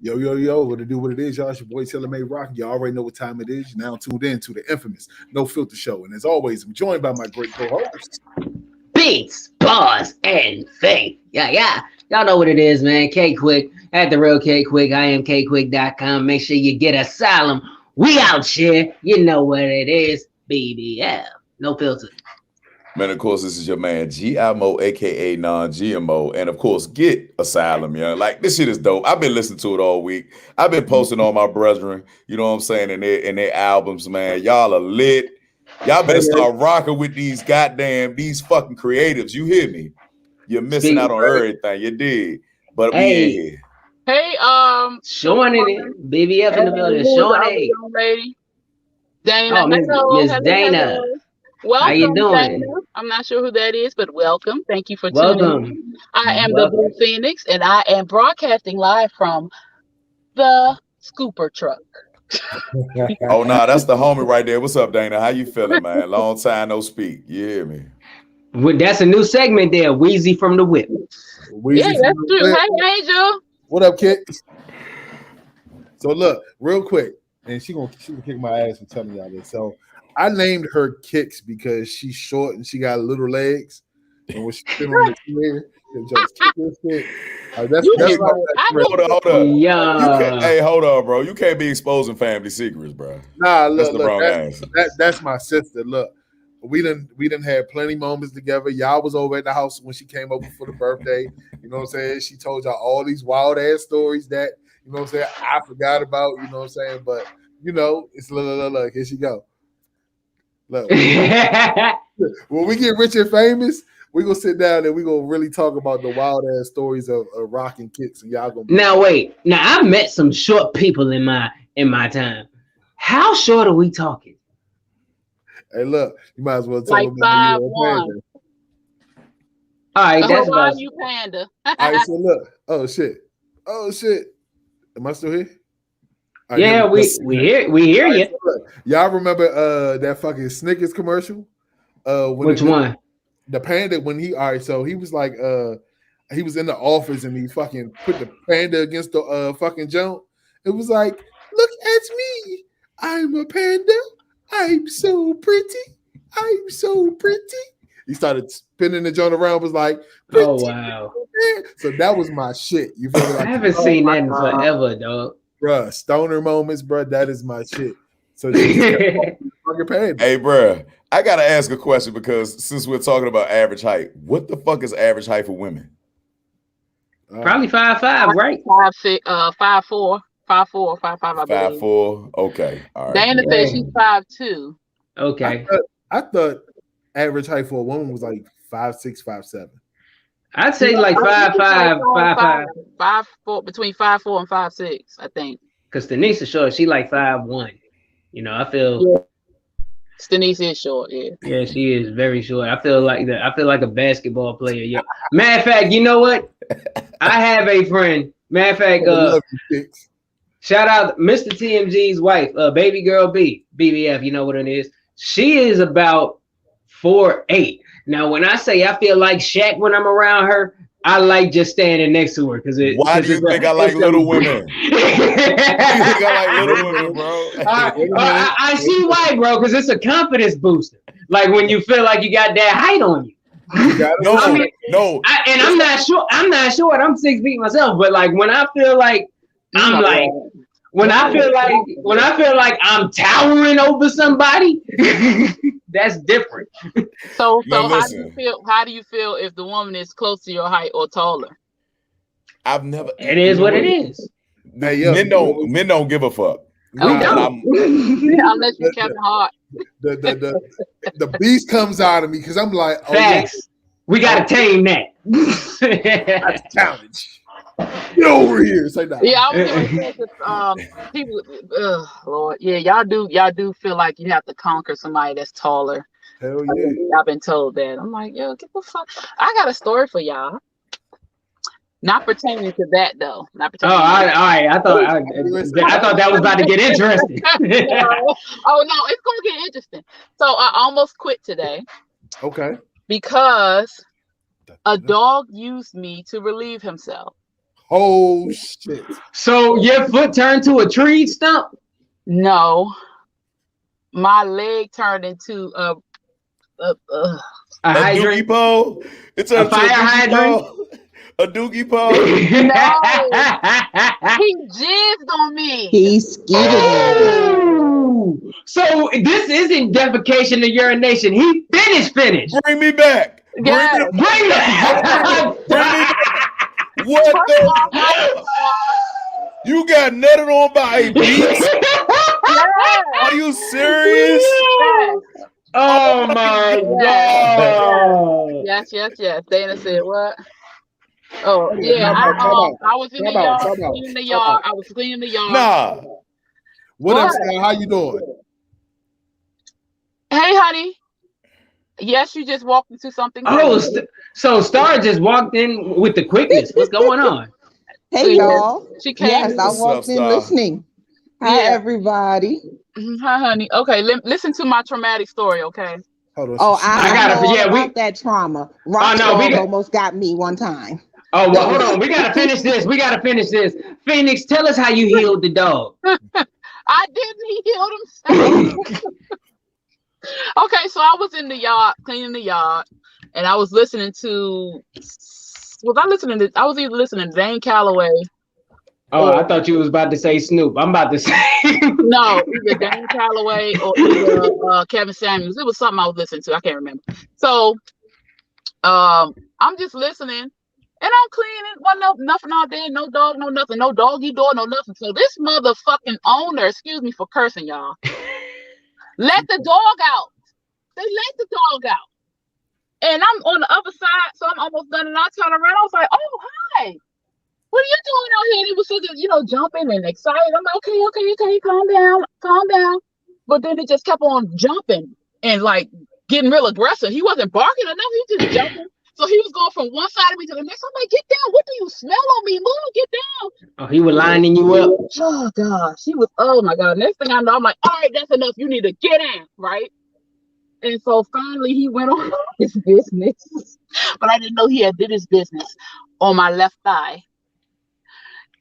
Yo, yo, yo, what it do, what it is, y'all. It's your boy Taylor May Rock. You already know what time it is. You're now tuned in to the infamous No Filter Show. And as always, I'm joined by my great co-host. Beats, bars, and faith. Yeah. Y'all know what it is, man. K Quick at the real K Quick. I am KQuick.com. Make sure you get Asylum. We out here. You know what it is. BBF. No filter. Man, of course, this is your man GMO, aka non-GMO, and of course, get Asylum, yeah. Like this shit is dope. I've been listening to it all week. I've been posting all my brethren, you know what I'm saying, in their albums, man. Y'all are lit. Y'all better start rocking with these fucking creatives. You hear me? You're missing out on everything. You did. But we in here. Hey, Sean in it. BBF in the building. Sean A. Lady. Dana. Oh, Miss Dana. Welcome, how you doing? Dana. I'm not sure who that is, but welcome. Thank you for tuning in. I am the Blue Phoenix, and I am broadcasting live from the Scooper truck. Oh, nah, that's the homie right there. What's up, Dana? How you feeling, man? Long time no speak. You hear me? Well, that's a new segment there. Wheezy from the Whip. Yeah, that's true. Hey, Angel. What up, Kicks? So look, real quick, and she gonna kick my ass for telling y'all this. So I named her Kicks because she's short and she got little legs. And when she sit on the chair, it just kick this shit. That's hold on. Yeah. Hey, hold on, bro. You can't be exposing family secrets, bro. Nah, look, that's the wrong answer. That's my sister. Look, we didn't have plenty moments together. Y'all was over at the house when she came over for the birthday. You know what I'm saying? She told y'all all these wild ass stories that, you know what I'm saying, I forgot about, you know what I'm saying? But you know, it's look, here she go. Look, when we get rich and famous, we're gonna sit down and we're gonna really talk about the wild ass stories of rock and Kicks, and y'all gonna now wait. Now I met some short people in my time. How short are we talking? Hey, look, you might as well tell like them 5'1". All right, that's about you, Panda. All right, so look. Oh shit. Am I still here? Right, yeah, we hear you. So y'all remember that fucking Snickers commercial? Which one? The Panda, when he so he was like he was in the office and he fucking put the Panda against the fucking jump. It was like, look at me, I'm a panda, I'm so pretty, I'm so pretty. He started spinning the joint around, was like, oh wow. So that was my shit. You feel me? Like, I haven't seen that in forever, dog. Bruh, stoner moments, bruh, that is my shit. So fucking Panda. Hey, bruh, I gotta ask a question because since we're talking about average height, what the fuck is average height for women? Probably 5'5", right? 5'6", 5'4", 5'4", 5'5", I believe. 5'4". Okay, all right. Dana said she's 5'2". Okay. I thought average height for a woman was like 5'6", 5'7". I'd say like 5'5", 5'5". 5'4", between 5'4" and 5'6", I think. Because Denise is short. She like 5'1". You know, I feel. Denise is short, yeah. Yeah, she is very short. I feel like that. I feel like a basketball player. Yeah. Matter of fact, you know what? I have a friend. Matter of fact, shout out Mr. TMG's wife, baby girl B, BBF. You know what it is? She is about 4'8". Now, when I say I feel like Shaq when I'm around her, I like just standing next to her because why do you think I like little women? You think I like little women, bro? I see why, bro, because it's a confidence booster. Like when you feel like you got that height on you. No. I'm not sure. I'm 6 feet myself, but like when I feel like I'm like. When I feel like I'm towering over somebody, that's different. So how do you feel if the woman is close to your height or taller? I've never. It is what it is. Men don't give a fuck. Unless you're Kevin Hart. The beast comes out of me because I'm like, facts. Yeah. We gotta tame that. That's a challenge. Get over here. Say that. Yeah, I was gonna say people. Lord, yeah, y'all do feel like you have to conquer somebody that's taller. Hell yeah. I've been told that. I'm like, yo, get the fuck. I got a story for y'all. Not pertaining to that though. Not pertaining. All right. I thought that was about to get interesting. Oh no, it's gonna get interesting. So I almost quit today. Okay. Because a dog used me to relieve himself. Oh shit! So your foot turned to a tree stump? No, my leg turned into a doogie pole. It's a fire hydrant. A doogie pole. No, he jizzed on me. He skeeted me. So this isn't defecation or urination. He finished. Bring me back. Yes. Bring it. Bring me back. What the? You got nutted on by a beast? Are you serious? Yes. Oh my God. Yes. Dana said what? Oh yeah, I was in the yard cleaning the yard. I was cleaning the yard. Nah. What up, Star? How you doing? Hey, honey. Yes, you just walked into something. Oh, so Star just walked in with the quickness. What's going on? Hey, y'all. She came. Yes, I walked in listening. Hi, everybody. Hi, honey. Okay, listen to my traumatic story, okay? Hold on. Oh, I got it. Yeah, we that trauma. Rockstar almost got me one time. Oh, well, hold on. We gotta finish this. Phoenix, tell us how you healed the dog. I didn't. He healed himself. Okay, so I was in the yard cleaning the yard, and I was listening to. I was either listening to Dane Calloway. Oh, I thought you was about to say Snoop. I'm about to say no, either Dane Calloway or either Kevin Samuels. It was something I was listening to. I can't remember. So, I'm just listening, and I'm cleaning. Nothing all day. No dog. No nothing. No doggy door. No nothing. So this motherfucking owner, excuse me for cursing, y'all, let the dog out. They let the dog out, and I'm on the other side, so I'm almost done, and I turn around. I was like, "Oh, hi." What are you doing out here? And he was sort of, jumping and excited. I'm like, okay, calm down. But then it just kept on jumping and like getting real aggressive. He wasn't barking or nothing. He was just jumping. So he was going from one side of me to the next. I'm like, get down. What do you smell on me? Move, get down. Oh, he was lining you up. Oh, gosh. Oh, my God. Next thing I know, I'm like, all right, that's enough. You need to get in, right? And so finally he went on his business. But I didn't know he had did his business on my left thigh.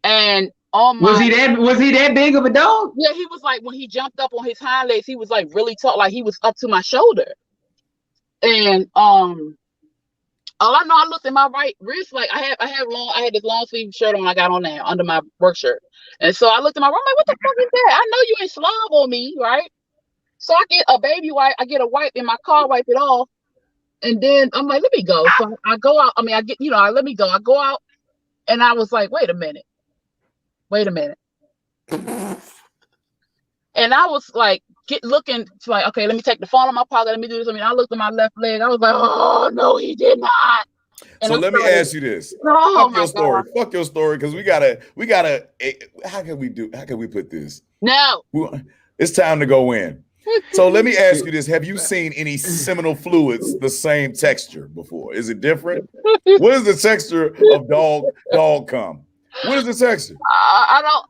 And on my was he that big of a dog? Yeah, he was like when he jumped up on his hind legs, he was like really tall, like he was up to my shoulder. And all I know, I looked at my right wrist, like I had this long sleeve shirt on I got on there under my work shirt. And so I looked at my right, I'm like, what the fuck is that? I know you ain't slob on me, right? So I get a baby wipe, I get a wipe in my car, wipe it off, and then I'm like, let me go. So I go out, let me go. I go out and I was like, wait a minute. And I was like, looking to like, okay, let me take the phone in my pocket. Let me do this. I looked at my left leg. I was like, oh no, he did not. And so let me ask you this. Fuck your story. Fuck your story. Because we gotta, how can we put this? No. It's time to go in. So let me ask you this. Have you seen any seminal fluids the same texture before? Is it different? What is the texture of dog cum? What is the texture? I don't.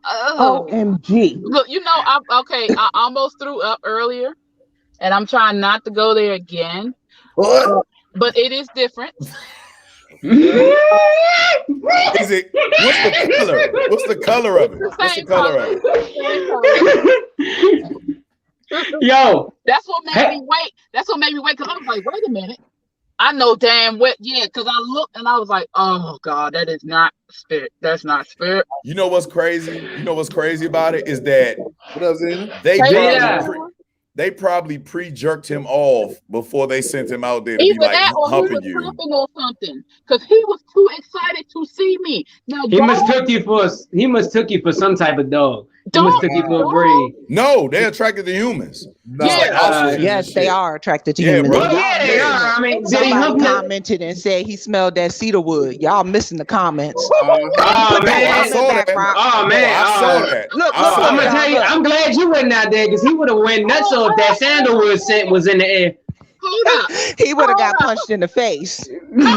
OMG. Look, I almost threw up earlier, and I'm trying not to go there again. What? But it is different. Is it? What's the color of it? What's the color of it? Yo, that's what made me wait. That's what made me wait, because I was like, wait a minute. I know damn well, because I looked and I was like, oh God, that is not spirit. That's not spirit. You know what's crazy? You know what's crazy about it is that they probably pre-jerked him off before they sent him out there to either be like that or humping he was you. Humping or something, because he was too excited to see me. Now he must took you for some type of dog. He must took you for a breed. No, they're attracted to humans. No. Yes, they are attracted to humans. Bro. Yeah, they are. I mean, somebody commented and said he smelled that cedar wood. Y'all missing the comments. Oh man, I saw that. I saw that. Look, I'm gonna tell you, I'm glad you wasn't out there, because he would have went nuts if that sandalwood scent was in the air. Hold up. He would have got punched in the face. No,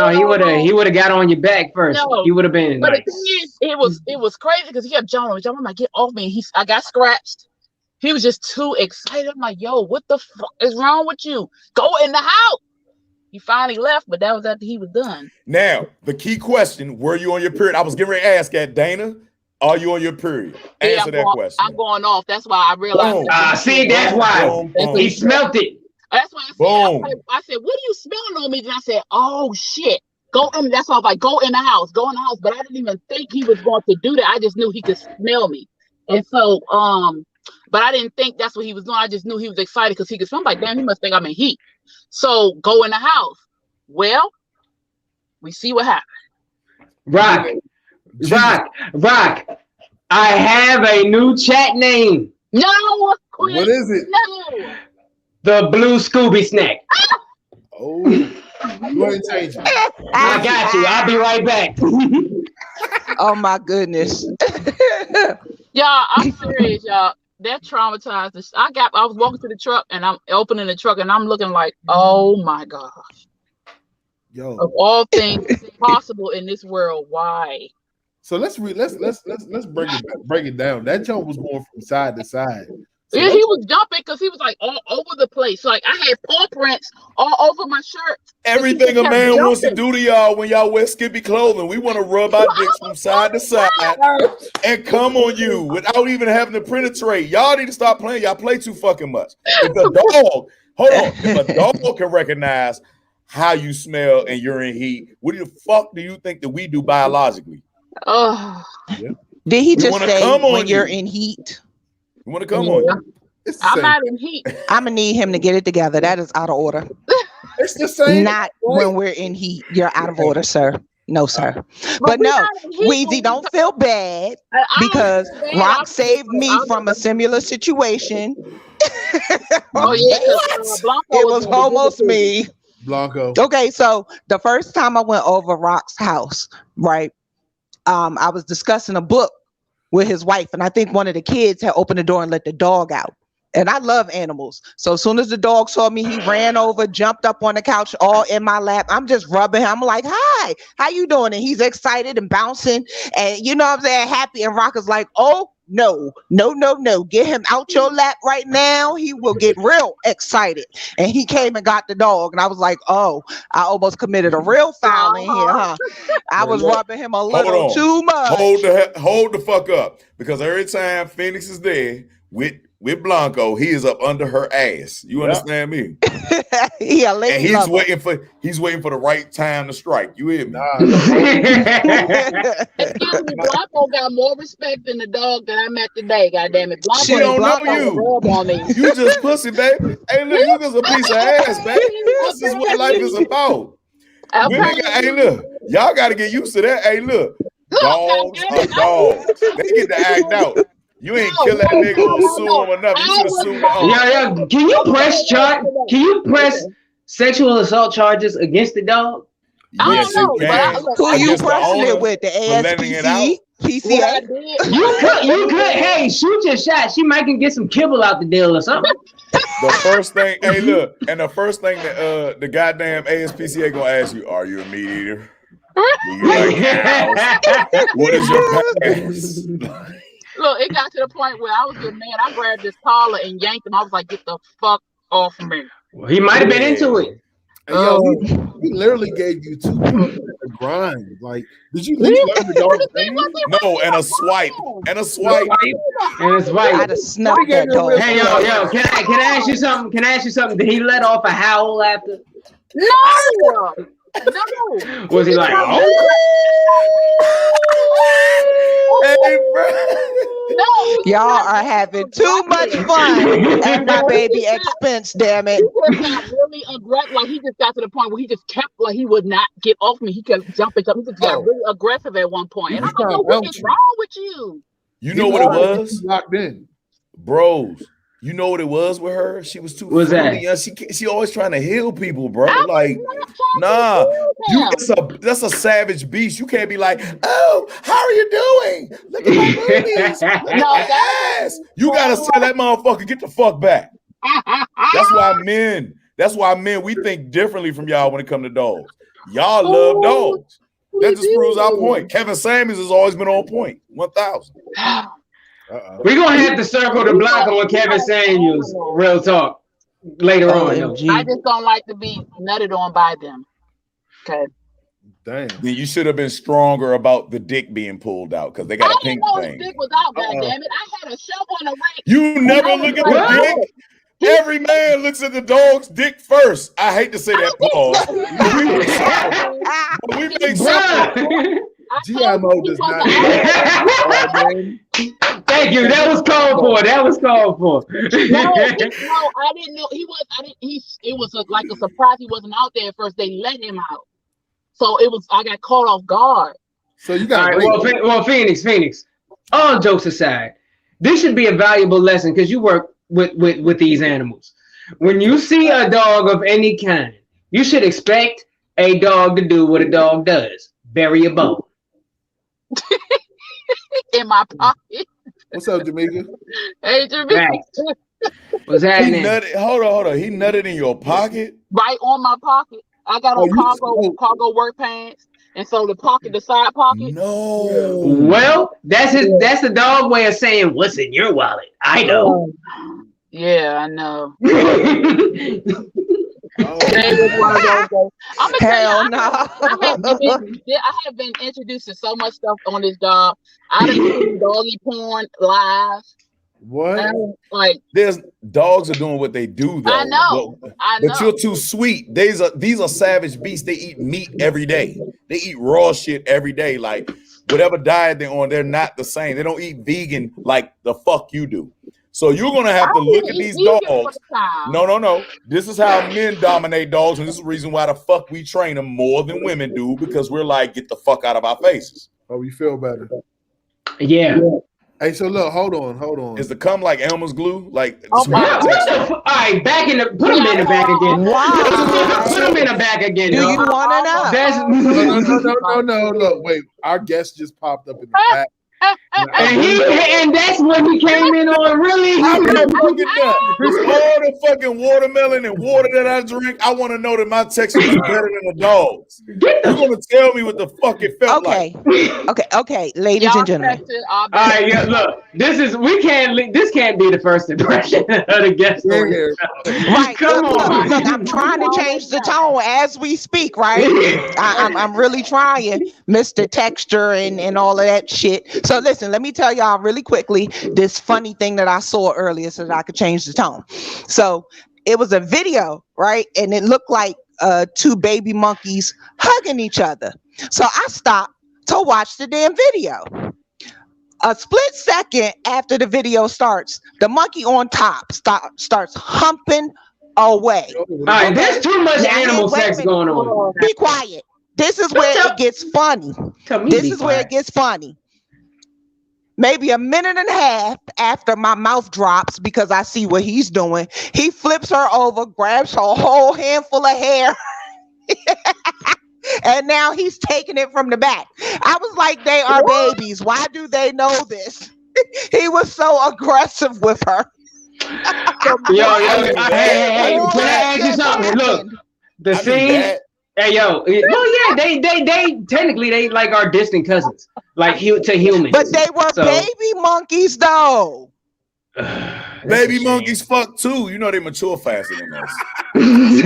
he would have got on your back first. No, he would have been. But nice. The thing is, it was crazy because he kept jumping. I'm like, get off me. I got scratched. He was just too excited. I'm like, yo, what the fuck is wrong with you? Go in the house. He finally left, but that was after he was done. Now, the key question, were you on your period? I was getting ready to ask that, Dana. Are you on your period? Answer that question. I'm going off. That's why I realized. See, that's why he smelt it. That's why I said, what are you smelling on me? And I said, oh shit. Go in. That's why I was like, go in the house. But I didn't even think he was going to do that. I just knew he could smell me. And so, but I didn't think that's what he was doing. I just knew he was excited because he could smell. I'm like, damn, he must think I'm in heat. So go in the house. Well, we see what happened. Rock. I have a new chat name. No, What is it? No. The Blue Scooby Snack. Oh, go ahead and change it. I got you. I'll be right back. Oh my goodness. Y'all, I'm serious, y'all. That traumatized us. I was walking to the truck and I'm opening the truck and I'm looking like, oh my gosh. Yo. Of all things possible in this world, why? So let's break it down. That jump was going from side to side. So Yeah, he was jumping because he was like all over the place. So, like I had paw prints all over my shirt. Everything a man wants to do to y'all when y'all wear skimpy clothing, we want to rub our dicks from side to side and come on you without even having to penetrate. Y'all need to stop playing. Y'all play too fucking much. If a dog can recognize how you smell and you're in heat, what the fuck do you think that we do biologically? Oh, yeah. Did he just say when you. you're in heat? We want to come on you. I'm not in heat. I'm gonna need him to get it together. That is out of order. It's the same. Not when we're in heat. You're out of order, sir. No, sir. But no, Weezy, don't feel bad because Rock saved me from a similar situation. Oh yeah, it was almost me. Blanco. Okay, so the first time I went over Rock's house, right? I was discussing a book with his wife, and I think one of the kids had opened the door and let the dog out. And I love animals. So as soon as the dog saw me, he ran over, jumped up on the couch, all in my lap. I'm just rubbing him. I'm like, hi, how you doing? And he's excited and bouncing. And you know what I'm saying? Happy. And Rock is like, oh, no. Get him out your lap right now. He will get real excited. And he came and got the dog. And I was like, oh, I almost committed a real foul in here, huh? I was rubbing him a little too much. Hold the fuck up. Because every time Phoenix is there with Blanco, he is up under her ass. You understand me? He's waiting for the right time to strike. You hear me? Excuse me, Blanco got more respect than the dog that I met today. Goddamn it, Blanco. She don't know you. You just pussy, baby. Hey, look, you just a piece of ass, baby. This is what life is about. Hey, look, y'all got to get used to that. Hey, look, dogs are dogs. They get to act out. You ain't kill that nigga or sue him or nothing. You should have sued him. Yeah. Can you press sexual assault charges against the dog? Yes, you can. Who you pressing it with? The ASPCA? PCA? You could. Hey, shoot your shot. She might can get some kibble out the deal or something. The first thing, hey, look, and the first thing that the goddamn ASPCA gonna ask you, are you a meat eater? Do you like cows? What is your past? Look, it got to the point where I was getting mad. I grabbed this collar and yanked him. I was like, get the fuck off me. Well, he might have been into it. Hey, yo, he literally gave you 2 minutes to grind. Like, did you learn the dog? No, and a swipe. And a swipe. I'd have snuffed that dog. Hey, yo, can I ask you something? Did he let off a howl after? No. Was he like, oh? Hey, bro. No. Y'all are having too much fun at my baby expense, damn it. He just got really aggressive. Like, he just got to the point where he just kept, like, he would not get off me. He kept jumping up. He just got really aggressive at one point. And I'm like, what is wrong with you? You know what it was? Locked in. Bros. You know what it was with her? She was too friendly. She always trying to heal people, bro. Like, nah, that's a savage beast. You can't be like, oh, how are you doing? Look at my boobies. Look at my ass. You gotta tell that motherfucker, get the fuck back. That's why men, we think differently from y'all when it comes to dogs. Y'all love dogs. That just proves our point. Kevin Samuels has always been on point. 1,000. We're gonna have to circle the block on Kevin Samuels. Real talk. later on. Though. OMG. I just don't like to be nutted on by them. Okay. Damn. Then you should have been stronger about the dick being pulled out because they got a I didn't pink know his thing. dick was out, goddammit. I had a shovel and a rake. You never I was look at like, the dick. Every man looks at the dog's dick first. I hate to say that, Paul. But we make something. GMO does not. Thank you. That was called for. That was called for. No, I didn't know he was. It was like a surprise. He wasn't out there at first. They let him out, so it was. I got caught off guard. So you got. All right, well, Phoenix. All jokes aside, this should be a valuable lesson because you work with these animals. When you see a dog of any kind, you should expect a dog to do what a dog does: bury a bone. In my pocket. What's up, Jamaica? Hey, Jamaica. Right. What's He happening? nutted, hold on. He nutted in your pocket? Right on my pocket. I got on cargo work pants, and so the side pocket. No. Well, that's the dog way of saying what's in your wallet. I know. Yeah, I know. Oh. I'm gonna Hell no. I have been introduced to so much stuff on this job. I done seen doggy porn live. What? There's dogs are doing what they do though. I know. But you're too sweet. These are savage beasts. They eat meat every day. They eat raw shit every day. Like whatever diet they're on, they're not the same. They don't eat vegan like the fuck you do. So you're gonna have to look at these dogs. No. This is how men dominate dogs, and this is the reason why the fuck we train them more than women do, because we're like, get the fuck out of our faces. Oh, you feel better. Yeah. Hey, so look, hold on. Is the cum like Elmer's glue? Like Oh, What the all right, put him in the back again. Wow. Put him in the back again. Do you dog. want to know? That's No. Look, wait. Our guest just popped up in the back. and that's when he came in on really. I'm not fucking done. It's all the fucking watermelon and water that I drink. I want to know that my texture is better than the dogs. You're gonna tell me what the fuck it felt like. Okay, ladies and gentlemen. All right, yeah, look, this can't be the first impression of the guest. Right. Come on. Look, I'm trying to change the tone as we speak, right? I'm really trying, Mr. Texture and all of that shit. So listen, let me tell y'all really quickly this funny thing that I saw earlier so that I could change the tone. So it was a video, right? And it looked like two baby monkeys hugging each other. So I stopped to watch the damn video. A split second after the video starts, the monkey on top starts humping away. All right, there's too much animal sex going on. Be quiet. This is where it gets funny. This is where it gets funny. Maybe a minute and a half after my mouth drops because I see what he's doing, he flips her over, grabs her whole handful of hair, and now he's taking it from the back. I was like, they are babies. Why do they know this? He was so aggressive with her. Hey, can I ask you something? Look, the scene. Hey, yo, yeah, they technically they like our distant cousins, like to humans. But they were baby monkeys, though. Baby monkeys fuck too. You know they mature faster than us. And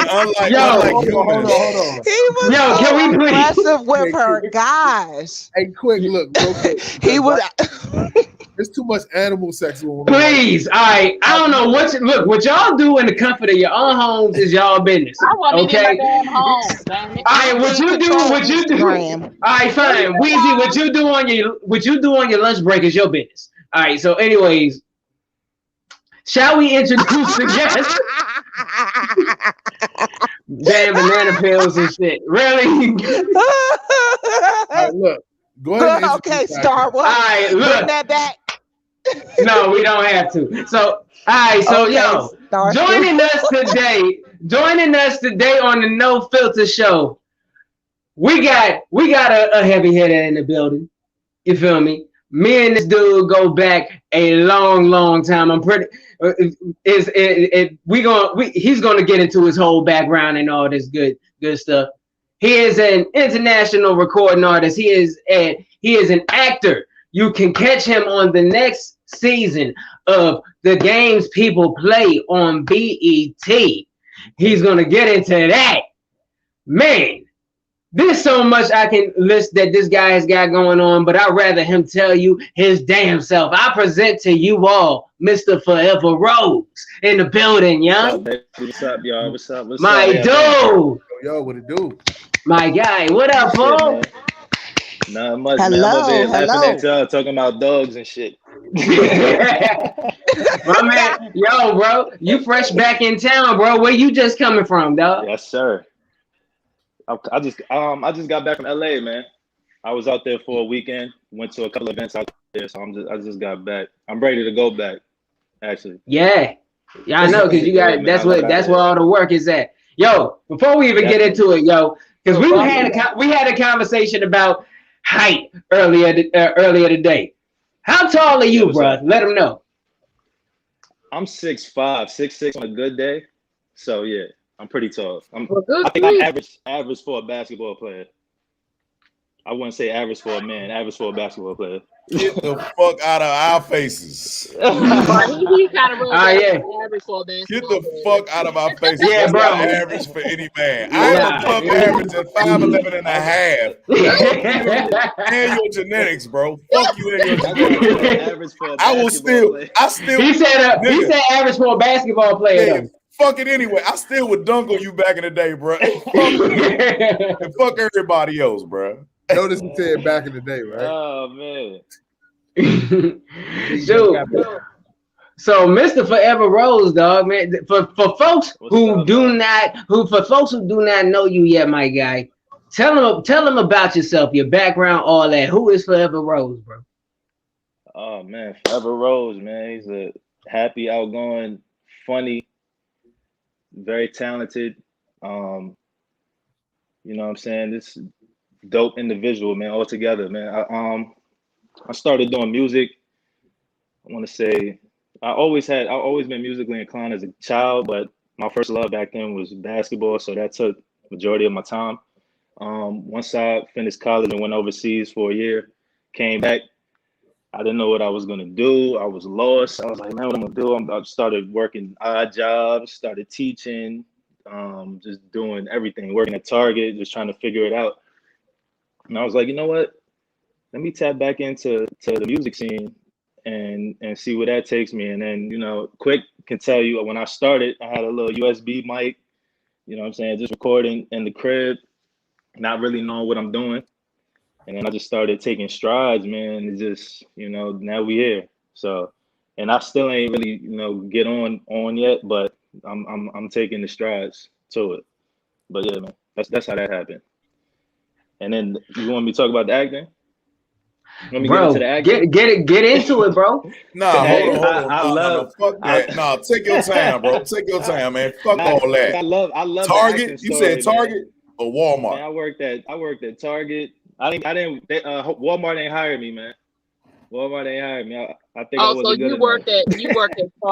unlike humans, hold on. He was can we aggressive with her, guys. Hey, quick, look. He was. There's too much animal sex going on. Please, I don't know what y'all do in the comfort of your own homes is y'all business. Okay. Damn home, damn it. All right, what you do. All right, fine. Weezy, what you do on your lunch break is your business. All right. So, anyways, shall we introduce the guest? Damn banana pills and shit. Really? All right, look. Go ahead. Okay, Star. What? All right, look. Bring that back. No, we don't have to. So, all right, so okay, joining us today on the No Filter Show, we got a heavy hitter in the building. You feel me? Me and this dude go back a long time. I'm pretty. He's gonna get into his whole background and all this good stuff. He is an international recording artist. He is an actor. You can catch him on the next season of the games people play on BET. He's gonna get into that. Man, there's so much I can list that this guy has got going on, but I'd rather him tell you his damn self. I present to you all Mr. Forever Rose in the building, young. What's up, y'all? What's up? My dude. Yo, what it do? My guy. What up, bro? Not much, Hello, man. I'm over here laughing hello. at y'all talking about dogs and shit. My man, yo, bro, you fresh back in town, bro. Where you just coming from, dog? Yes, sir. I just got back from LA, man. I was out there for a weekend. Went to a couple events out there, so I just got back. I'm ready to go back, actually. Yeah, I know, because you got that's where all the work is at. Yo, before we even get into it, yo, because we had a conversation about height earlier today. How tall are you, bro? Let them know. I'm 6'5", 6'6" on a good day. So yeah, I'm pretty tall. I think grief. I'm average for a basketball player. I wouldn't say average for a man, average for a basketball player. Get the fuck out of our faces. He kind of average for a Get the fuck out of our faces. Yeah, That's bro. not average for any man. I am above average at 5'11" and a half. And your genetics, bro. Fuck you and your genetics. Average for a I still He said average for a basketball player. yeah, fuck it anyway. I still would dunk on you back in the day, bro. And fuck everybody else, bro. Notice he said back in the day, right? Oh man. Dude, so Mr. Forever Rose, dog, man. For folks who do not know you yet, my guy, tell them about yourself, your background, all that. Who is Forever Rose, bro? Oh man, Forever Rose, man. He's a happy, outgoing, funny, very talented. You know what I'm saying? This dope individual, man, altogether, man. I started doing music. I want to say I always been musically inclined as a child, but my first love back then was basketball, so that took majority of my time. Once I finished college and went overseas for a year, came back, I didn't know what I was gonna do. I was lost. I was like, man, what am I gonna do? I started working odd jobs, started teaching, just doing everything, working at Target, just trying to figure it out. And I was like, you know what? Let me tap back into the music scene and see where that takes me. And then, you know, Quick can tell you when I started, I had a little USB mic, you know what I'm saying, just recording in the crib, not really knowing what I'm doing. And then I just started taking strides, man. And just, you know, now we here. So, and I still ain't really, you know, get on yet, but I'm taking the strides to it. But yeah, man, that's how that happened. And then you want me to talk about the acting? Let me get into the acting. Get into it, bro. Nah, hold on. No, fuck that. Nah, take your time, bro. Take your time, man. Fuck all that. I love Target. You said Target or Walmart? Man, I worked at Target. Walmart ain't hired me, man. Walmart ain't hired me. I think. Oh, so you worked at Target. I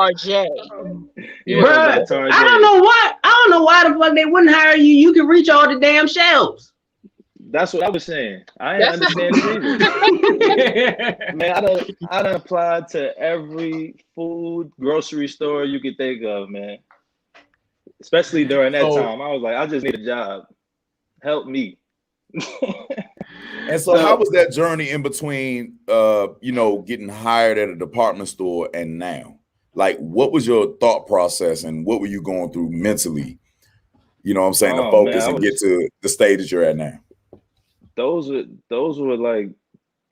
don't know why the fuck they wouldn't hire you. You can reach all the damn shelves. That's what I was saying. I didn't understand it either. Man, I done applied to every food, grocery store you could think of, man. Especially during that time. I was like, I just need a job. Help me. And so how was that journey in between you know, getting hired at a department store and now? Like, what was your thought process and what were you going through mentally? You know what I'm saying, to focus and get to the stage that you're at now? Those were like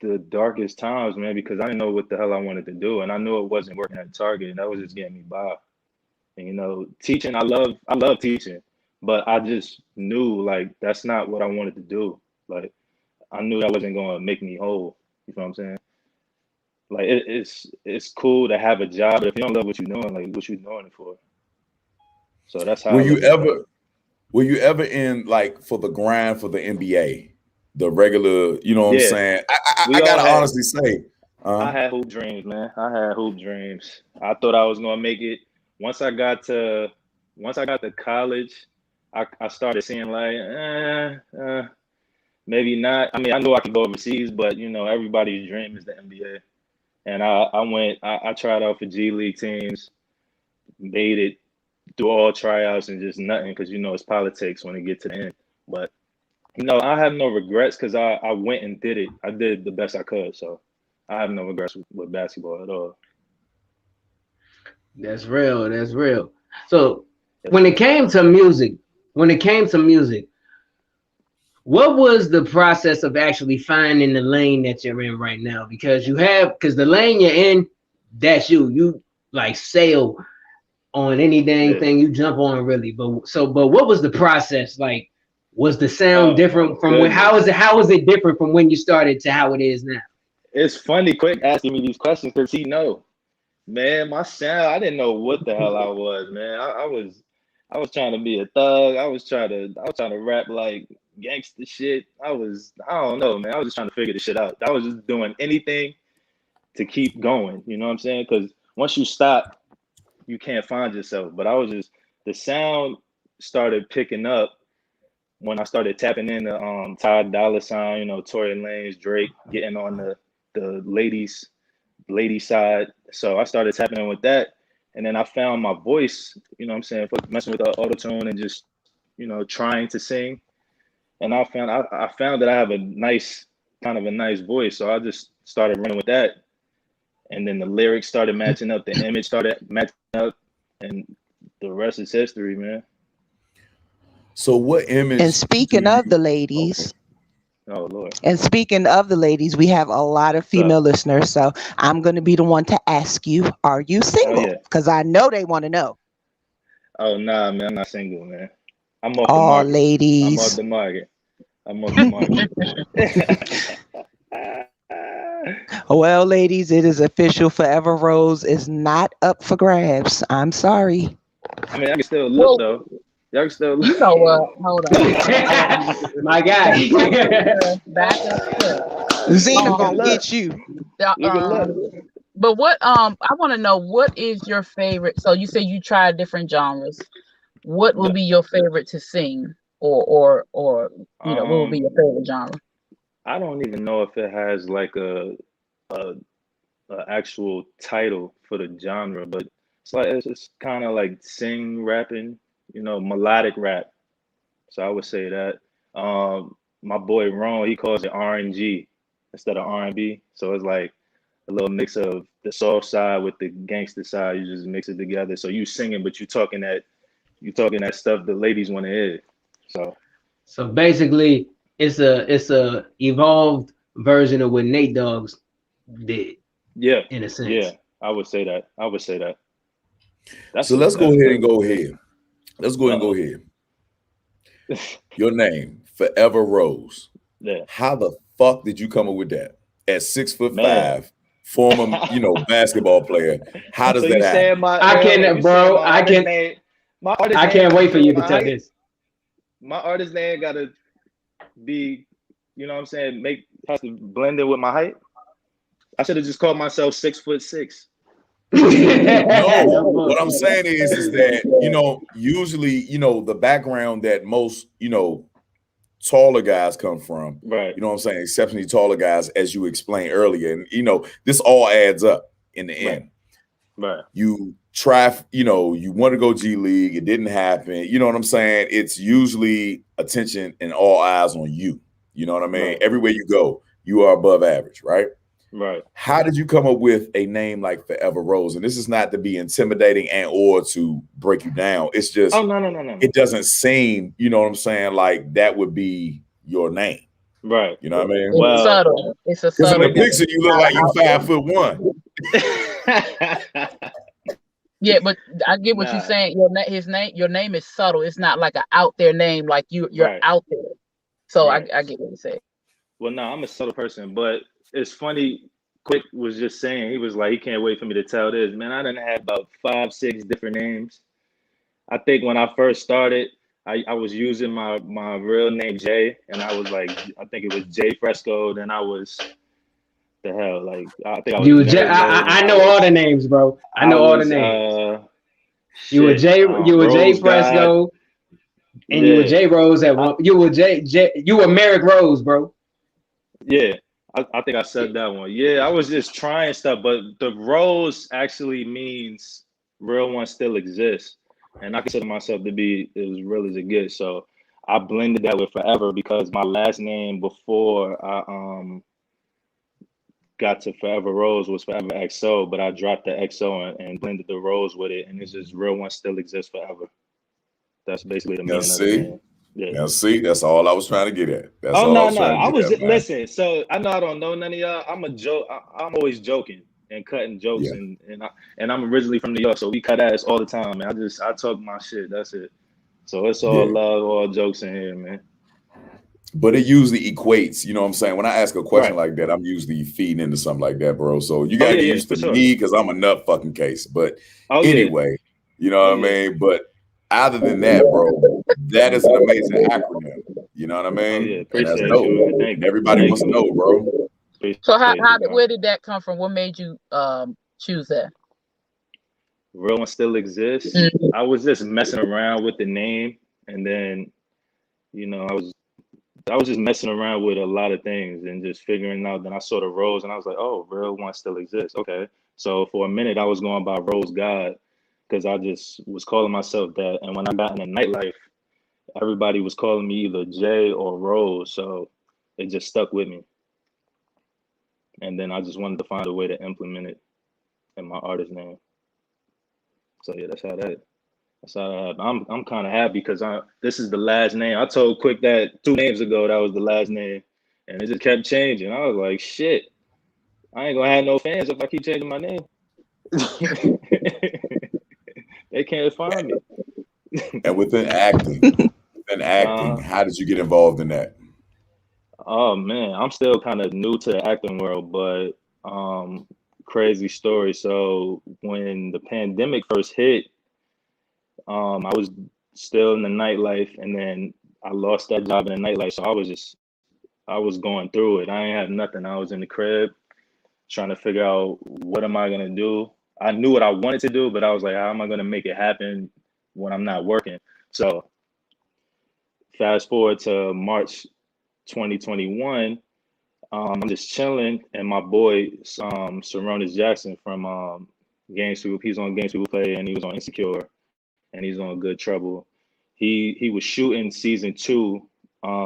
the darkest times, man, because I didn't know what the hell I wanted to do, and I knew it wasn't working at Target, and that was just getting me by. And you know, teaching, I love teaching, but I just knew like that's not what I wanted to do. Like I knew that wasn't going to make me whole. You know what I'm saying? Like it's cool to have a job, but if you don't love what you're doing, like what you doing it for? So that's how. Were you ever in like for the grind for the NBA? The regular, you know what I'm saying? I gotta honestly say, I had hoop dreams, man. I had hoop dreams. I thought I was gonna make it. Once I got to college, I started seeing like, maybe not. I mean, I knew I could go overseas, but you know, everybody's dream is the NBA. And I tried out for G League teams, made it through all tryouts and just nothing because it's politics when it get to the end. But I have no regrets because I went and did it. I did the best I could, so I have no regrets with basketball at all. That's real. That's real. So when it came to music, what was the process of actually finding the lane that you're in right now? Because the lane you're in, that's you. You like sail on any dang thing you jump on, really. But what was the process like? Was the sound different from how is it different from when you started to how it is now? It's funny, Quick asking me these questions because he know. Man, my sound, I didn't know what the hell I was, man. I was trying to be a thug. I was trying to rap like gangster shit. I don't know, man. I was just trying to figure this shit out. I was just doing anything to keep going. You know what I'm saying? Because once you stop, you can't find yourself. But the sound started picking up when I started tapping into Ty Dolla $ign, Tory Lanez, Drake, getting on the ladies side. So I started tapping in with that. And then I found my voice, messing with the auto-tune and just, trying to sing. And I found that I have a nice voice. So I just started running with that. And then the lyrics started matching up, the image started matching up, and the rest is history, man. So what image? And speaking of the ladies, oh Lord. And speaking of the ladies, we have a lot of female listeners. So I'm going to be the one to ask you, are you single? Because I know they want to know. Oh, nah, man, I'm not single, man. I'm off the market. Ladies. I'm off the market. Well, ladies, it is official. Forever Rose is not up for grabs. I'm sorry. I mean, I can still look, though. Y'all can still look. You know what? Hold on. My guy. Back up. Xena gonna get you. But what I want to know, what is your favorite? So you say you tried different genres. What would be your favorite to sing, or what would be your favorite genre? I don't even know if it has like a actual title for the genre, but it's kind of like sing rapping, melodic rap. So I would say that. My boy Ron, he calls it R&G instead of R&B. So it's like a little mix of the soft side with the gangster side. You just mix it together. So you singing, but you talking that stuff the ladies want to hear. So basically, it's a evolved version of what Nate Dogg did. Yeah, in a sense. Yeah, I would say that. So let's go ahead and go here. Let's go ahead and go here. Your name, Forever Rose. Yeah. How the fuck did you come up with that? At 6'5", former, basketball player. How does that happen? I can't wait for you to tell this. My artist name gotta be, has to blend in with my height. I should have just called myself 6'6". No, what I'm saying is that usually the background that most taller guys come from, right? You know what I'm saying, exceptionally taller guys, as you explained earlier, and this all adds up in the end. Right. You try, you want to go G League, it didn't happen. You know what I'm saying? It's usually attention and all eyes on you. You know what I mean? Right. Everywhere you go, you are above average, right? Right. How did you come up with a name like Forever Rose? And this is not to be intimidating and or to break you down. It's just, no. It doesn't seem, you know what I'm saying, like that would be your name. Right. You know what I mean? It's subtle. It's a subtle. In the picture, you look like you're 5'1". Yeah, but I get what you're saying. Your name is subtle. It's not like an out there name, like you're right. out there. So right. I get what you say. Well, no, I'm a subtle person, but it's funny. Quick was just saying, he was like, he can't wait for me to tell this. Man, I done had about 5-6 different names. I think when I first started, I was using my real name Jay, and I was like, I think it was Jay Fresco. Then I was the hell, like I think I was. You were Jay. I know all the names, bro. I know all the names. You were Jay. You were Jay Fresco, and you were Jay Rose at one. You were Jay. You were Merrick Rose, bro. Yeah, I think I said that one. Yeah, I was just trying stuff, but the Rose actually means real one still exists. And I consider myself to be as real as it gets. So I blended that with Forever because my last name before I got to Forever Rose was Forever XO, but I dropped the XO and blended the Rose with it, and it's just real one still exists forever. That's basically the Now meaning of the see, name. Yeah. now see, that's all I was trying to get at. That's Oh all I no, was no. trying I to was get at, man. listen. So I know I don't know none of y'all. I'm a joke. I'm always joking and cutting jokes, Yeah. and I'm originally from New York, so we cut ass all the time. Man, I talk my shit. That's it. So it's all Yeah. love, all jokes in here, man. But it usually equates, you know what I'm saying? When I ask a question Right. like that, I'm usually feeding into something like that, bro. So you Oh gotta yeah, get yeah, used for to sure. me because I'm a nut fucking case. But Oh yeah. anyway, you know Oh what I yeah. mean? But other than that, bro, that is an amazing acronym. You know what I mean? Oh yeah. And that's Appreciate dope. you, man. Thank And you. everybody Thank must you. know, bro. So Appreciate you, bro. where did that come from? What made you choose that? Real one still exists. Mhm. I was just messing around with the name, and then I was just messing around with a lot of things and just figuring out. Then I saw the Rose, and I was like, "Oh, real one still exists." Okay, so for a minute, I was going by Rose God because I just was calling myself that. And when I got in the nightlife, everybody was calling me either Jay or Rose, so it just stuck with me. And then I just wanted to find a way to implement it in my artist name. So yeah, that's how that. That's how that happened. I'm kind of happy because this is the last name. I told Quick that 2 names ago that was the last name, and it just kept changing. I was like, shit, I ain't gonna have no fans if I keep changing my name. They can't find me. And within acting, how did you get involved in that? Oh man, I'm still kind of new to the acting world, but crazy story. So when the pandemic first hit, I was still in the nightlife, and then I lost that job in the nightlife. So I was going through it. I ain't had nothing. I was in the crib trying to figure out what am I gonna do. I knew what I wanted to do, but I was like, how am I gonna make it happen when I'm not working? So fast forward to March 2021. I'm just chilling, and my boy, Saronis Jackson from Game Sweep, he's on Game Sweep Play, and he was on Insecure, and he's on Good Trouble. He was shooting season 2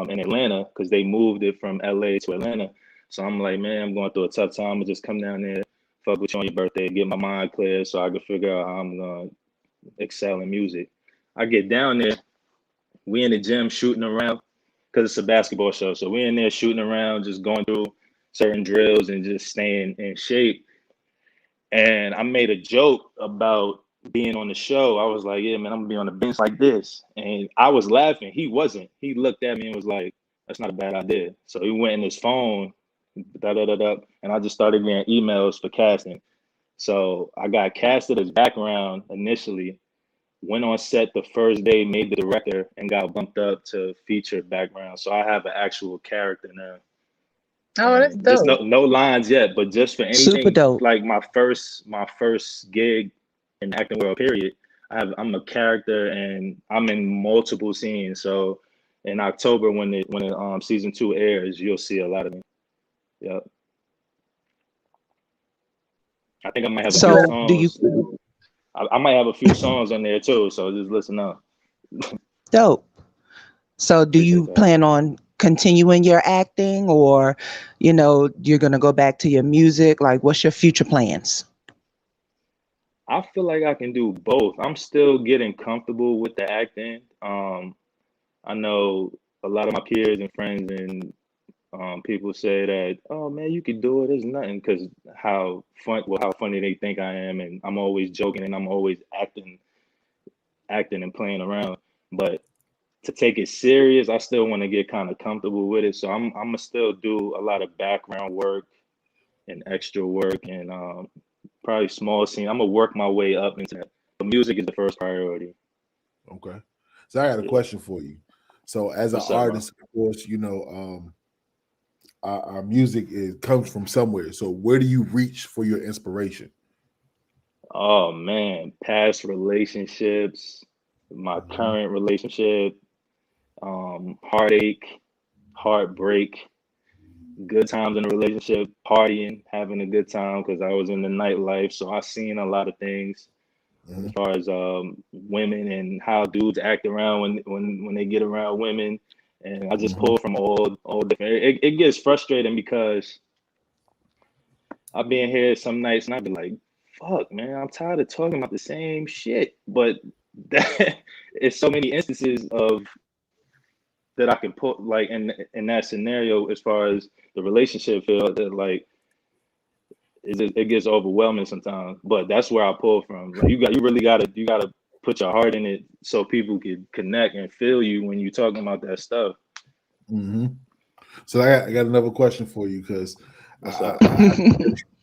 in Atlanta because they moved it from LA to Atlanta. So I'm like, man, I'm going through a tough time. I'm gonna just come down there, fuck with you on your birthday, get my mind clear so I can figure out how I'm gonna excel in music. I get down there, we in the gym shooting around because it's a basketball show. So we in there shooting around, just going through certain drills and just staying in shape. And I made a joke about being on the show. I was like, yeah, man, I'm gonna be on the bench like this. And I was laughing. He wasn't. He looked at me and was like, that's not a bad idea. So he went in his phone, and I just started getting emails for casting. So I got casted as background initially, went on set the first day, made the director, and got bumped up to featured background. So I have an actual character now. Oh, that's And just dope. no lines yet, but just for Super anything dope. like my first gig in the acting world, period. I'm a character and I'm in multiple scenes. So in October when it season 2 airs, you'll see a lot of me. Yep. I think I might have a few So do you songs. I might have a few songs on there too. So just listen up. dope? So do Appreciate you that. plan on continuing your acting, or you're going to go back to your music? Like, what's your future plans? I feel like I can do both. I'm still getting comfortable with the acting. I know a lot of my peers and friends and people say that, oh man, you could do it. There's nothing, because how funny they think I am, and I'm always joking and I'm always acting and playing around. But to take it serious, I still want to get kind of comfortable with it. So I'm gonna still do a lot of background work and extra work and probably small scene. I'm gonna work my way up into that. But music is the first priority. Okay. So I got a Yeah. question for you. So as an What's up, bro? artist, of course, our music comes from somewhere. So where do you reach for your inspiration? Oh man, past relationships, my current relationship, heartache, heartbreak, good times in a relationship, partying, having a good time because I was in the nightlife, so I seen a lot of things as far as women and how dudes act around when they get around women, and I just pull from all different. It gets frustrating because I'll be in here some nights and I'll be like, "Fuck, man, I'm tired of talking about the same shit." But it's so many instances of that I can put like in that scenario as far as the relationship feel that like it gets overwhelming sometimes. But that's where I pull from. Like you really gotta put your heart in it so people can connect and feel you when you're talking about that stuff. So I got another question for you because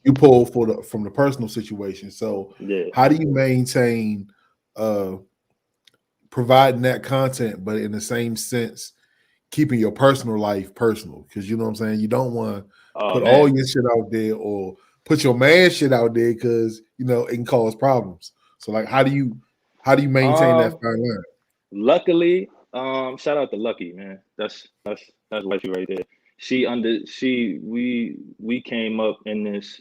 you pull from the personal situation. So how do you maintain providing that content, but in the same sense, keeping your personal life personal? Because you know what I'm saying, you don't want to put all your shit out there or put your man shit out there because you know it can cause problems. So like, how do you maintain that fine line? Luckily, shout out to Lucky, man. That's wifey right there. We came up in this,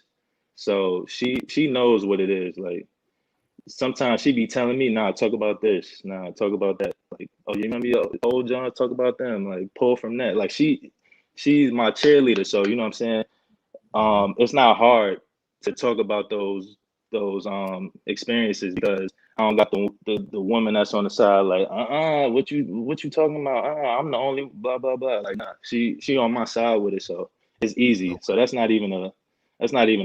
so she knows what it is. Like sometimes she be telling me, "Nah, talk about this. Nah, talk about that." Like, oh, you remember your old John? Talk about them. Like, pull from that. Like she's my cheerleader. So you know what I'm saying. It's not hard to talk about those experiences because I don't got the woman that's on the side like what you talking about? I'm the only blah blah blah. Like nah, she on my side with it, so it's easy. So that's not even a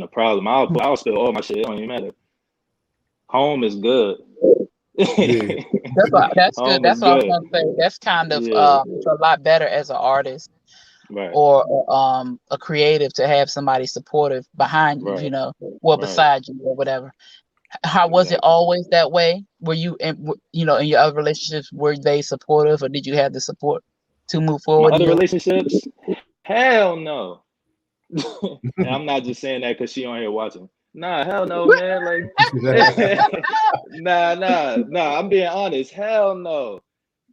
problem. I'll spill all my shit. It don't even matter. Home is good. That's good. That's what I was gonna say. That's kind of it's a lot better as an artist. Right. Or a creative to have somebody supportive behind you, you know, or beside you or whatever. How was it always that way? Were you in your other relationships, were they supportive or did you have the support to move forward? My other relationships? Hell no. And I'm not just saying that because she on here watching. Nah, hell no, man. Like nah. I'm being honest. Hell no.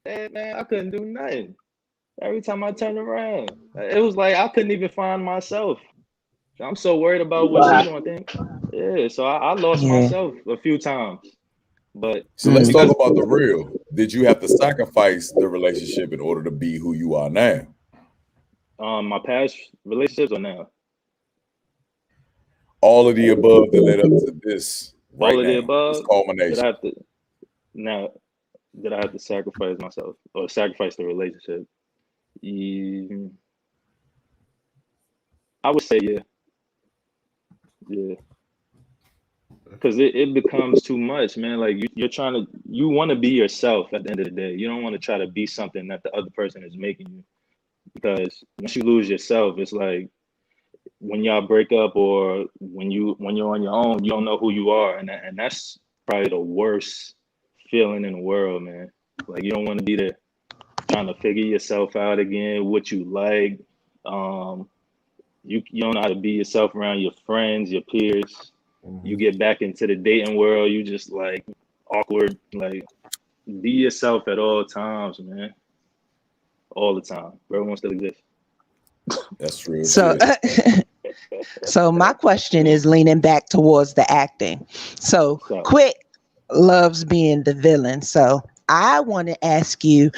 Hey, man, I couldn't do nothing. Every time I turned around, it was like I couldn't even find myself. I'm so worried about what she's gonna think. Yeah, so I lost myself a few times. But so let's talk about the real. Did you have to sacrifice the relationship in order to be who you are now? My past relationships or now? All of the above that led up to this. All of the above. This culmination. Did I have to sacrifice myself or sacrifice the relationship? I would say yeah, because it becomes too much, man. Like you want to be yourself at the end of the day. You don't want to try to be something that the other person is making you, because once you lose yourself, it's like when y'all break up or when you're on your own, you don't know who you are, and that's probably the worst feeling in the world, man. Like you don't want to be there trying to figure yourself out again, what you like. You don't know how to be yourself around your friends, your peers. You get back into the dating world, you just like awkward. Like be yourself at all times, man. All the time. Everyone still exists. That's true. So my question is leaning back towards the acting. So Quick loves being the villain. So I want to ask you,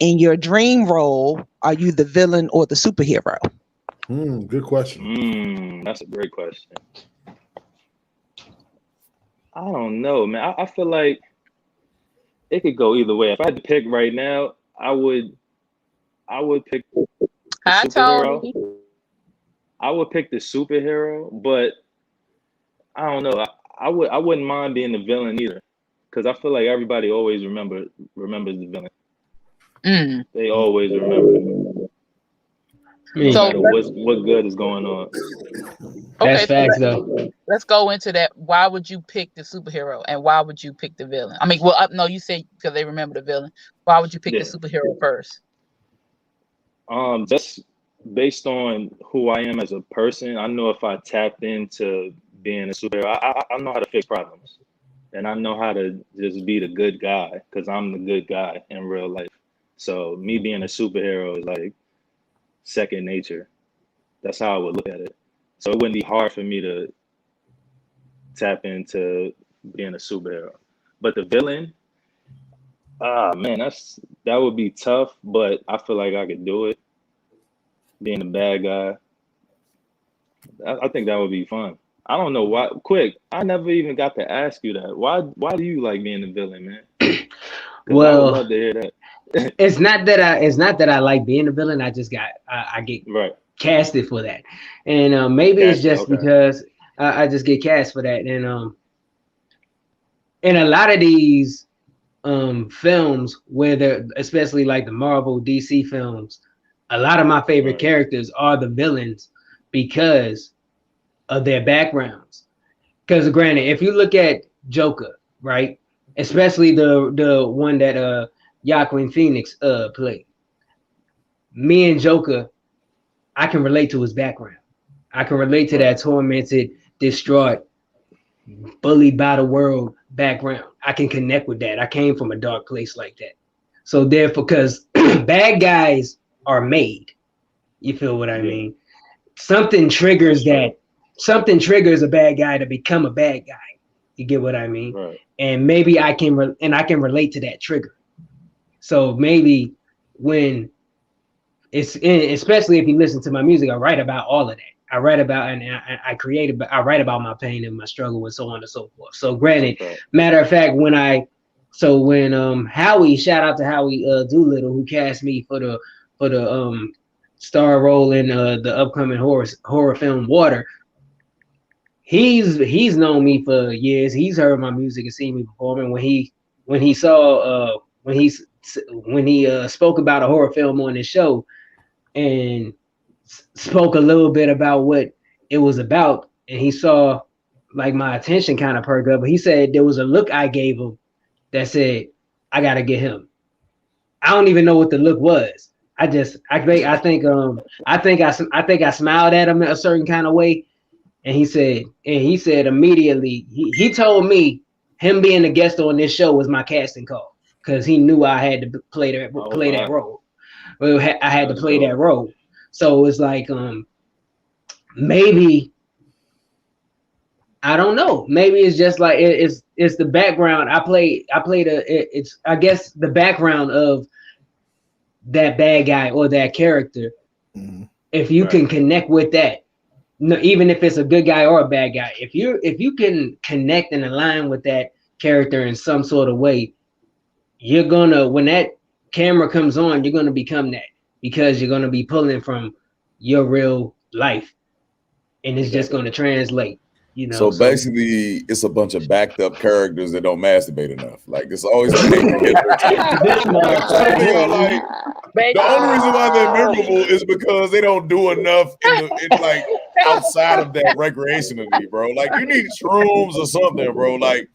in your dream role, are you the villain or the superhero? Good question. That's a great question. I don't know, man. I feel like it could go either way. If I had to pick right now, I would pick the superhero. I would pick the superhero, but I don't know. I wouldn't mind being the villain either, because I feel like everybody always remembers the villain. They always remember it. No matter what good is going on. That's facts, though. Let's go into that. Why would you pick the superhero and why would you pick the villain? I mean, well, no, you say because they remember the villain. Why would you pick the superhero first? Just based on who I am as a person, I know if I tapped into being a superhero, I know how to fix problems, and I know how to just be the good guy because I'm the good guy in real life. So me being a superhero is like second nature. That's how I would look at it. So it wouldn't be hard for me to tap into being a superhero. But the villain, man, that would be tough, but I feel like I could do it. Being a bad guy, I think that would be fun. I don't know why. Quick, I never even got to ask you that. Why do you like being a villain, man? Well, I would love to hear that. it's not that I like being a villain. I just I get right casted for that, and maybe it's just because I just get cast for that, and in a lot of these films where they're, especially like the Marvel DC films, a lot of my favorite characters are the villains because of their backgrounds. Because granted, if you look at Joker, right, especially the one that Joaquin Phoenix played, me and Joker, I can relate to his background. I can relate to that tormented, distraught, bullied by the world background. I can connect with that. I came from a dark place like that. So therefore, because bad guys are made, you feel what I mean? Something triggers that. Something triggers a bad guy to become a bad guy. You get what I mean? Right. And maybe I can relate to that trigger. So maybe when especially if you listen to my music, I write about all of that. I write about and I write about my pain and my struggle and so on and so forth. So granted, matter of fact, when Howie, shout out to Howie Doolittle, who cast me for the star role in the upcoming horror film Water. He's known me for years. He's heard my music and seen me performing. When he spoke about a horror film on his show and spoke a little bit about what it was about, and he saw like my attention kind of perk up. But he said there was a look I gave him that said, I gotta get him. I don't even know what the look was. I think I smiled at him in a certain kind of way. And he said immediately, he told me him being a guest on this show was my casting call because he knew I had to play that role. Well, I had to play that role. So it's like maybe I don't know. Maybe it's just like it's the background. It's I guess the background of that bad guy or that character. Mm-hmm. If you can connect with that. No, even if it's a good guy or a bad guy, if you can connect and align with that character in some sort of way, you're gonna, when that camera comes on, you're gonna become that because you're gonna be pulling from your real life, and it's just gonna translate. You know. So basically, it's a bunch of backed up characters that don't masturbate enough. Like it's always like, the only reason why they're memorable is because they don't do enough in like outside of that recreationally, bro. Like you need shrooms or something, bro. Like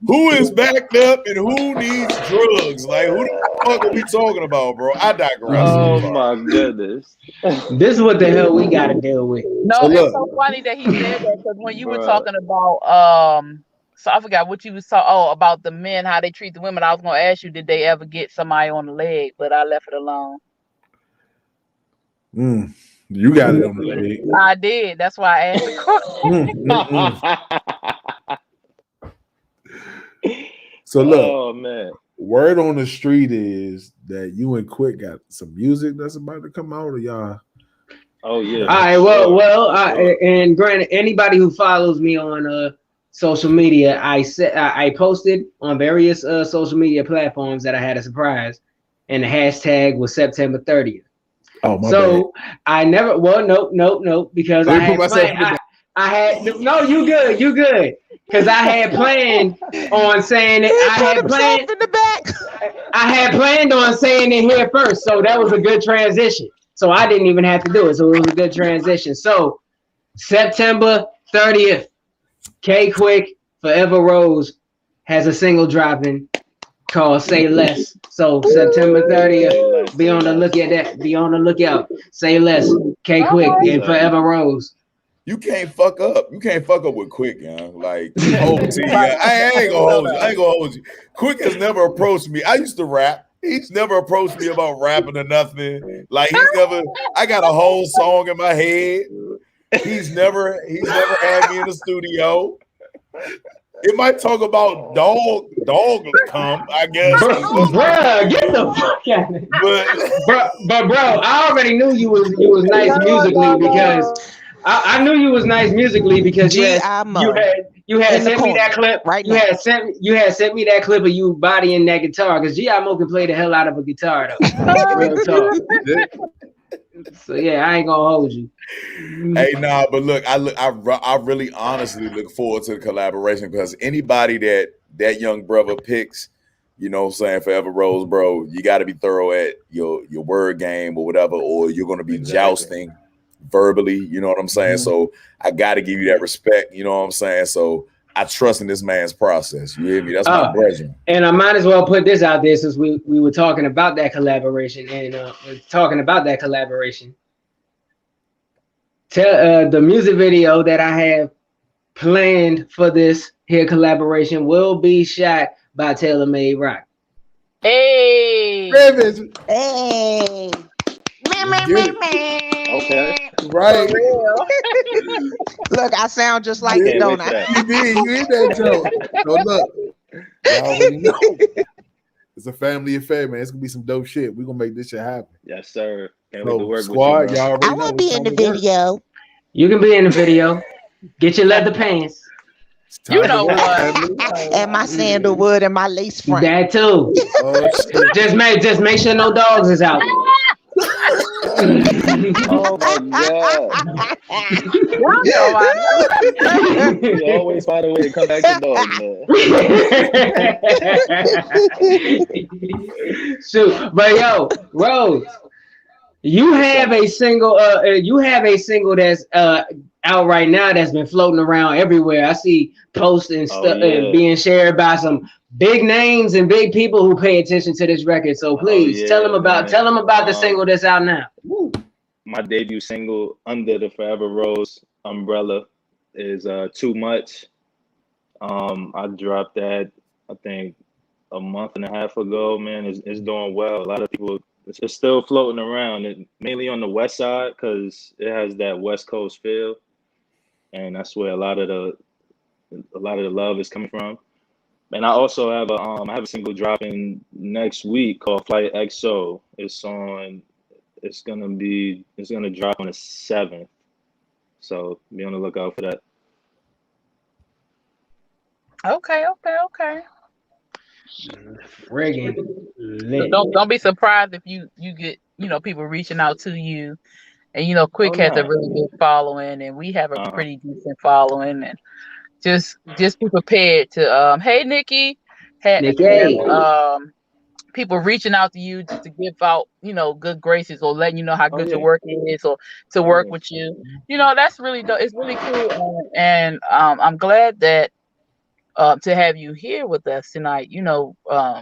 who is backed up and who needs drugs? Like who the fuck are we talking about, bro? I digress. Oh my goodness. This is what the hell we gotta deal with. No, so it's so funny that he said that because when you were talking about so I forgot what you was talking about the men, how they treat the women. I was gonna ask you, did they ever get somebody on the leg, but I left it alone. You got it on the leg. I did. That's why I asked the question. So look, oh man, word on the street is that you and Quick got some music that's about to come out, or y'all? Oh yeah. All right. Well. And granted, anybody who follows me on social media, I posted on various social media platforms that I had a surprise, and the hashtag was September 30th. Oh my so bad. I never. Well, nope, because I had you good. Because I had planned on saying it. I had planned on saying it here first, so that was a good transition. So I didn't even have to do it. So it was a good transition. So September 30th, K Quick Forever Rose has a single dropping called Say Less. So September 30th, be on the look at that. Be on the lookout. Say Less, K Quick and Forever Rose. You can't fuck up. You can't fuck up with Quick, young. Like, I ain't gonna hold you. Quick has never approached me. I used to rap. He's never approached me about rapping or nothing. Like he's never. I got a whole song in my head. He's never had me in the studio. It might talk about dog come, I guess. Bruh, get the fuck out of here. But bro, I already knew you was nice musically because I knew you was nice musically because you had sent me that clip. Right, you had sent me that clip of you bodying that guitar because G.I.Mo can play the hell out of a guitar though. Real talk. So yeah, I ain't gonna hold you. Hey, nah, but look, I really honestly look forward to the collaboration because anybody that young brother picks, you know what I'm saying, Forever Rose, bro, you got to be thorough at your word game or whatever, or you're going to be jousting verbally, you know what I'm saying? So I got to give you that respect, you know what I'm saying? So I trust in this man's process. You hear me? That's my brethren. And I might as well put this out there since we were talking about that collaboration Tell the music video that I have planned for this here collaboration will be shot by Taylor Made Rock. Hey. Hey. Okay. Right. Look, I sound just like it, don't I? You in that joke. So look, y'all already know. It's a family affair, man. It's gonna be some dope shit. We're gonna make this shit happen. Yes, sir. Can't So, wait to work squad, with you, y'all I want to be in the video. You can be in the video. Get your leather pants. You know what? And my sandalwood and my lace front. That too. Oh, shit. Just make sure no dogs is out. Oh my god! You always find a way to come back to dog, man. Shoot, but yo, Rose, you have a single. That's out right now that's been floating around everywhere. I see posts and stuff and being shared by some big names and big people who pay attention to this record. So please tell them about the single that's out now. My debut single under the Forever Rose umbrella is Too Much. I dropped that I think a month and a half ago. Man, it's doing well. A lot of people, it's still floating around, mainly on the west side because it has that West Coast feel, and that's where a lot of the love is coming from. And I also have a single dropping next week called Flight XO. It's gonna drop on the 7th. So be on the lookout for that. Okay. Friggin' lit. Don't be surprised if you get people reaching out to you, and Quick has a really good following, and we have a pretty decent following, and just be prepared to hey Nikki, people reaching out to you just to give out good graces or letting you know how good your work is or to work with you. That's really it's really cool, and I'm glad that to have you here with us tonight. I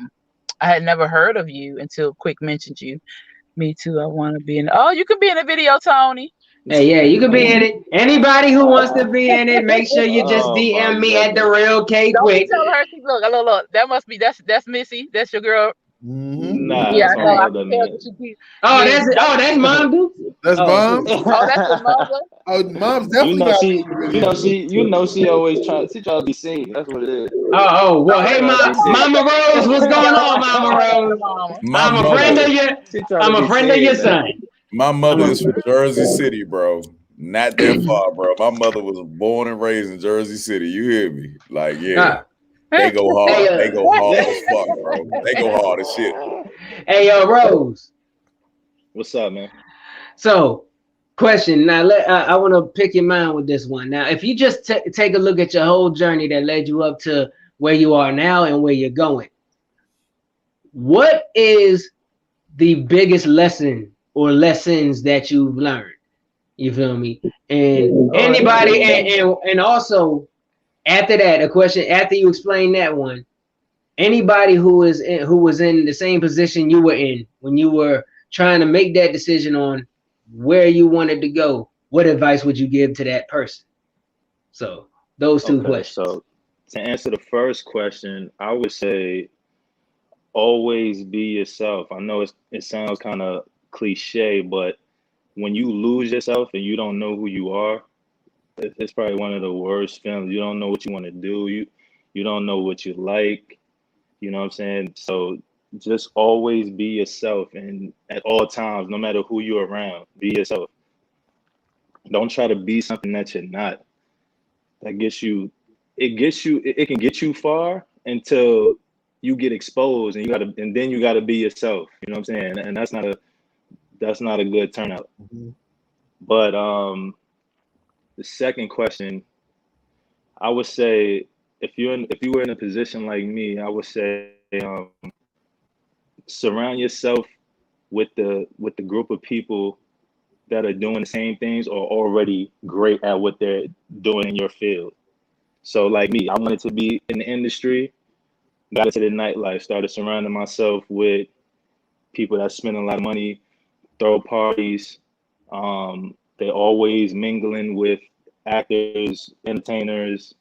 had never heard of you until Quick mentioned you. Me too. I want to be in. Oh, you can be in a video, Tony. Hey, yeah, you can be in it. Anybody who wants to be in it, make sure you just DM me at the Real K Quick. Don't tell her. Look. That's Missy. That's your girl. Mm-hmm. Nah, Yeah, that's I my know. That's Mom, dude. That's mom. Oh, that's your mother. Oh, mom's definitely she always try to be seen. That's what it is. Oh, well, hey, Mama Rose, what's going on, Mama Rose? I'm a friend of your son. My mother is from Jersey City, bro. Not that far, bro. My mother was born and raised in Jersey City. You hear me? Like, yeah. They go hard. They go hard as fuck, bro. They go hard as shit. Hey, Rose. What's up, man? So, question. Now, I want to pick your mind with this one. Now, if you just take a look at your whole journey that led you up to where you are now and where you're going, what is the biggest lesson or lessons that you've learned? You feel me? And anybody, and also after that, a question after you explain that one, anybody who was in the same position you were in when you were trying to make that decision on where you wanted to go, what advice would you give to that person? So those two questions. So to answer the first question, I would say always be yourself. I know it sounds kind of cliche, but when you lose yourself and you don't know who you are, it's probably one of the worst feelings. You don't know what you want to do. You don't know what you like. You know what I'm saying? So just always be yourself, and at all times, no matter who you're around, be yourself. Don't try to be something that you're not. It can get you far until you get exposed, and then you gotta be yourself. You know what I'm saying? And that's not a good turnout. Mhm. But the second question, I would say, if you were in a position like me, I would say surround yourself with the group of people that are doing the same things or already great at what they're doing in your field. So like me, I wanted to be in the industry, got into the nightlife, started surrounding myself with people that spend a lot of money, throw parties. They're always mingling with actors, entertainers,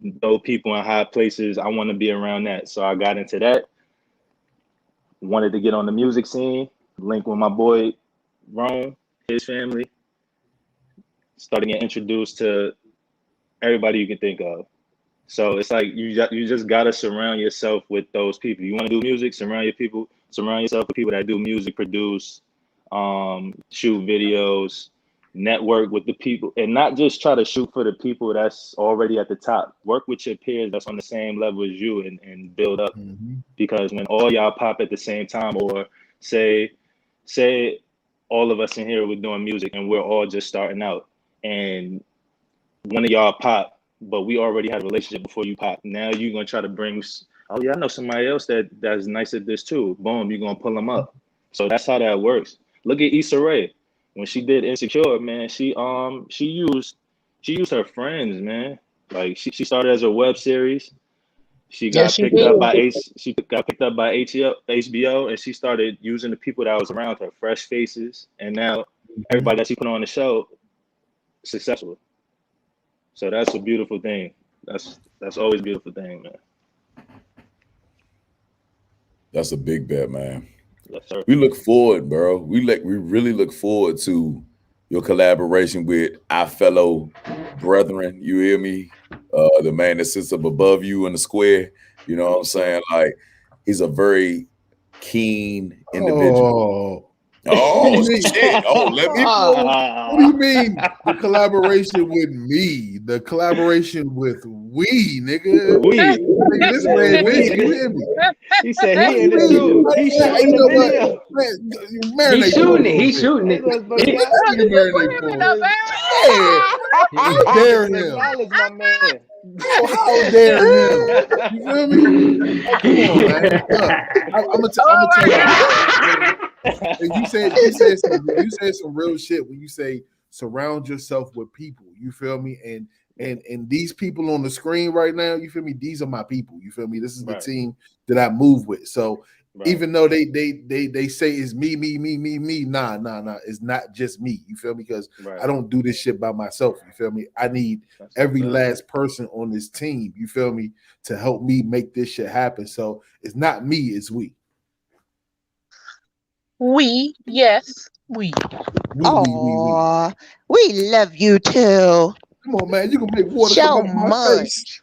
those people in high places. I want to be around that. So I got into that. Wanted to get on the music scene, link with my boy Rome, his family. Started getting introduced to everybody you can think of. So it's like you just gotta surround yourself with those people. You want to do music, surround yourself with people that do music, produce, shoot videos, network with the people, and not just try to shoot for the people that's already at the top. Work with your peers that's on the same level as you and build up. Mhm. Because when all y'all pop at the same time, or say all of us in here were doing music and we're all just starting out, and one of y'all pop, but we already had a relationship before you pop. Now you're gonna try to bring, oh yeah, I know somebody else that's nice at this too. Boom, you're gonna pull them up. So that's how that works. Look at Issa Rae. When she did Insecure, man, she used her friends, man. Like she started as a web series. She got She picked did. up by HBO, and she started using the people that was around her, fresh faces, and now everybody that she put on the show, successful. So that's a beautiful thing. That's always a beautiful thing, man. That's a big bet, man. Yes, sir. We look forward, bro. We really look forward to your collaboration with our fellow brethren. You hear me? The man that sits up above you in the square. You know what I'm saying? Like, he's a very keen individual. Oh shit! Oh, let me. What do you mean the collaboration with me? The collaboration with we, nigga. Nigga, this man, we. You hear me? He said he in it too. He's shooting the video. Man, He's shooting it. He's shooting it. How dare him? My man. Oh, how dare him? You feel me? Oh, come on, man. Look, I'm gonna tell you. You said some real shit when you say surround yourself with people. You feel me? And these people on the screen right now, you feel me? These are my people. You feel me? This is the team that I move with. So even though they say it's me, nah, it's not just me. You feel me? Because I don't do this shit by myself. You feel me? I need every last person on this team, you feel me, to help me make this shit happen. So it's not me, it's we. Yes, we. Oh, we love you too. Come on, man. You can make water So come out my face.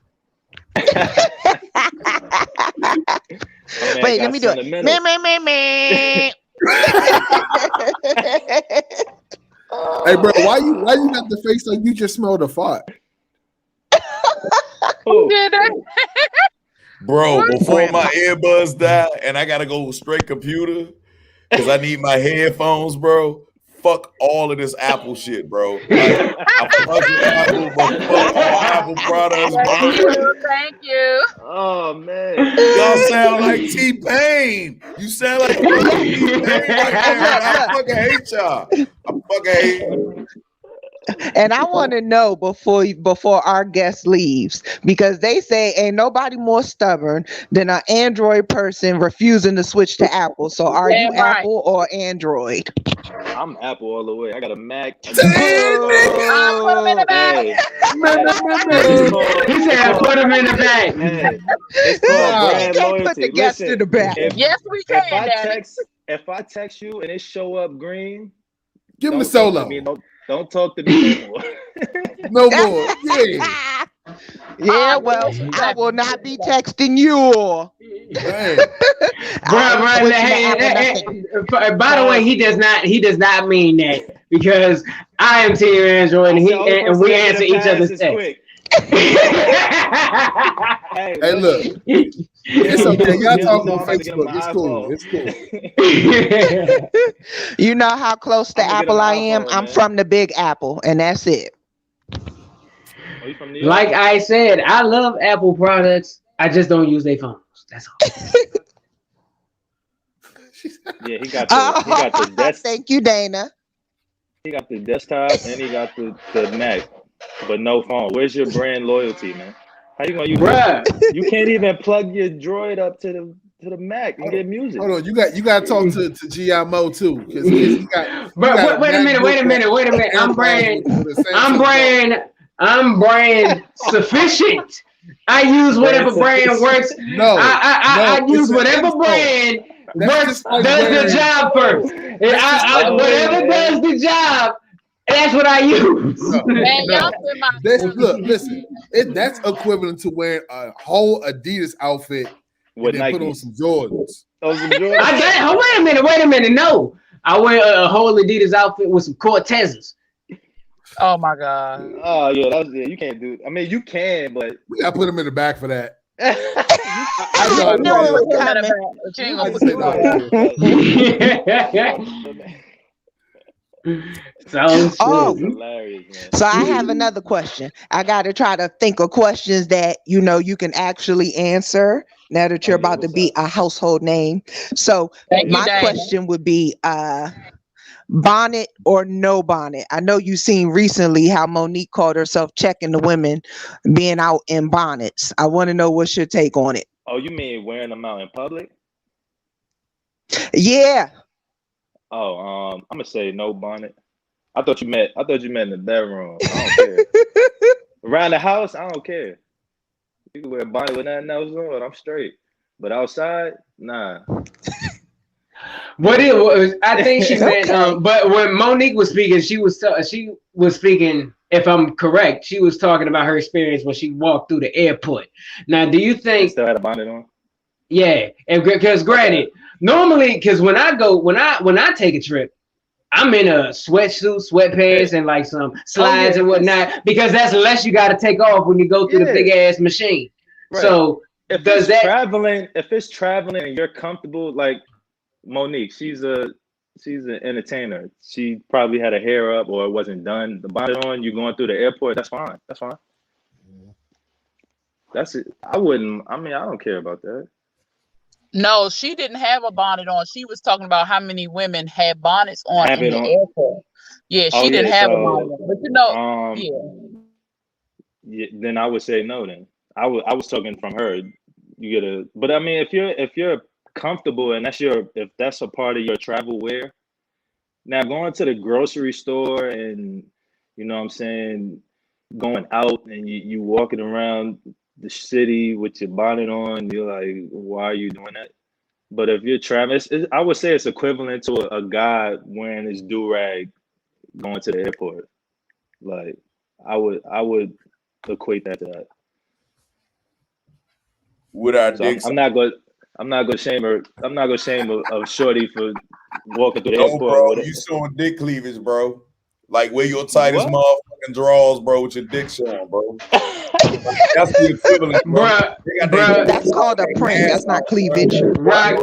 Wait, let me do it. Me. Hey, bro, why you got the face like you just smelled a fart? Who did it? Bro, before my earbuds die and I gotta go straight computer because I need my headphones, bro. Fuck all of this Apple shit, bro. Like, I fuck with Apple, but fuck all Apple products, bro. Thank you. Oh man, y'all sound like T-Pain. You sound like T-Pain right now. I fucking hate y'all. I fucking hate. And I want to know before our guest leaves, because they say ain't nobody more stubborn than an Android person refusing to switch to Apple. So are you Apple or Android? I'm Apple all the way. I got a Mac. I put them in the bag. Hey, He said, "Put him in the bag." hey, it's called Wow. We brand can't put loyalty. the guest Listen, in the back. Yes, we if can, I Daddy. text you and it show up green, Give him a don't talk to solo. me. Don't talk to me no more. No more. Yeah. Yeah, well, I will not be texting you. Man. Bruh, by the way, he does not mean that, because I am Team Android and we answer each other's texts. Hey, look. It's okay. Y'all talk on Facebook. It's cool. You know how close to I'm gonna get Apple an I am? iPhone, I'm man. from the Big Apple, and that's it. Are you from New York? Like I said, I love Apple products. I just don't use their phones. That's all. Yeah, he got the desk. Thank you, Dana. He got the desktop and he got the Mac, but no phone. Where's your brand loyalty, man? How you gonna use Bruh. it? You can't even plug your Droid up to the Mac and get music. Hold on, you got to talk to GMO too, because he got. But wait a minute. I'm brand sufficient. I use whatever brand works. No, I use whatever brand works, does the job first. Whatever does the job, that's what I use. Man, y'all said Listen, that's equivalent to wearing a whole Adidas outfit with and then Nike. put on some Jordans. Oh, some Jordans? Wait a minute. No, I wear a whole Adidas outfit with some Cortezes. Oh my God. Oh yeah, you can't do. I mean, you can, but We got to put him in the back for that. I know it was coming. Sounds Oh. hilarious, man. So I have another question. I got to try to think of questions that you can actually answer now that you're about to be a household name. So my question would be bonnet or no bonnet? I know you've seen recently how Monique called herself checking the women being out in bonnets. I want to know what's your take on it. Oh, you mean wearing them out in public? Yeah. Oh, I'm gonna say no bonnet. I thought you meant in the bedroom. I don't care. Around the house, I don't care. You can wear a bonnet with nothing else on, I'm straight. But outside, nah. What it was, I think she meant. But when Monique was speaking, she was speaking. If I'm correct, she was talking about her experience when she walked through the airport. Now, do you think? Still had a bonnet on. Yeah, and because granted, normally, because when I take a trip, I'm in a sweatsuit, sweatpants, and like some slides and whatnot, because that's less you got to take off when you go through the big ass machine. Right. So if it's traveling and you're comfortable, like Monique, she's an entertainer. She probably had her hair up or it wasn't done. The bonnet on, you going through the airport, that's fine. That's fine. That's it. I don't care about that. No, she didn't have a bonnet on. She was talking about how many women had bonnets on in the airport. Yeah, she didn't have a bonnet on. But yeah, then I would say no. Then I was talking from her. You get but I mean, if you're comfortable and if that's a part of your travel wear. Now going to the grocery store and you know what I'm saying, going out and you walking around the city with your bonnet on, you're like, why are you doing that? But if you're traveling, I would say it's equivalent to a guy wearing his do-rag going to the airport. Like I would equate that to that. With our dicks, I'm not gonna shame her. I'm not gonna shame a shorty for walking through the airport. Bro, with it. you showing dick cleavage, bro. Like wear your tightest motherfucking drawers, bro, with your dick showing, bro. That's the equivalent, bro. That's called a print. That's not cleavage. Right.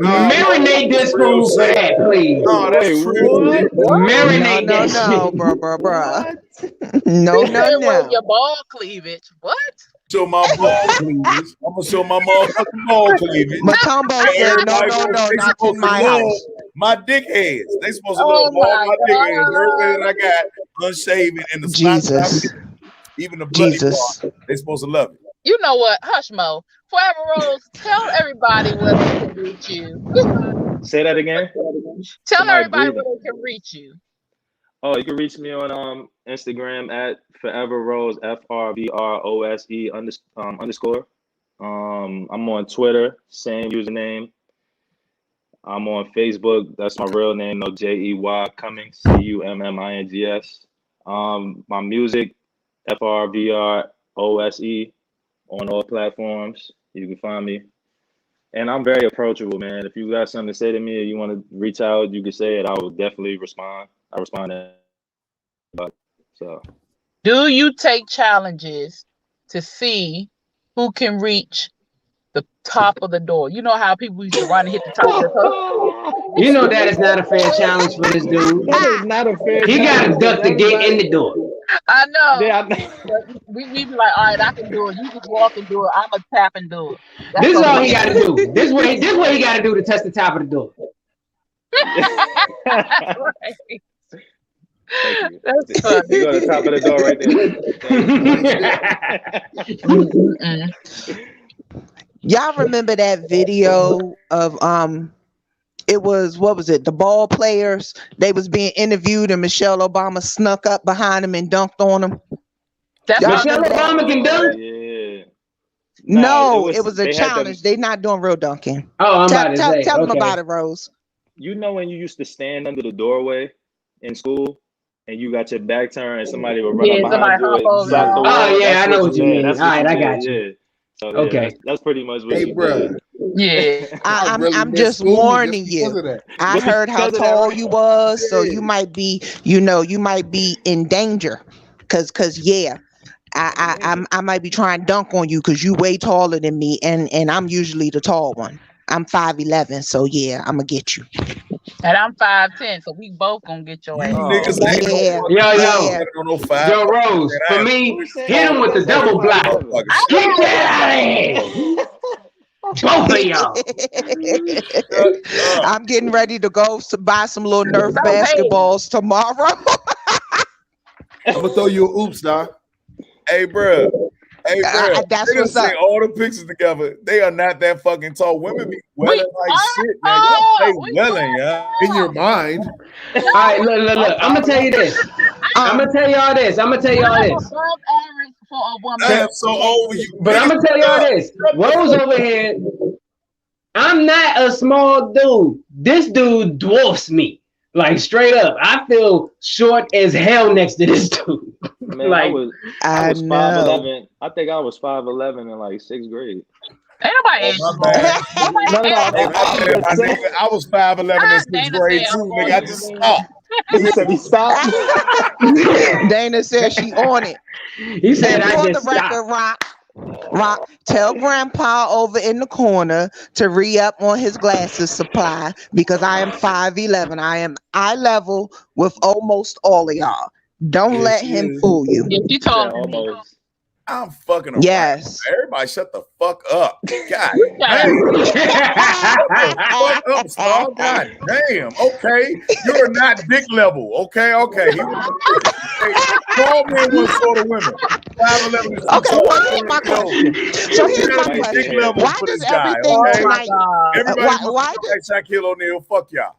Marinate this fool for that, please. No, that's true. Marinate that shit. No, bro. No. Your ball cleavage. What? Show my ball cleavage. I'm gonna show my motherfucking ball cleavage. Matumbo said, no, not in my house. My dick heads. They supposed to love all my dick heads. Everything that I got unshaven in the Jesus. Even the bloody part, they supposed to love it. You know what? Hush, Mo. Forever Rose, tell everybody where they can reach you. Say that again. Tell everybody where they can reach you. Oh, you can reach me on Instagram at Forever Rose, FRVROSE underscore. I'm on Twitter, same username. I'm on Facebook. That's my real name, no JEY Cummings, CUMMINGS. My music, FRVROSE on all platforms. You can find me. And I'm very approachable, man. If you got something to say to me or you want to reach out, you can say it. I will definitely respond. I respond to everybody. So, Do you take challenges to see who can reach the top of the door? You know how people used to run and hit the top of the door? You know that is not a fair challenge for this dude. that is not a fair He got to challenge. duck to get in the door. I know. Yeah, We be like, all right, I can do it. You just walk and do it. I'm a tap and do it. That's This is all okay. he got to do. This is what he got to do to touch the top of the door. Right. Thank you. That's funny. You go to the top of the door right there. Y'all remember that video of it was, what was it, the ball players? They was being interviewed and Michelle Obama snuck up behind them and dunked on them. That's Y'all Michelle remember that? Obama can dunk? Yeah. No, it it was a they had them- challenge. They're not doing real dunking. Oh, I'm Tell, about to tell, say. tell them Okay. about it, Rose. You know when you used to stand under the doorway in school and you got your back turned and somebody would run Yeah, up behind somebody you hop and over block the you. wall? Oh, yeah, That's I know what you did. mean. That's All right, what I you got did, you. Yeah. So, yeah, Okay. that's pretty much what Hey, you bro. did. Yeah. I'm really I'm missed just school warning just because you. of that. I heard how Because of that, tall right? you was, so Yeah. you might be, you might be in danger. Cause yeah, I might be trying to dunk on you because you way taller than me, and I'm usually the tall one. I'm 5'11", so yeah, I'm gonna get you. And I'm 5'10", so we both gonna get your You ass. niggas Oh. ain't Yeah, no Yo, yeah. yo. fucking on no five. Joe Rose, Man, for I me, Who said hit him with the you said double block. 5'11"? Get that out of here. Both of y'all. I'm getting ready to go to buy some little Nerf So bad. basketballs tomorrow. I'm gonna throw you a oops, dog. Hey, bro. Hey, bro. That's They done what's up. seen all the pictures together. They are not that fucking tall. Women be welling like shit, man. Y'all tall. play We welling, yeah. In your mind, All right, look. I'm going to tell you this. I'm going to tell y'all this. I'm above average for a woman. Damn, so over you. But I'm going to tell y'all this. Rose over here, I'm not a small dude. This dude dwarfs me. Like, straight up. I feel short as hell next to this dude. Man, Like, I was I know. 5'11". I think I was 5'11" in like 6th grade. Ain't nobody asked my you. bad. Nobody asked Hey, you. my nigga, I was 5'11" in sixth Dana grade said, too, I'm nigga. I going just to stopped. You said he stopped. Dana said she on it. he said And I for the just record, stopped. Rock, tell Grandpa over in the corner to re-up on his glasses supply because I am 5'11". I am eye level with almost all of y'all. Don't Yes, let she him is. fool you. Yeah, she Yeah, told me. almost. I'm fucking around. Yes. Everybody shut the fuck up. God Shut damn. up. Fuck up, Star. God damn. Okay. You're not dick level. Okay. He was small men want sort of women. 5'11" is too Okay, tall. well, here's my question. So here's You my gotta be question. dick level Why for does this guy. everything Okay. Oh my tonight? God. Everybody Why like Shaquille O'Neal. Fuck y'all.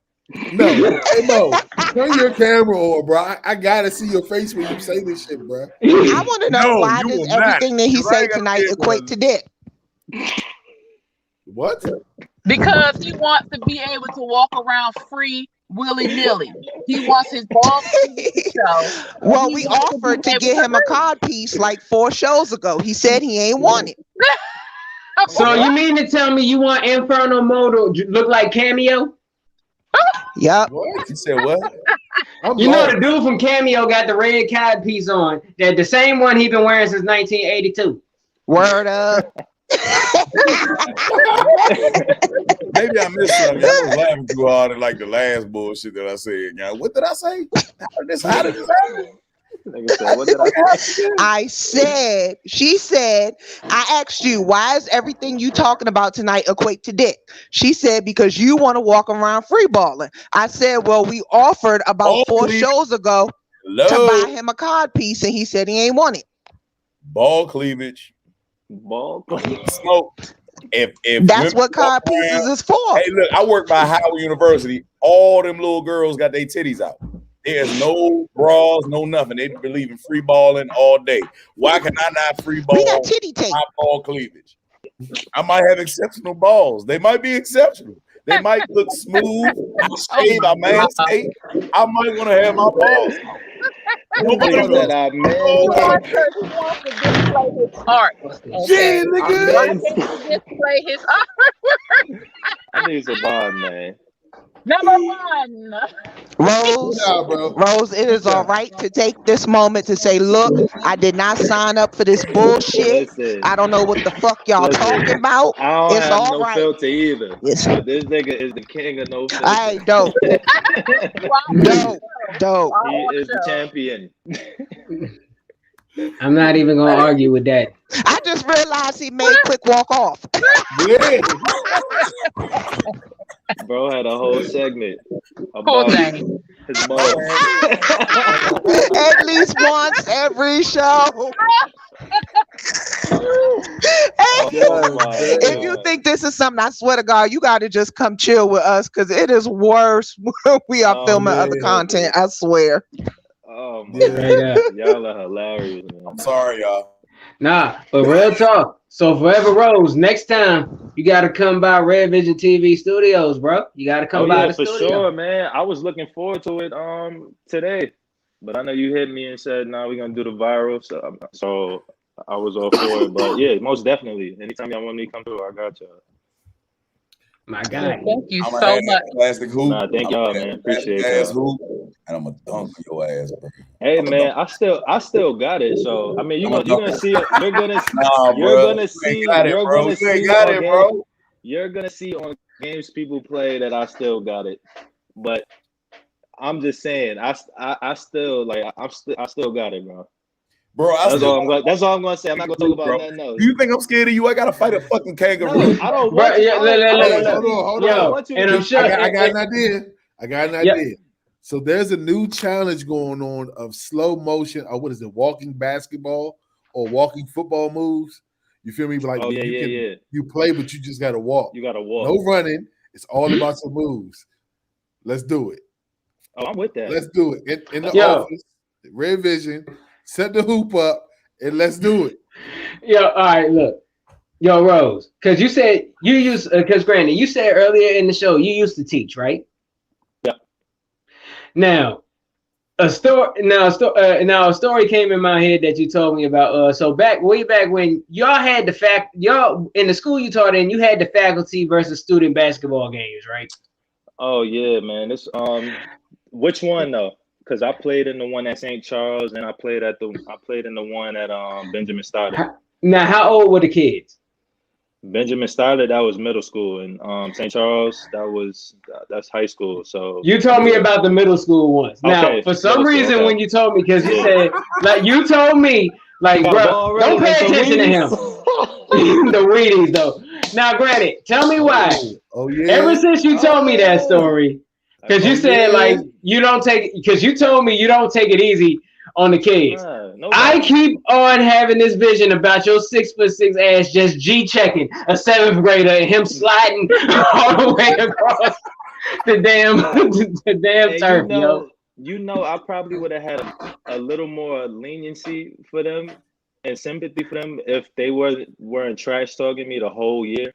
no. Hey Mo, turn your camera on, bro. I gotta see your face when you say this shit, bro. I want to know No, why you does will not. everything that he Because I say ain't gonna tonight be able equate to- to dick? What? Because he wants to be able to walk around free willy-nilly. He wants his balls to show. Well, He we wants to offered be to able get to him a cod piece like 4 shows ago. He said he ain't want it. So you mean to tell me you want Inferno Mode to look like Cameo? Yep. What? You said what? I'm You know lost. the dude from Cameo got the red cod piece on. That the same one he been wearing since 1982. Word up. Maybe I missed something. I was laughing too hard at like the last bullshit that I said. Now, what did I say? How did this happen? Nigga said, what did I say? She said, I asked you, why is everything you talking about tonight equate to dick? She said, because you want to walk around free balling. I said, well, we offered about 4 shows ago to buy him a cod piece, and he said he ain't want it. Ball cleavage. Ball. Smoke. If That's women what cod walk around- pieces is for. Hey, look, I work by Howard University. All them little girls got their titties out. There's no brawls, no nothing. They believe in free balling all day. Why can I not free ball? We got titty tape. My ball cleavage. I might have exceptional balls. They might be exceptional. They might look smooth. I shave, I manscape. I might want to have my balls. Nobody Nigga said I He wants to display his art. Yeah, nigga. Display his art. I need some bond, man. Number one. Rose, Yeah, bro. Rose, it is all right to take this moment to say, look, I did not sign up for this bullshit. Listen, I don't know what the fuck y'all Listen, talking about. I don't It's have all no right. filter either. Yes. But this nigga is the king of no filter. Hey, dope, dope. He is the champion. I'm not even gonna argue with that. I just realized he made quick walk off. Yeah. Bro had a whole segment Whole about thing. his balls. At least once every show. Oh my If you God. think this is something, I swear to God, you got to just come chill with us because it is worse when we are Oh, filming man. other content. I swear. Oh my Yeah. God. Y'all are hilarious, man. I'm sorry, y'all. Nah, but real talk. So Forever Rose, next time you gotta come by Red Vision TV Studios, bro. You gotta come Oh by yeah, the for studio. sure, man. I was looking forward to it today, but I know you hit me and said, "No, we're gonna do the viral." So I was all for it. But yeah, most definitely. Anytime y'all want me to come through, I got y'all. My God. Thank you I'm so much. plastic hoop. Nah, thank y'all, man. Appreciate ass y'all. hoop, and I'm gonna dunk on your ass, bro. Hey I'm a man, I still got it. So I mean, you're gonna see it. You're gonna Nah, you're bro. gonna You see. ain't got it, You're bro. gonna You ain't see got on it, game. bro. You're gonna see on games people play that I still got it. But I'm just saying, I still I still got it, bro. Bro, That's all I'm gonna say. I'm not gonna talk about bro. nothing else. Do you think I'm scared of you? I gotta fight a fucking kangaroo. No, I don't Bro, want you. yeah, I don't Hold on. want you and to I'm be sure- I got an idea. I got an Yeah. idea. So there's a new challenge going on of slow motion, or what is it, walking basketball or walking football moves. You feel me? Like Oh yeah, yeah. you play, but you just gotta walk. You gotta walk. No running. It's all about your moves. Let's do it. Oh, I'm with that. Let's do it. In the Yo. office, Red Vision, set the hoop up and let's do it. Yo, all right, look. Yo, Rose, because you said you used, because granted, you said earlier in the show you used to teach, right? Yeah. Now, a story came in my head that you told me about. So way back when y'all had y'all in the school you taught in, you had the faculty versus student basketball games, right? Oh yeah, man. This which one though? Because I played in the one at St. Charles, and I played in the one at Benjamin Stoddard. Now, how old were the kids? Benjamin Stoddard, that was middle school, and St. Charles, that's high school. So You told me about the middle school ones. Now, Okay, for some middle school, reason, okay. when you told me, because you Yeah. said, like, you told me, like, Got bro, ball don't pay ready, attention to him. The Wheaties, though. Now, granted, tell me why. Oh yeah. Ever since you told me that story, because you said, like, you don't take, because you told me you don't take it easy on the kids. I keep on having this vision about your 6'6" ass just G-checking a 7th grader and him sliding all the way across the damn turf, yo. You know, I probably would have had a little more leniency for them and sympathy for them if they weren't trash talking me the whole year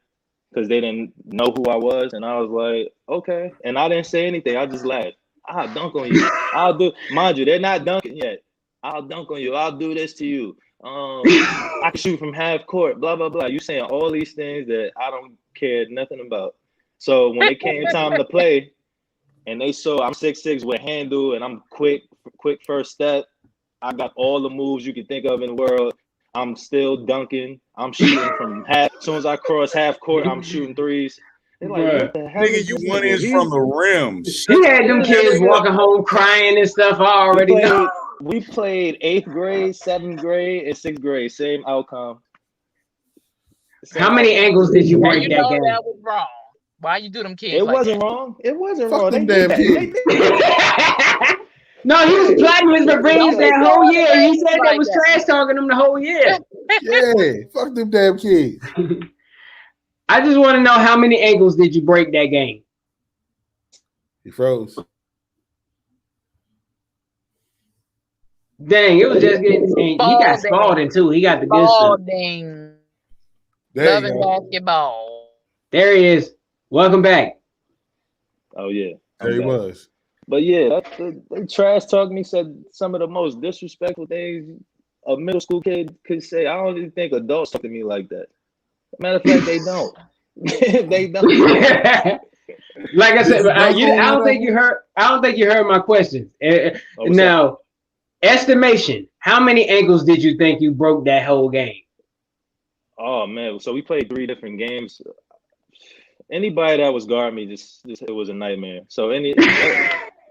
because they didn't know who I was, and I was like, okay, and I didn't say anything. I just laughed. I'll dunk on you. I'll do. Mind you, they're not dunking yet. I'll dunk on you. I'll do this to you. I can shoot from half court. Blah blah blah. You saying all these things that I don't care nothing about. So when it came time to play, and they saw I'm 6'6" with handle, and I'm quick first step. I got all the moves you can think of in the world. I'm still dunking. I'm shooting from half. As soon as I cross half court, I'm shooting threes. They're like, what the hell? Nigga, you 1 inch from the rim. He had them kids walking home crying and stuff. I already know. We played 8th grade, 7th grade, and 6th grade. Same outcome. How many angles did you break You that know game? that was wrong. Why you do them kids? It like wasn't that? wrong. It wasn't Fuck wrong. them They damn did that. kids. No, he was plotting his revenge that whole year. He said they Like was that. trash talking him the whole year. Yeah, fuck them damn kids. I just want to know how many angles did you break that game? He froze. Dang, it was just getting. And he got Spalding too. He got the good stuff. Spalding. There you Loving go. basketball. There he is. Welcome back. Oh yeah. There he was. But yeah, they trash talked me, said some of the most disrespectful things a middle school kid could say. I don't even think adults talk to me like that. Matter of fact, they don't. They don't. Like I said, I don't think you heard. I don't think you heard my question. Now, estimation: how many ankles did you think you broke that whole game? Oh man, so we played 3 different games. Anybody that was guarding me, just it was a nightmare. So we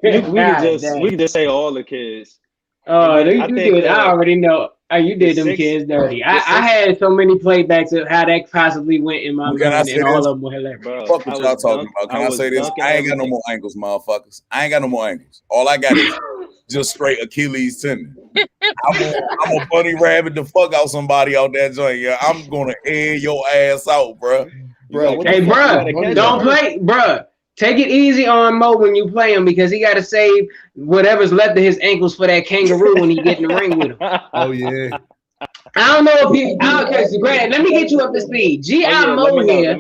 could just say all the kids. Oh, you did. I already know. You did them kids dirty. I had so many playbacks of how that possibly went in my mind, and all of them were hilarious. Fuck what y'all talking about. Can I say this? I ain't got no more ankles, motherfuckers. I ain't got no more ankles. All I got is just straight Achilles tendon. I'm a bunny rabbit the fuck out somebody out that joint. Yeah, I'm gonna air your ass out, bro. Hey, bro, don't play, bro. Take it easy on Mo when you play him because he got to save whatever's left of his ankles for that kangaroo when he get in the ring with him. Oh yeah. I don't know if he. Okay, so Grant, let me get you up to speed. Mo here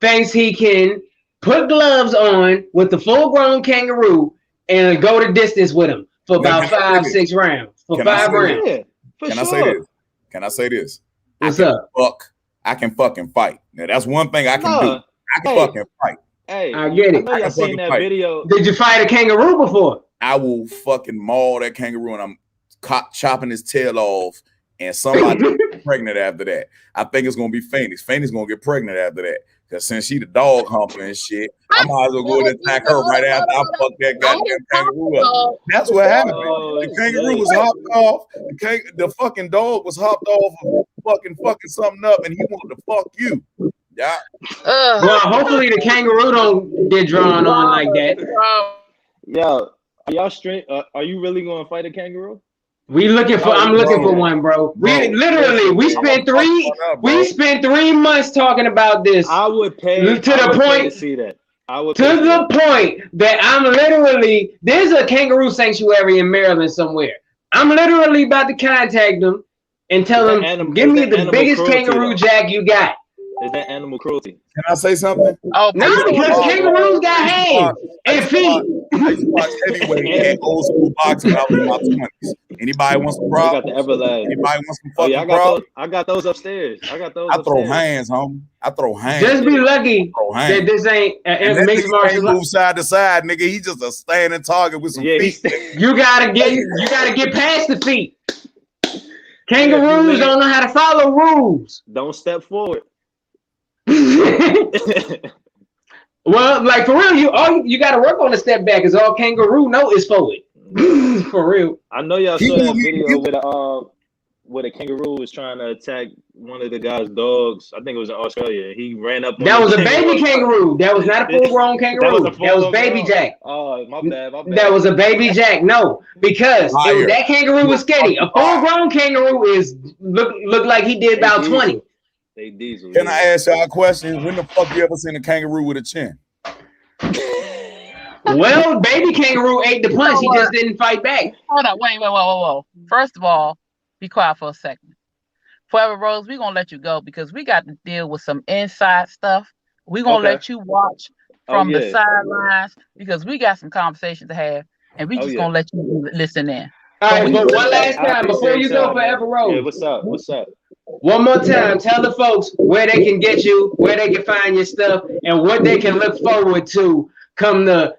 thinks he can put gloves on with the full-grown kangaroo and go the distance with him for about 5-6 rounds. For 5 rounds. Yeah, Can I say this? Can I say this? What's up? I can fucking fight. Now that's one thing I can do. I can fucking fight. Hey, I get it. I know y'all seen that video. Did you fight a kangaroo before? I will fucking maul that kangaroo and I'm chopping his tail off and somebody get pregnant after that. I think it's gonna be Phoenix. Phoenix gonna get pregnant after that. Because since she the dog humper and shit, I might as well go and attack her right after I fuck that goddamn kangaroo up. That's what happened. The kangaroo was hopped off. The fucking dog was hopped off of fucking something up and he wanted to fuck you. Yeah. Well, hopefully the kangaroo don't get drawn on like that. Yo, are y'all straight? Are you really gonna fight a kangaroo? I'm looking for one, bro. We spent 3 months talking about this. I would pay to the point to see that. The point that I'm literally there's a kangaroo sanctuary in Maryland somewhere. I'm literally about to contact them and tell them, give me the biggest kangaroo jack you got. Is that animal cruelty? Can I say something? Oh, no, because kangaroos got hands and feet. I used to watch heavyweight and old school boxing when I was in my 20s. Anybody wants some problems? Anybody wants some fucking problems? I got those upstairs. I throw hands, homie. I throw hands. Just be lucky that this ain't mixed martial move side to side, nigga. He just a standing target with some feet. You gotta get past the feet. Kangaroos don't know how to follow rules. Don't step forward. Well, like for real, all you got to work on the step back. Is all kangaroo know is forward. For real. I know y'all saw that video where a kangaroo was trying to attack one of the guy's dogs. I think it was in Australia. He ran up. That was a baby kangaroo. That was not a full-grown kangaroo. That was baby Jack. Oh, my bad. That was a baby Jack. No, because that kangaroo was skinny. A full-grown kangaroo look like he did about 20. They diesel. Can I ask y'all a question? When the fuck you ever seen a kangaroo with a chin? Well, baby kangaroo ate the punch. He just didn't fight back. Hold on, wait, whoa. First of all, be quiet for a second. Forever Rose, we're gonna let you go because we got to deal with some inside stuff. We're gonna let you watch from the sidelines because we got some conversations to have, and we just gonna let you listen in. All right, but one last time before you go, Forever Rose. Yeah, what's up? One more time, tell the folks where they can get you, where they can find your stuff, and what they can look forward to come the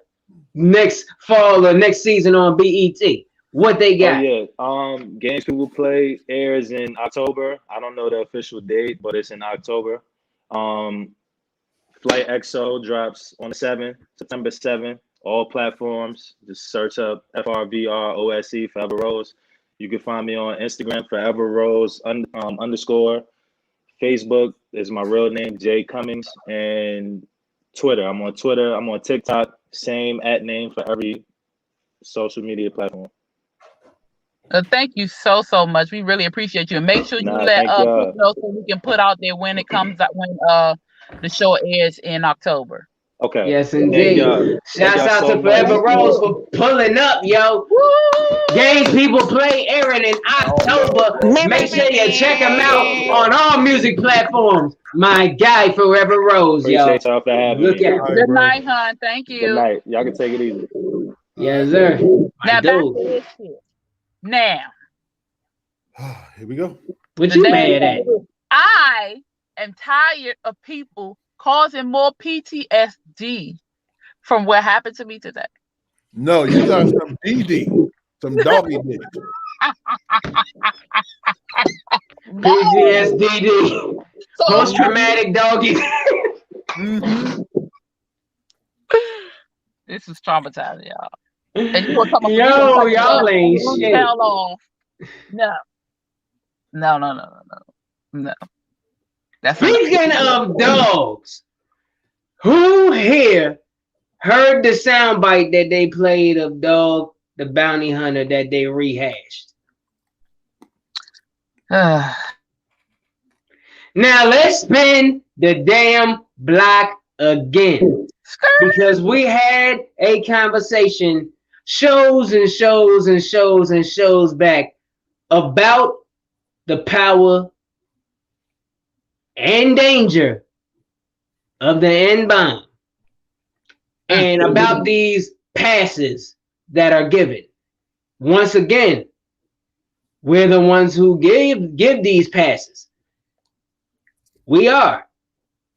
next fall or next season on BET. What they got? Games People Play airs in October. I don't know the official date, but it's in October. Flight XO drops on the 7th, September 7th. All platforms. Just search up FRVROSE Forever Rose. You can find me on Instagram, Forever Rose _. Facebook is my real name, Jay Cummings, and Twitter. I'm on Twitter. I'm on TikTok. Same @name for every social media platform. Thank you so much. We really appreciate you. And make sure you let us know so we can put out there when it comes out when the show airs in October. Okay. Yes, Thank indeed. y'all. Thank Shouts y'all out so to Forever much. Rose for pulling up, yo. Games people play Aaron in October. Make sure you check him out on all music platforms. My guy, Forever Rose, yo. Appreciate y'all for having Look me. at All right, Good bro. night, hon. Thank you. Good night. Y'all can take it easy. Yes, sir. Now I back to do. this shit. Now, Here we go. What the you damn mad at? I am tired of people causing more PTSD from what happened to me today. No, you got some DD, some doggy dick. PTSD, post traumatic doggy. Mm-hmm. This is traumatizing, y'all. And you gonna come up Yo, y'all ain't shit. hell off. No. That's Speaking of dogs, who here heard the soundbite that they played of Dog the Bounty Hunter that they rehashed? enough. Now let's spin the damn block again, because we had a conversation shows back about the power and danger of the N-bomb and about these passes that are given. Once again, we're the ones who give these passes. We are.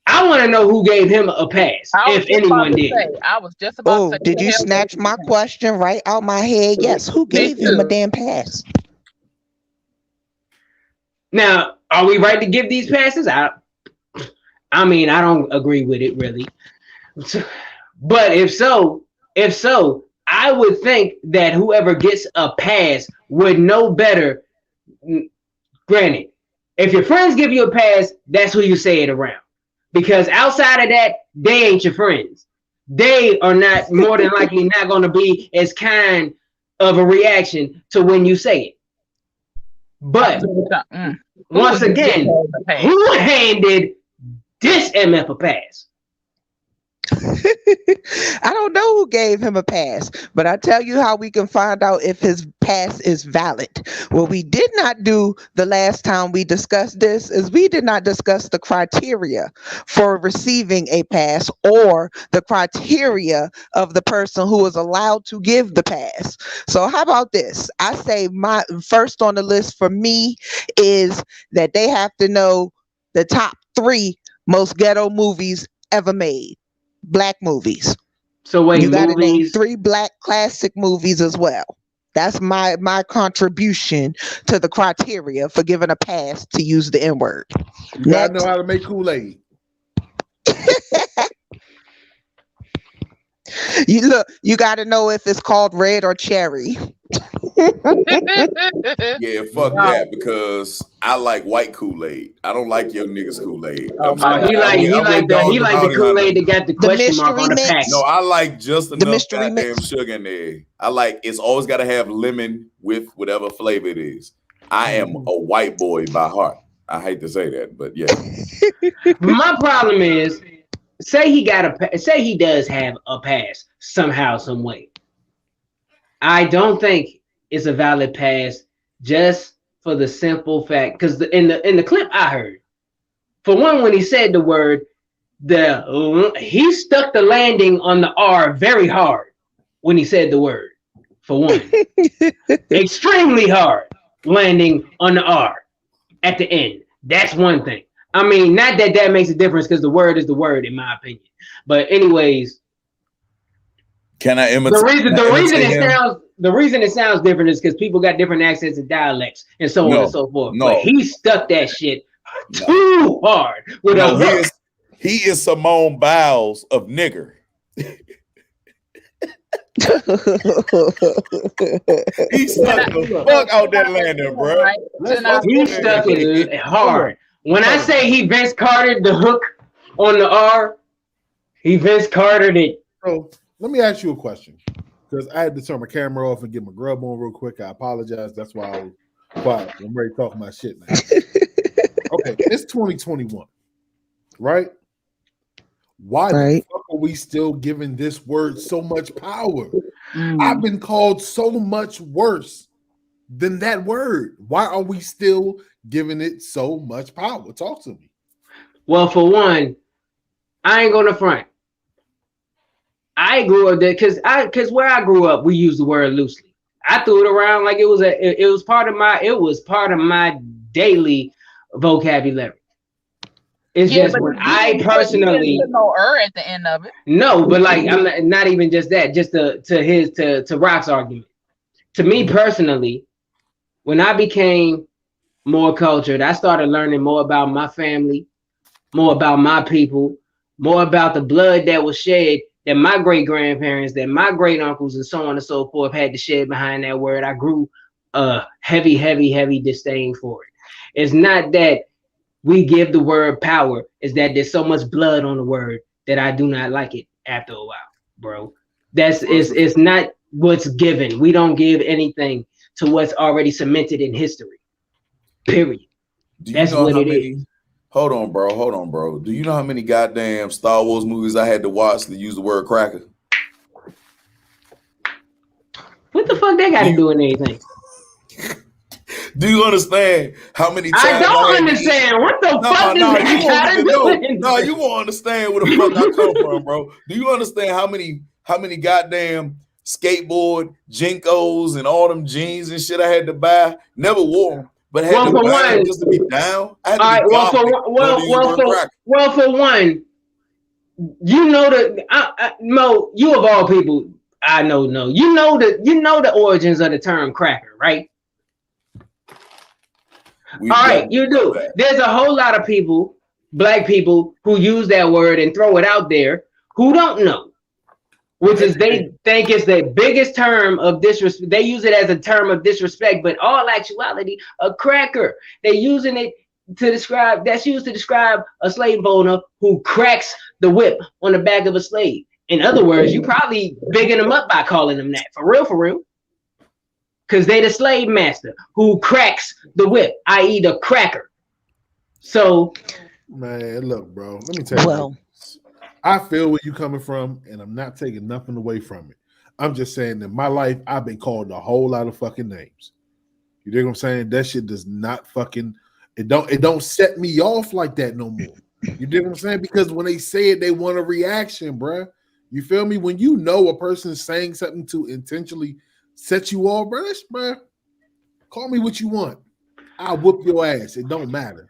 I want to know who gave him a pass, if anyone did. I was just about to say. Did you snatch my question right out my head? Yes. Who gave him a damn pass? Now, are we right to give these passes? I mean, I don't agree with it really. But if so, I would think that whoever gets a pass would know better. Granted, if your friends give you a pass, that's who you say it around. Because outside of that, they ain't your friends. They are not more than likely not going to be as kind of a reaction to when you say it. But once again, who handed this MF a pass? I don't know who gave him a pass, but I tell you how we can find out if his pass is valid. What we did not do the last time we discussed this is we did not discuss the criteria for receiving a pass or the criteria of the person who is allowed to give the pass. So how about this? I say my first on the list for me is that they have to know the top 3 most ghetto movies ever made. Black movies. So wait, you gotta name 3 black classic movies as well. That's my contribution to the criteria for giving a pass to use the N-word. You gotta know how to make Kool-Aid. You gotta know if it's called red or cherry. Yeah, fuck that, because I like white Kool-Aid. I don't like your niggas Kool-Aid. He like the Kool-Aid that got the question mark on the pack. No, I like just enough goddamn sugar in there. I like it's always got to have lemon with whatever flavor it is. I am a white boy by heart. I hate to say that, but yeah. My problem is, say he does have a pass somehow, some way. I don't think it's a valid pass just for the simple fact, because in the clip I heard, for one, when he said the word, he stuck the landing on the R very hard when he said the word. For one, extremely hard landing on the R at the end. That's one thing. I mean, not that makes a difference, because the word is the word, in my opinion. But anyways, can I imitate? The reason it sounds different is because people got different accents and dialects and so on and so forth. No, but he stuck that shit too hard with a hook. He is Simone Biles of nigger. He stuck the fuck out that landing, bro. He stuck it hard. When I say he Vince Cartered the hook on the R, he Vince Cartered it. So let me ask you a question, because I had to turn my camera off and get my grub on real quick. I apologize. That's why I was quiet. I'm ready to talk my shit now. Okay, it's 2021, right? Why the fuck are we still giving this word so much power? Mm. I've been called so much worse than that word. Why are we still giving it so much power? Talk to me. Well, for one, I ain't gonna front. I grew up there because where I grew up, we used the word loosely. I threw it around like it was part of my daily vocabulary. It's just when I personally put no at the end of it. No, but like I'm not even just that. Just to Rock's argument. To me personally, when I became more cultured, I started learning more about my family, more about my people, more about the blood that was shed that my great grandparents, that my great uncles, and so on and so forth had to shed behind that word. I grew a heavy disdain for it. It's not that we give the word power, it's that there's so much blood on the word that I do not like it after a while, bro. It's not what's given. We don't give anything to what's already cemented in history. Period. That's what it is. Hold on, bro. Do you know how many goddamn Star Wars movies I had to watch to use the word cracker? What the fuck they got to do with anything? Do you understand how many times I don't understand. What the fuck does that got to do with anything? No, you won't understand where the fuck I come from, bro. Do you understand how many goddamn skateboard Jinkos and all them jeans and shit I had to buy? Never wore them. But had to buy them just to be down. I had to for one, you know that Mo, you of all people, I know. You know the origins of the term cracker, right? All right, you do. There's a whole lot of people, black people, who use that word and throw it out there who don't know. Which is they think it's the biggest term of disrespect. They use it as a term of disrespect, but all actuality, a cracker. They're using it to describe, that's used to describe a slave owner who cracks the whip on the back of a slave. In other words, you probably bigging them up by calling them that. For real. Because they the slave master who cracks the whip, i.e. the cracker. So. Man, look, bro, let me tell you. Well. I feel where you're coming from, and I'm not taking nothing away from it. I'm just saying that in my life, I've been called a whole lot of fucking names. You dig what I'm saying? That shit does not fucking it don't set me off like that no more. You dig what I'm saying? Because when they say it, they want a reaction, bruh. You feel me? When you know a person is saying something to intentionally set you off, bruh, call me what you want. I'll whoop your ass. It don't matter.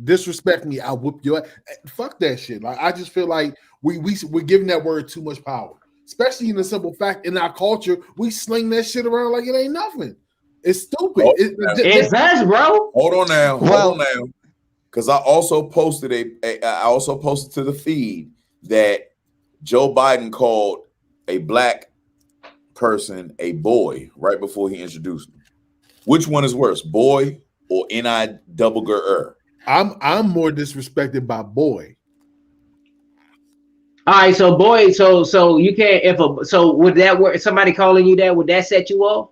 Disrespect me, I'll whoop your ass. Fuck that shit. Like I just feel like we're giving that word too much power, especially in the simple fact in our culture we sling that shit around like it ain't nothing. It's stupid. It's us, bro. Hold on now, because I also posted to the feed that Joe Biden called a black person a boy right before he introduced him. Which one is worse, boy or N-I-double-G-R? I'm more disrespected by boy. All right, so boy, so you can't would that word, somebody calling you that, would that set you off?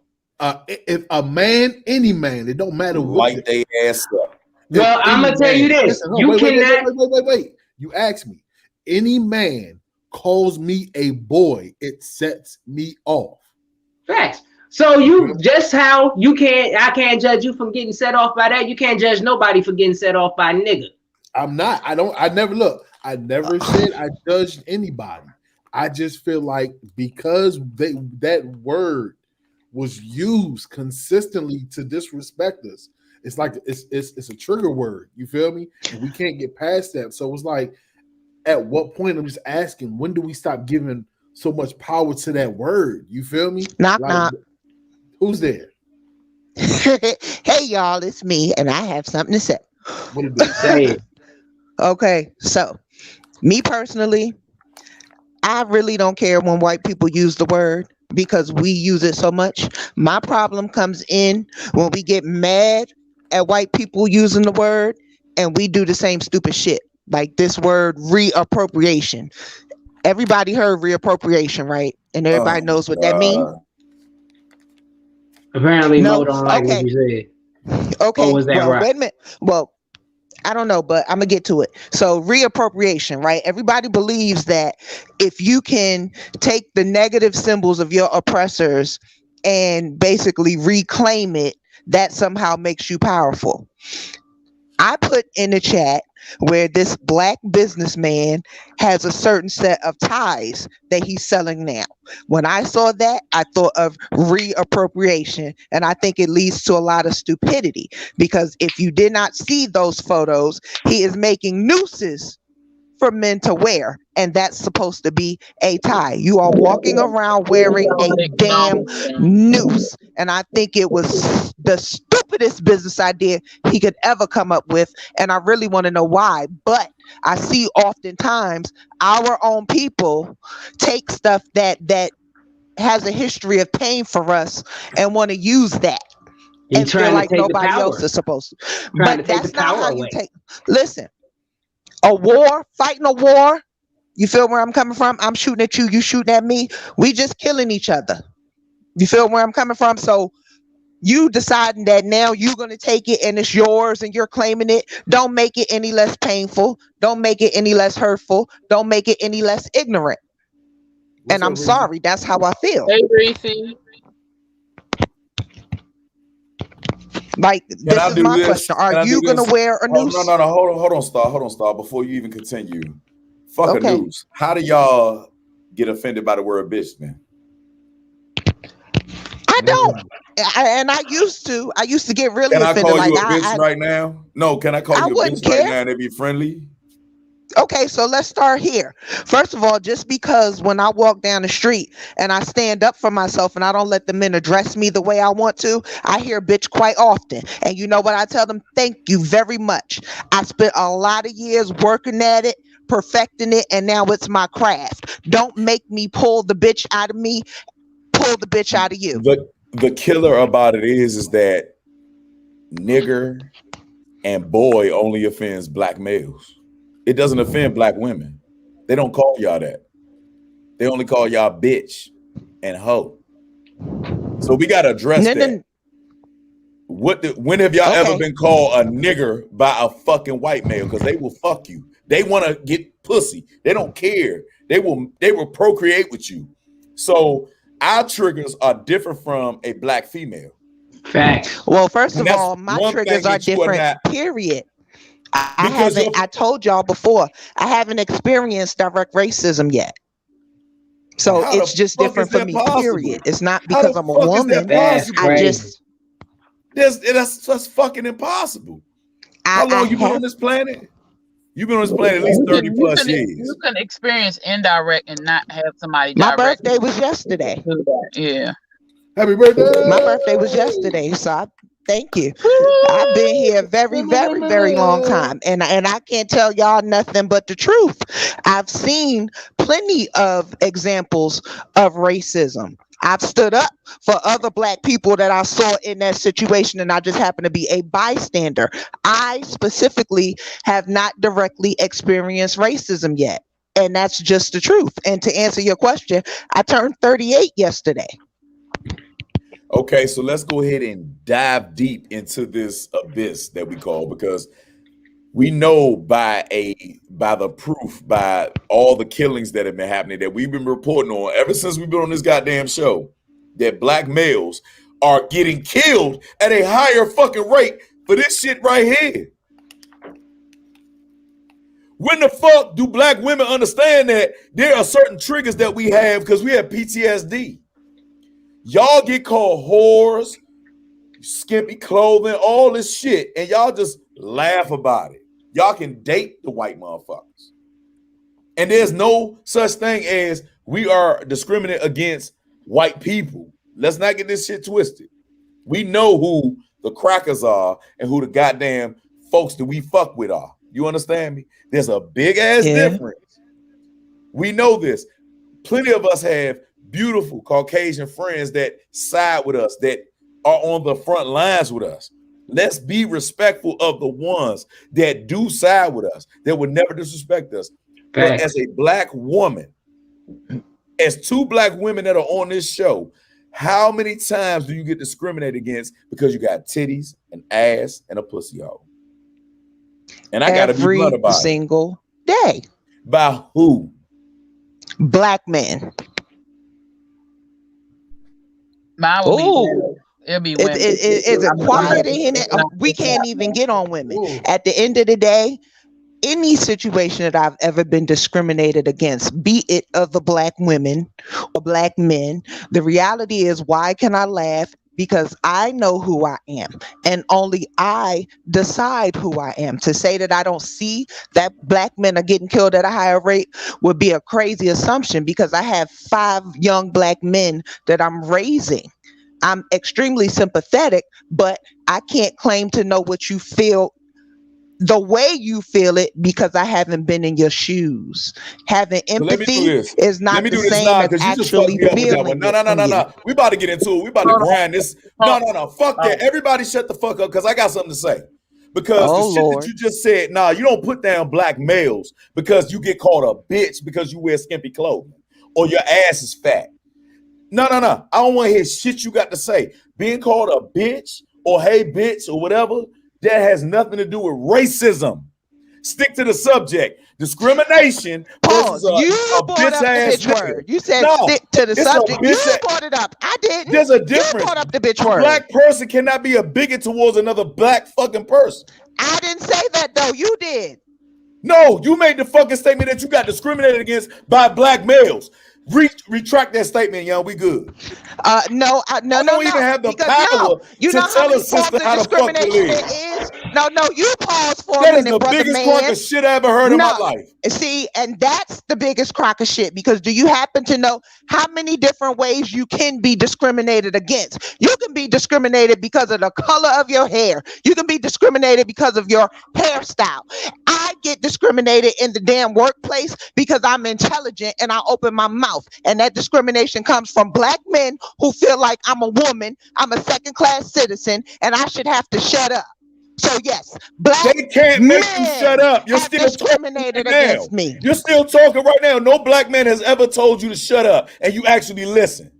If a man, any man, it don't matter what. Light they ass up. Well, I'm gonna tell you this: you cannot. Wait. You asked me. Any man calls me a boy, it sets me off. Facts. So you just how you can't, I can't judge you from getting set off by that. You can't judge nobody for getting set off by nigga. I'm not. I never said I judged anybody. I just feel like because that word was used consistently to disrespect us, it's like it's a trigger word. You feel me? And we can't get past that. So it's like, at what point, I'm just asking, when do we stop giving so much power to that word? You feel me? Knock. Who's there? Hey y'all, it's me, and I have something to say. What did they say? Okay, so me personally, I really don't care when white people use the word because we use it so much. My problem comes in when we get mad at white people using the word and we do the same stupid shit. Like this word reappropriation. Everybody heard reappropriation, right? And everybody knows what that means. Apparently, no, don't like what you said. Okay, or was that right? Wait a minute. Well, I don't know, but I'm gonna get to it. So reappropriation, right? Everybody believes that if you can take the negative symbols of your oppressors and basically reclaim it, that somehow makes you powerful. I put in the chat where this black businessman has a certain set of ties that he's selling now. When I saw that, I thought of reappropriation, and I think it leads to a lot of stupidity because if you did not see those photos, he is making nooses for men to wear, and that's supposed to be a tie. You are walking around wearing a damn noose, and I think it was the stupidest business idea he could ever come up with, and I really want to know why. But I see oftentimes our own people take stuff that has a history of pain for us and want to use that You're and feel trying to like take the nobody power. else is supposed to. Trying But to take that's the not power how you away. take. Listen, a war, fighting a war. You feel where I'm coming from? I'm shooting at you, you shooting at me. We just killing each other. You feel where I'm coming from? So you deciding that now you're going to take it and it's yours and you're claiming it. Don't make it any less painful. Don't make it any less hurtful. Don't make it any less ignorant. What's And up, I'm Reese? sorry, that's how I feel. Hey, Reese. Like, Can this I is do my this? question. Can Are I do you going to this? wear a Oh, noose? no. Hold on, Star. Before you even continue, fuck Okay. a news. How do y'all get offended by the word bitch then? I don't. I used to get really Can I offended. call Like you a bitch right now? No, can I call I you a wouldn't bitch right care. now and it be friendly? Okay, so let's start here. First of all, just because when I walk down the street and I stand up for myself and I don't let the men address me the way I want to, I hear bitch quite often. And you know what I tell them? Thank you very much. I spent a lot of years working at it, perfecting it, and now it's my craft. Don't make me pull the bitch out of me, pull the bitch out of you. The killer about it is that nigger and boy only offends black males. It doesn't offend black women. They don't call y'all that. They only call y'all bitch and hoe. So we gotta address that. When have y'all ever been called a nigger by a fucking white male? Because they will fuck you. They want to get pussy. They don't care. They will procreate with you. So our triggers are different from a black female. Facts. Well, first And of that's all, my one triggers thing are that you are different, not. period. Because I told y'all before, I haven't experienced direct racism yet. So how it's the just fuck different is for that me, possible? period. It's not How because the I'm a fuck is that woman. That's possible? I crazy. just, that's fucking impossible. How long you been on this planet? You've been on this planet at least 30 plus years. You can experience indirect and not have somebody my direct. birthday was yesterday. Yeah. Happy birthday. My birthday was yesterday, so thank you. I've been here a very, very, very long time, and I can't tell y'all nothing but the truth. I've seen plenty of examples of racism. I've stood up for other black people that I saw in that situation, and I just happen to be a bystander. I specifically have not directly experienced racism yet, and that's just the truth. And to answer your question, I turned 38 yesterday. Okay, so let's go ahead and dive deep into this abyss that we call, because we know by the proof, by all the killings that have been happening that we've been reporting on ever since we've been on this goddamn show, that black males are getting killed at a higher fucking rate for this shit right here. When the fuck do black women understand that there are certain triggers that we have because we have PTSD? Y'all get called whores, skimpy clothing, all this shit, and y'all just laugh about it. Y'all can date the white motherfuckers. And there's no such thing as we are discriminating against white people. Let's not get this shit twisted. We know who the crackers are and who the goddamn folks that we fuck with are. You understand me? There's a big ass difference. We know this. Plenty of us have beautiful Caucasian friends that side with us, that are on the front lines with us. Let's be respectful of the ones that do side with us, that would never disrespect us. But as a black woman, as two black women that are on this show, how many times do you get discriminated against because you got titties, an ass, and a pussy hole? And I gotta be every blunt about it. single day. By who? Black men. Mine will be Ooh. women. It'll be women. Is it quiet in here? We can't even get on women. At the end of the day, any situation that I've ever been discriminated against, be it other black women or black men, the reality is, why can I laugh? Because I know who I am, and only I decide who I am. To say that I don't see that black men are getting killed at a higher rate would be a crazy assumption, because I have 5 young black men that I'm raising. I'm extremely sympathetic, but I can't claim to know what you feel the way you feel it, because I haven't been in your shoes. Having empathy is not the same as actually feeling. No. We about to get into it. We about to grind this. No. Fuck that. Everybody shut the fuck up, because I got something to say. Because the shit that you just said, you don't put down black males because you get called a bitch because you wear skimpy clothing or your ass is fat. No. I don't want to hear shit you got to say. Being called a bitch or hey bitch or whatever, that has nothing to do with racism. Stick to the subject. Discrimination versus a bitch ass word. You said stick to the subject. You brought it up. I didn't. There's a difference. You brought up the bitch word. A black person cannot be a bigot towards another black fucking person. I didn't say that though. You did. No, you made the fucking statement that you got discriminated against by black males. Retract that statement, young. We good. No. Don't even have the power You to know tell a sister how to fuck to live. No. You pause for that a minute, brother man. That is the biggest crock of shit I ever heard in my life. See, and that's the biggest crock of shit, because do you happen to know how many different ways you can be discriminated against? You can be discriminated because of the color of your hair. You can be discriminated because of your hairstyle. I get discriminated in the damn workplace because I'm intelligent and I open my mouth. And that discrimination comes from black men who feel like I'm a woman, I'm a second-class citizen, and I should have to shut up. So yes, black they can't make you shut up. You're still discriminated against me. You're still talking right now. No black man has ever told you to shut up, and you actually listen.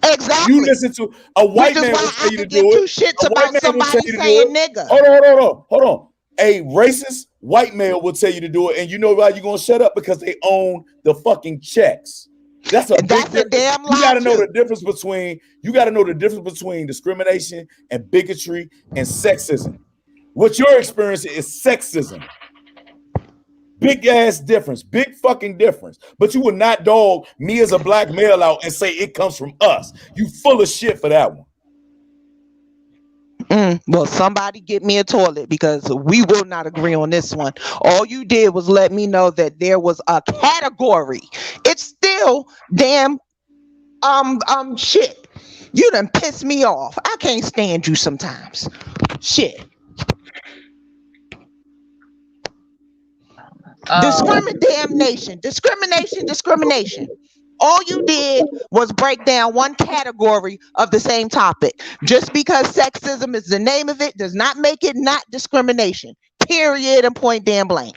Exactly. You listen to a white man will tell you to do it. Shits about somebody saying nigga. Hold on. A racist white male will tell you to do it, and you know why you're gonna shut up? Because they own the fucking checks. That's a damn lie. You gotta know the difference between discrimination and bigotry and sexism. What you're experiencing is sexism. Big ass difference, big fucking difference. But you would not dog me as a black male out and say it comes from us. You full of shit for that one. Well, somebody get me a toilet, because we will not agree on this one. All you did was let me know that there was a category. It's still damn shit. You done piss me off. I can't stand you sometimes. Shit. Discrimination. All you did was break down one category of the same topic. Just because sexism is the name of it does not make it not discrimination. Period and point damn blank.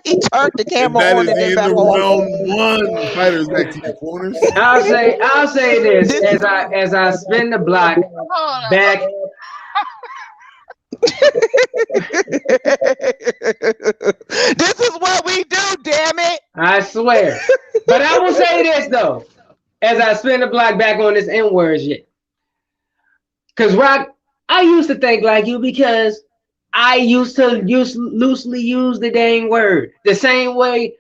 He turned the camera on and then back on. Round one, fighters back to your corners. I'll say this as I spin the block back. This is what we do, damn it. I swear. But I will say this though, as I spin the block back on this N-word shit. Because Rock, I used to think like you because I used to loosely use the dang word the same way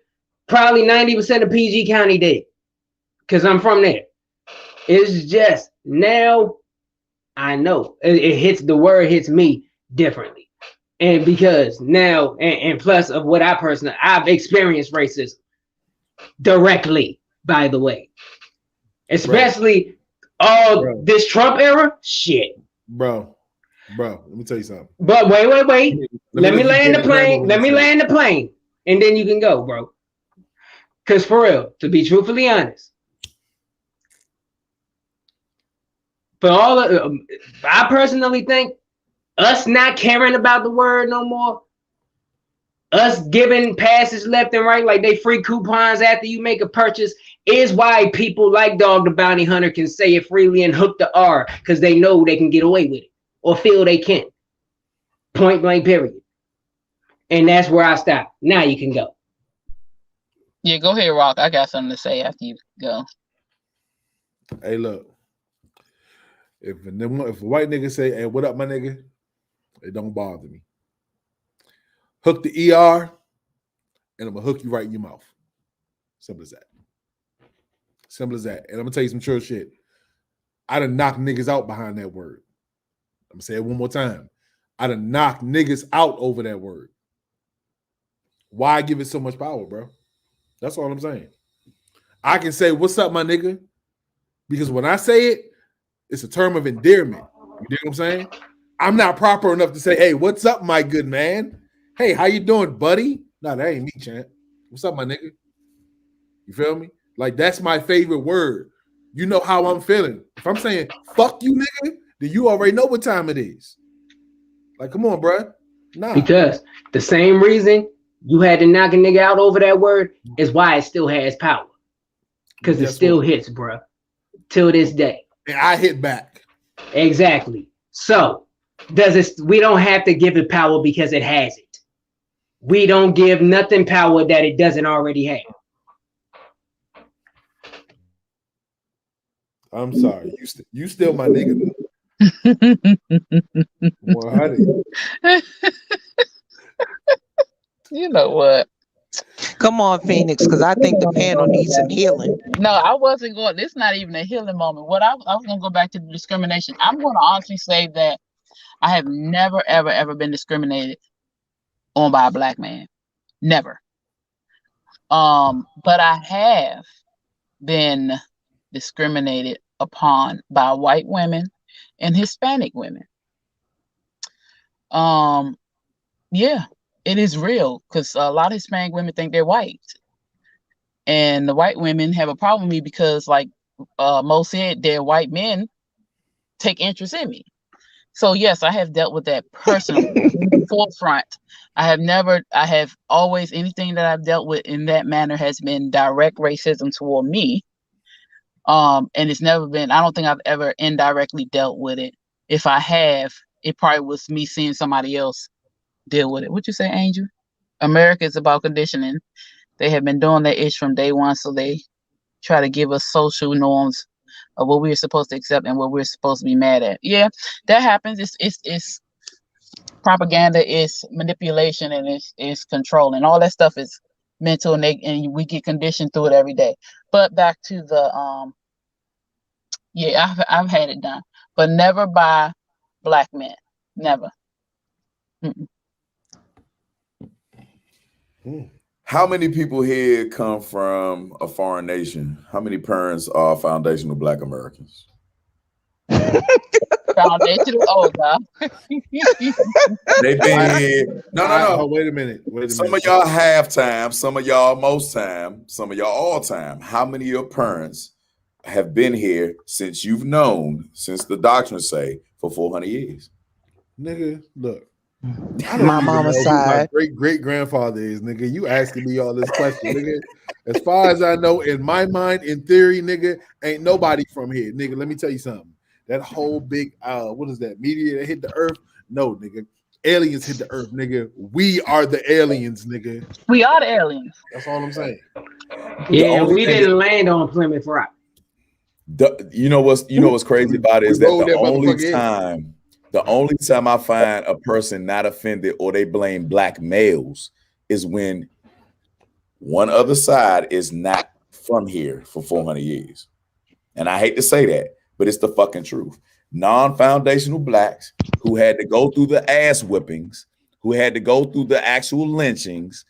probably 90% of PG County did, because I'm from there. It's just now I know it hits, the word hits me differently, and because now and plus of what I've experienced racism directly, by the way, especially this Trump era shit, bro, let me tell you something. But wait. Let me land the plane, and then you can go, bro. Because for real, to be truthfully honest, for all of, I personally think us not caring about the word no more, us giving passes left and right like they free coupons after you make a purchase, is why people like Dog the Bounty Hunter can say it freely and hook the R, because they know they can get away with it or feel they can. Point blank, period. And that's where I stop. Now you can go. Yeah, go ahead, Rock. I got something to say after you go. Hey, look. If a white nigga say, "Hey, what up, my nigga?" It don't bother me. Hook the ER, and I'm gonna hook you right in your mouth. Simple as that. Simple as that. And I'm gonna tell you some true shit. I done knocked niggas out behind that word. I'm gonna say it one more time. I done knocked niggas out over that word. Why give it so much power, bro? That's all I'm saying. I can say, "What's up, my nigga?" Because when I say it, it's a term of endearment. You dig what I'm saying? I'm not proper enough to say, "Hey, what's up, my good man? Hey, how you doing, buddy?" No, that ain't me, champ. What's up, my nigga? You feel me? Like, that's my favorite word. You know how I'm feeling. If I'm saying, "Fuck you, nigga," then you already know what time it is. Like, come on, bro. Nah. Because the same reason you had to knock a nigga out over that word is why it still has power. Because it still hits, bro. Till this day. And I hit back. Exactly. So, we don't have to give it power because it has it. We don't give nothing power that it doesn't already have. I'm sorry. You still my nigga, though. 100. You know what? Come on, Phoenix, because I think the panel needs some healing. No, I wasn't going. This is not even a healing moment. I was going to go back to the discrimination. I'm going to honestly say that I have never, ever, ever been discriminated on by a black man. Never. But I have been discriminated upon by white women and Hispanic women. Yeah, it is real, because a lot of Hispanic women think they're white. And the white women have a problem with me because, like Mo said, their white men take interest in me. So yes, I have dealt with that personally in the forefront. I have always, anything that I've dealt with in that manner has been direct racism toward me. And it's never been, I don't think I've ever indirectly dealt with it. If I have, it probably was me seeing somebody else deal with it. What you say, Angel? America is about conditioning. They have been doing that ish from day one, so they try to give us social norms of what we're supposed to accept and what we're supposed to be mad at. Yeah, that happens. It's propaganda, it's manipulation, and it's control, and all that stuff is mental, and we get conditioned through it every day. But back to the yeah, I've had it done, but never by black men, never. Mm-mm. How many people here come from a foreign nation? How many parents are foundational Black Americans? Foundational, oh God. They've been here. No. Wait a minute. Some of y'all half time, some of y'all most time, some of y'all all time. How many of your parents have been here since you've known, since the doctrine say, for 400 years? Nigga, look. My mama's side. My great grandfather is, nigga. You asking me all this question, nigga. As far as I know, in my mind, in theory, nigga, ain't nobody from here, nigga. Let me tell you something. That whole big, what is that? Meteor that hit the earth? No, nigga. Aliens hit the earth, nigga. We are the aliens, nigga. We are the aliens. That's all I'm saying. Yeah, we didn't land on Plymouth Rock. You know what's crazy about it is that the only time I find a person not offended or they blame black males is when one other side is not from here for 400 years. And I hate to say that, but it's the fucking truth. Non-foundational blacks who had to go through the ass whippings, who had to go through the actual lynchings,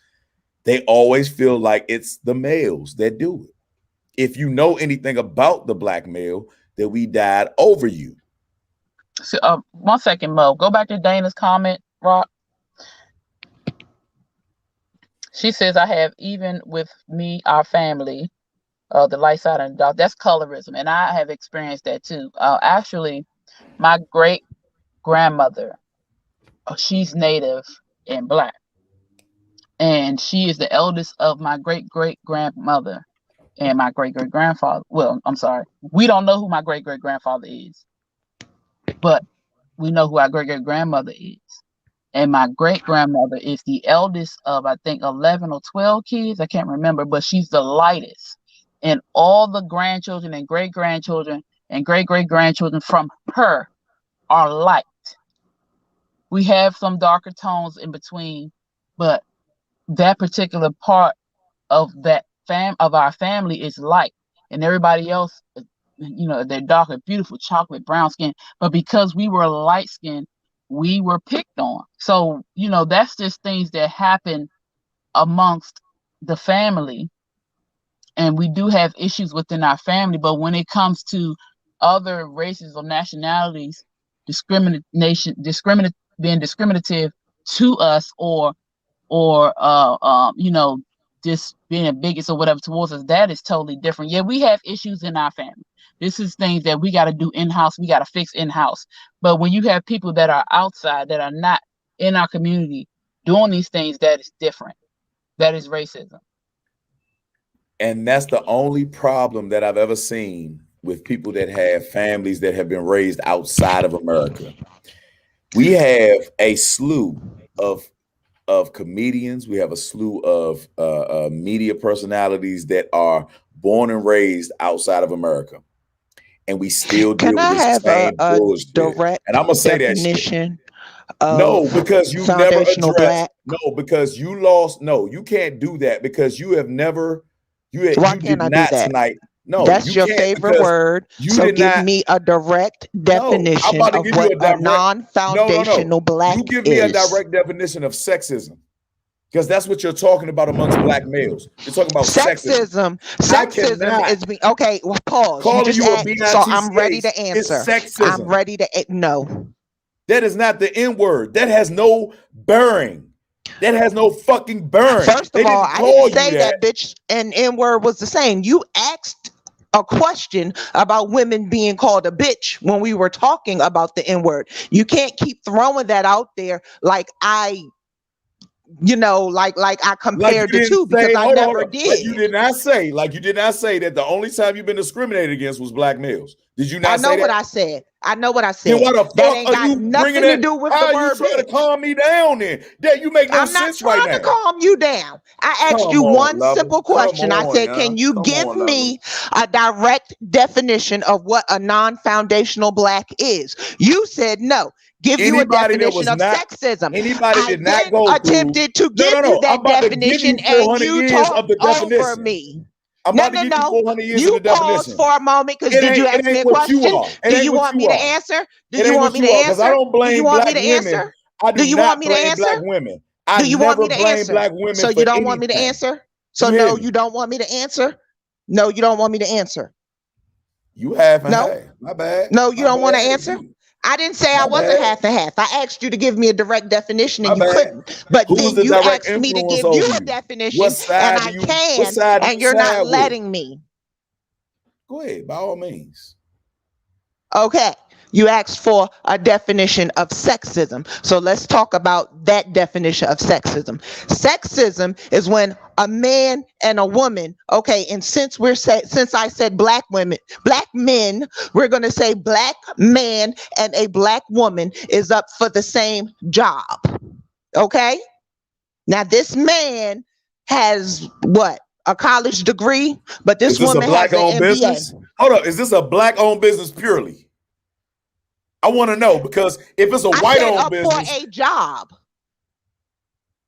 they always feel like it's the males that do it. If you know anything about the black male, that we died over you. So, 1 second, Mo. Go back to Dana's comment, Rock. She says, I have, even with me, our family, the light side and dark, that's colorism. And I have experienced that too. Actually, my great grandmother, she's Native and black. And she is the eldest of my great great grandmother. and my great-great-grandfather. Well, I'm sorry. We don't know who my great-great-grandfather is, but we know who our great-great-grandmother is. And my great-grandmother is the eldest of, I think, 11 or 12 kids. I can't remember, but she's the lightest. And all the grandchildren and great-grandchildren and great-great-grandchildren from her are light. We have some darker tones in between, but that particular part of that of our family is light, and everybody else, they're darker, beautiful chocolate brown skin. But because we were light skinned, we were picked on. So that's just things that happen amongst the family, and we do have issues within our family. But when it comes to other races or nationalities, being discriminative to us, or just being a bigot or whatever towards us, that is totally different. Yeah, we have issues in our family. This is things that we got to do in-house. We got to fix in-house. But when you have people that are outside, that are not in our community doing these things, that is different. That is racism. And that's the only problem that I've ever seen with people that have families that have been raised outside of America. We have a slew of comedians. We have a slew of media personalities that are born and raised outside of America, and we still deal with the same bullshit. Direct and I'm gonna say definition that shit. No, because you never addressed. Black. No, because you lost. No, you can't do that because you have never. Why can't I do that tonight. No, that's your favorite word. So give me a direct definition of what a non-foundational black is. You give me a direct definition of sexism, because that's what you're talking about amongst black males. You're talking about sexism. Sexism is being okay. Well, pause. Calling you a so I'm ready to answer. Sexism. I'm ready to no. That is not the N word. That has no bearing. That has no fucking bearing. First of all, I didn't say that bitch and N word was the same. You asked a question about women being called a bitch when we were talking about the N word. You can't keep throwing that out there like I compared the two, because I never did. Like you did not say that the only time you've been discriminated against was black males. Did you not say that? I know what I said. Then why the fuck that ain't got you nothing to do with the word. How are you trying to calm me down then? That you make no sense right now. I'm not trying to calm you down. I asked you one simple question. I said, can you give me a direct definition of what a non-foundational black is? You said no. Give you a definition of sexism. Anybody did not go attempted to give you that definition, and you talked over me. No. You paused for a moment because did you ask me a question? Do you want me to answer? Do you want me to answer? I don't blame black women. Do you want me to answer? Black women. Do you want me to answer? Black women. So you don't want me to answer? So no, you don't want me to answer? No, you don't want me to answer. You have and half. My bad. No, you don't want to answer? I didn't say I wasn't half and half. I asked you to give me a direct definition and you couldn't. But then you asked me to give you a definition and I can, and you're not letting me. Go ahead, by all means. Okay. You asked for a definition of sexism. So let's talk about that definition of sexism. Sexism is when a man and a woman, okay, and since I said black women, black men, we're going to say black man and a black woman is up for the same job. Okay? Now this man has what? A college degree, but this woman has an MBA. Business? Hold up, is this a black-owned business purely? I want to know, because if it's a white-owned business, for a job.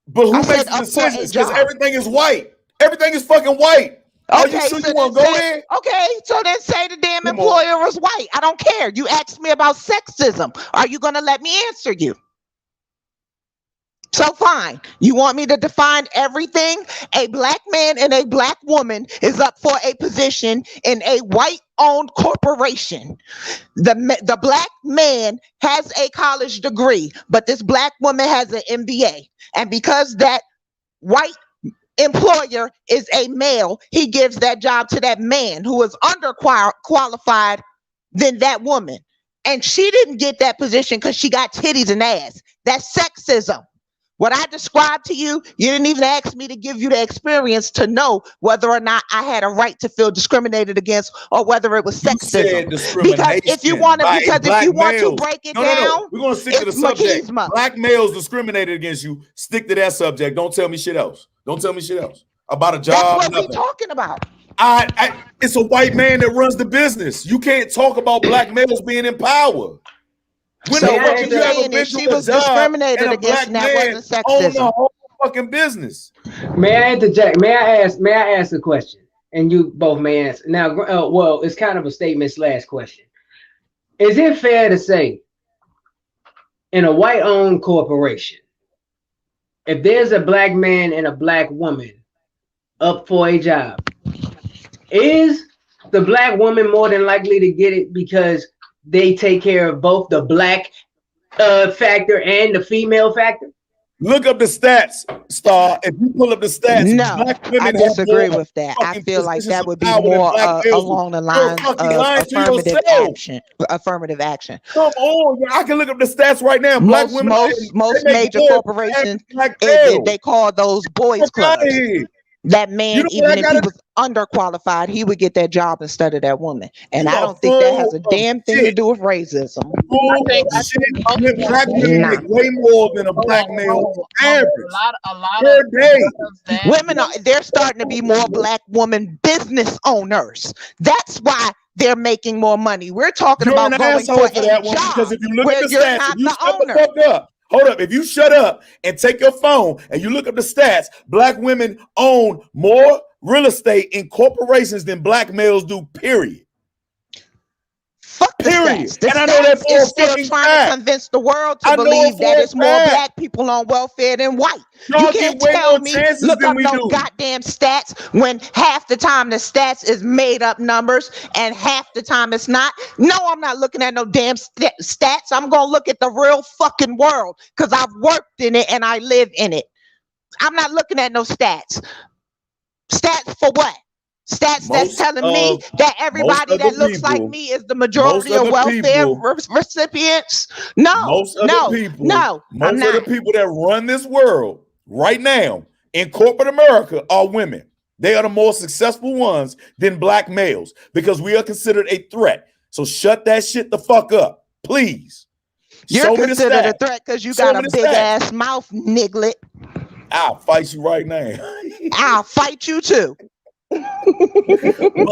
But who makes the decisions? Because everything is white. Everything is fucking white. Are you sure you want to go there? Okay, so then say the damn employer was white. I don't care. You asked me about sexism. Are you going to let me answer you? So fine. You want me to define everything? A black man and a black woman is up for a position in a white-owned corporation. The black man has a college degree, but this black woman has an MBA. And because that white employer is a male, he gives that job to that man who is underqualified than that woman. And she didn't get that position because she got titties and ass. That's sexism. What I described to you, you didn't even ask me to give you the experience to know whether or not I had a right to feel discriminated against or whether it was You sexism. said discrimination. Because if you want to break it down, we're gonna stick to the it's subject. machismo. Black males discriminated against you. Stick to that subject. Don't tell me shit else. Don't tell me shit else about a job. That's what nothing. we're talking about. It's a white man that runs the business. You can't talk about black males being in power. When So the what fuck you're you ever saying been is she to a was job discriminated and a against, black and that man wasn't own the sexism. whole fucking business? May I interject? May I ask a question? And you both may answer. Now, well, it's kind of a statement / question. Is it fair to say, in a white-owned corporation, if there's a black man and a black woman up for a job, is the black woman more than likely to get it because they take care of both the black factor and the female factor? Look up the stats, Star. If you pull up the stats, No, black women I disagree have more with that. I fucking feel like positions that of would be power than more black males do. along the You're lines fucking of lying to affirmative yourself. action. Affirmative action. Come on, I can look up the stats right now. Black women, Most they make major more than corporations, black males. they call those boys Fuck clubs. outta here. That man, You know what even I if he gotta was underqualified, he would get that job instead of that woman. And You I are don't think that has full a of damn thing to shit. do with racism. Full think- of I shit. think both of Black them- women Nah. make way more than a black male average A lot per of day. that- Women they're starting to be more black woman business owners. That's why they're making more money. We're talking You're about an going asshole for for a that one job because if you look where at the you're stats, not if you the shut owner. the fuck up. Hold up. If you shut up and take your phone and you look up the stats, black women own more real estate in corporations than black males do, period. Fuck the Period. stats. The And I know that stats for is a still fucking trying fact. to convince the world I to know believe it that for a it's more fact. black people on welfare than white. Y'all You get can't way tell more me chances look than up we no do. goddamn stats when half the time the stats is made up numbers and half the time it's not. No, I'm not looking at no damn stats. I'm gonna look at the real fucking world because I've worked in it and I live in it. I'm not looking at no stats. Stats for what? Stats that's Most telling me of- that everybody most of that the looks like people- me is the majority most of of the welfare people- recipients. No, Most of no, the people, no, I'm most of the not. people that run this world right now in corporate America are women. They are the more successful ones than black males because we are considered a threat. So shut that shit the fuck up, please. You're Show me the considered a stats. threat because you Show got me a the big stats. ass mouth, niglet. I'll fight you right now. I'll fight you too. But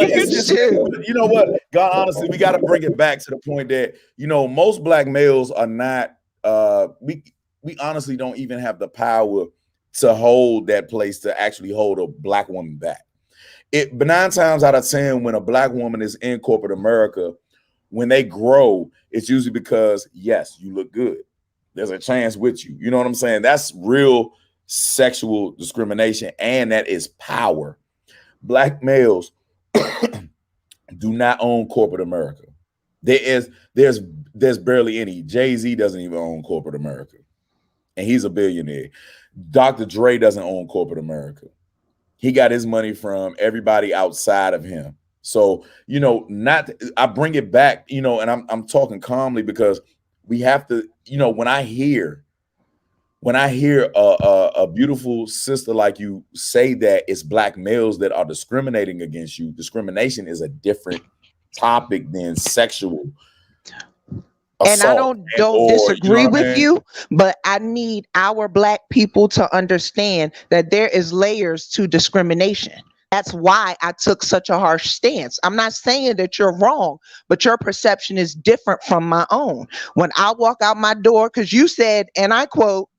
it's just, Shoot. you know what, God, honestly, we got to bring it back to the point that, you know, most black males are not, we honestly don't even have the power to hold that place to actually hold a black woman back. But 9 times out of 10, when a black woman is in corporate America, when they grow, it's usually because, yes, you look good. There's a chance with you. You know what I'm saying? That's real sexual discrimination, and that is power. Black males do not own corporate America. There's barely any. Jay-Z doesn't even own corporate America, and he's a billionaire. Dr. Dre doesn't own corporate America. He got his money from everybody outside of him. So, you know, I bring it back, you know, and I'm talking calmly because we have to, you know, when I hear a beautiful sister like you say that it's black males that are discriminating against you, discrimination is a different topic than sexual assault. And I don't disagree with you, but I need our black people to understand that there is layers to discrimination. That's why I took such a harsh stance. I'm not saying that you're wrong, but your perception is different from my own. When I walk out my door, because you said, and I quote,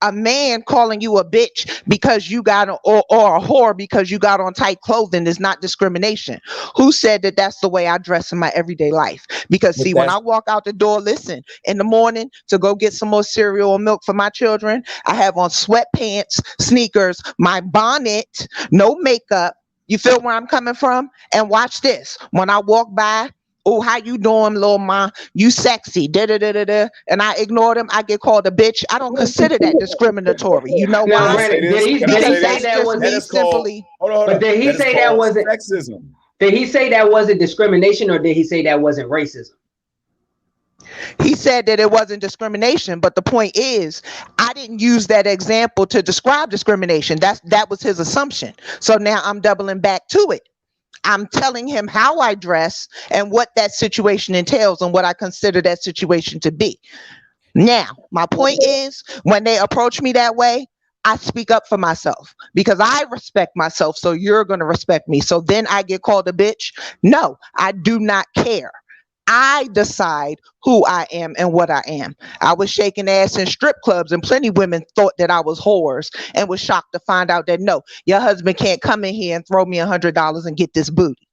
a man calling you a bitch because you got or a whore because you got on tight clothing is not discrimination. Who said that that's the way I dress in my everyday life? Because see, when I walk out the door, listen, in the morning to go get some more cereal or milk for my children, I have on sweatpants, sneakers, my bonnet, no makeup. You feel where I'm coming from? And watch this. When I walk by, oh, how you doing, little ma? You sexy, da-da-da-da-da. And I ignore them, I get called a bitch. I don't consider that discriminatory. You know Now, why? Brandon, did he Because say that's that just was me simply. But did he say that wasn't sexism? Did he say that wasn't discrimination, or did he say that wasn't racism? He said that it wasn't discrimination, but the point is, I didn't use that example to describe discrimination. That was his assumption. So now I'm doubling back to it. I'm telling him how I dress and what that situation entails and what I consider that situation to be. Now, my point is, when they approach me that way, I speak up for myself because I respect myself. So you're going to respect me. So then I get called a bitch. No, I do not care. I decide who I am and what I am. I was shaking ass in strip clubs and plenty women thought that I was whores and was shocked to find out that no, your husband can't come in here and throw me $100 and get this booty.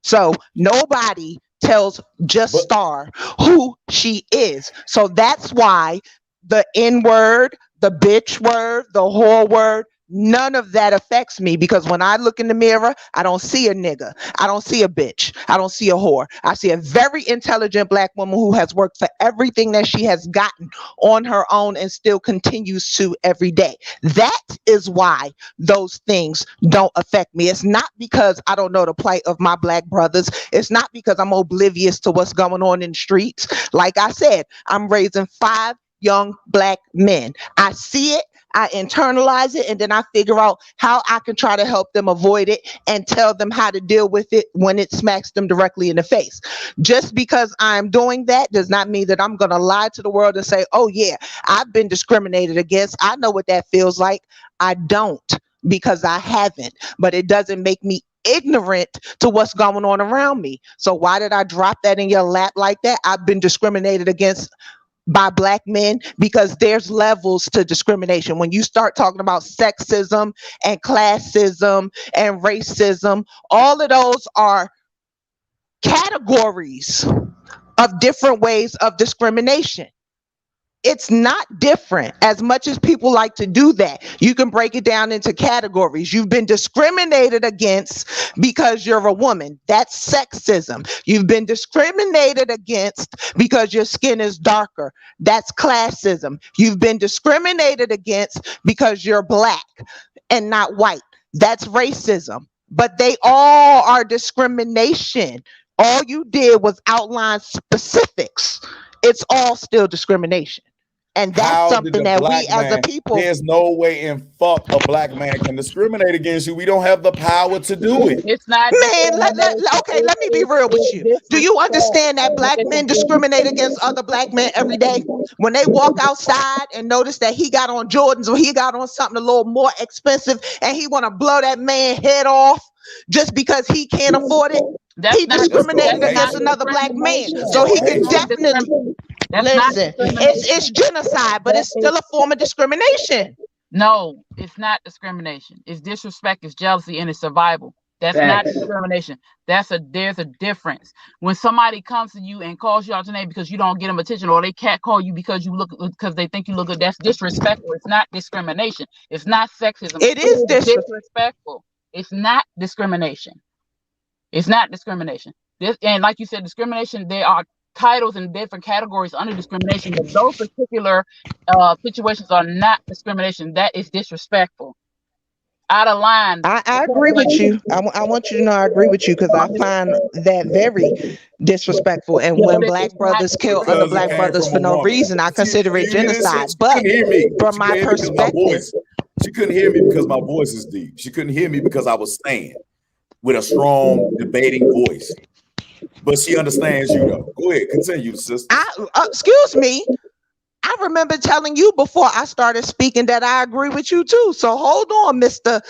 So nobody tells Just Star who she is. So that's why the N word, the bitch word, the whore word, none of that affects me because when I look in the mirror, I don't see a nigga. I don't see a bitch. I don't see a whore. I see a very intelligent Black woman who has worked for everything that she has gotten on her own and still continues to every day. That is why those things don't affect me. It's not because I don't know the plight of my Black brothers. It's not because I'm oblivious to what's going on in the streets. Like I said, I'm raising 5 young Black men. I see it. I internalize it, and then I figure out how I can try to help them avoid it and tell them how to deal with it when it smacks them directly in the face. Just because I'm doing that does not mean that I'm going to lie to the world and say, oh yeah, I've been discriminated against. I know what that feels like. I don't, because I haven't, but it doesn't make me ignorant to what's going on around me. So why did I drop that in your lap like that? I've been discriminated against by Black men because there's levels to discrimination. When you start talking about sexism and classism and racism, all of those are categories of different ways of discrimination. It's not different as much as people like to do that. You can break it down into categories. You've been discriminated against because you're a woman. That's sexism. You've been discriminated against because your skin is darker. That's classism. You've been discriminated against because you're Black and not white. That's racism. But they all are discrimination. All you did was outline specifics. It's all still discrimination. And that's something that we as a people. There's no way in fuck a Black man can discriminate against you. We don't have the power to do it. It's not. Man, okay, let me be real with you. Do you understand that Black men discriminate against other Black men every day? When they walk outside and notice that he got on Jordans or he got on something a little more expensive and he want to blow that man's head off just because he can't afford it, he discriminated against another Black man. So he can definitely listen. It's genocide, but it's still a form of discrimination. No, it's not discrimination. It's disrespect, it's jealousy, and it's survival. That's not discrimination. There's a difference. When somebody comes to you and calls you out your name because you don't get them attention, or they can't call you because they think you look good, that's disrespectful. It's not discrimination. It's not sexism. It is disrespectful. It's not discrimination. It's not discrimination. And like you said, discrimination, there are titles and different categories under discrimination, but those particular situations are not discrimination. That is disrespectful. Out of line. I agree with you. I want you to know I agree with you because I find that very disrespectful. And when Black brothers kill other Black brothers for no reason, I consider it genocide. But from my perspective, she couldn't hear me because my voice is deep. She couldn't hear me because I was saying with a strong debating voice. But she understands you though. Go ahead, continue, sister. Excuse me. I remember telling you before I started speaking that I agree with you too. So hold on, Mr.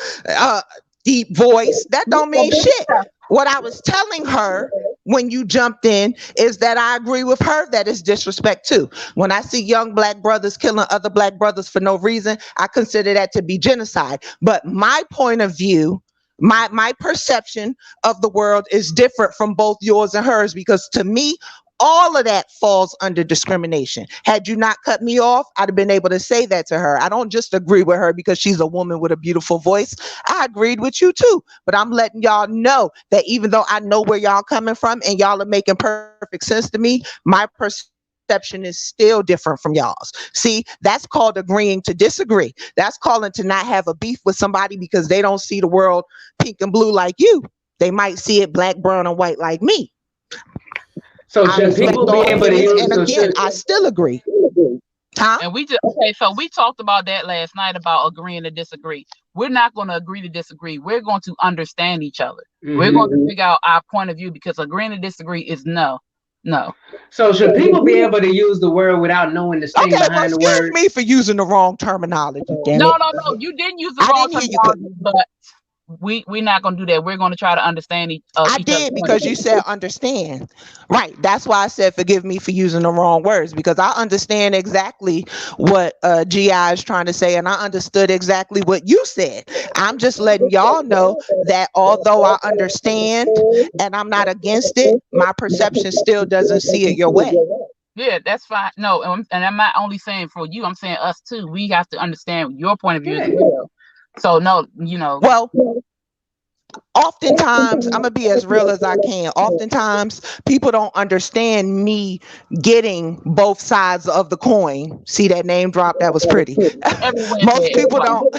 Deep Voice. That don't mean shit. What I was telling her when you jumped in is that I agree with her that it's disrespect too. When I see young Black brothers killing other Black brothers for no reason, I consider that to be genocide. But my point of view, my perception of the world is different from both yours and hers, because to me, all of that falls under discrimination. Had you not cut me off, I'd have been able to say that to her. I don't just agree with her because she's a woman with a beautiful voice. I agreed with you too, but I'm letting y'all know that even though I know where y'all coming from and y'all are making perfect sense to me, my perception is still different from y'all's. See, that's called agreeing to disagree. That's calling to not have a beef with somebody because they don't see the world pink and blue like you. They might see it black, brown, and white like me. So I should people respect all be able to opinions, use? and So again, should, I still agree. Huh? And we just okay, so we talked about that last night about agreeing to disagree. We're not going to agree to disagree. We're going to understand each other. We're going to figure out our point of view because agreeing to disagree is no. So should people be able to use the word without knowing the thing Okay, well, behind the excuse word? me for using the wrong terminology. Damn No, it. you didn't use the I wrong didn't hear you. terminology, but we're not going to do that. We're going to try to understand each I other's did point because of you view. said understand. Right. That's why I said forgive me for using the wrong words because I understand exactly what GI is trying to say and I understood exactly what you said. I'm just letting y'all know that although I understand and I'm not against it, my perception still doesn't see it your way. Yeah, that's fine. No, and I'm not only saying for you, I'm saying us too. We have to understand your point of view as well. So no, Well, oftentimes, I'm gonna be as real as I can. Oftentimes, people don't understand me getting both sides of the coin. See that name drop? That was pretty. Most people don't.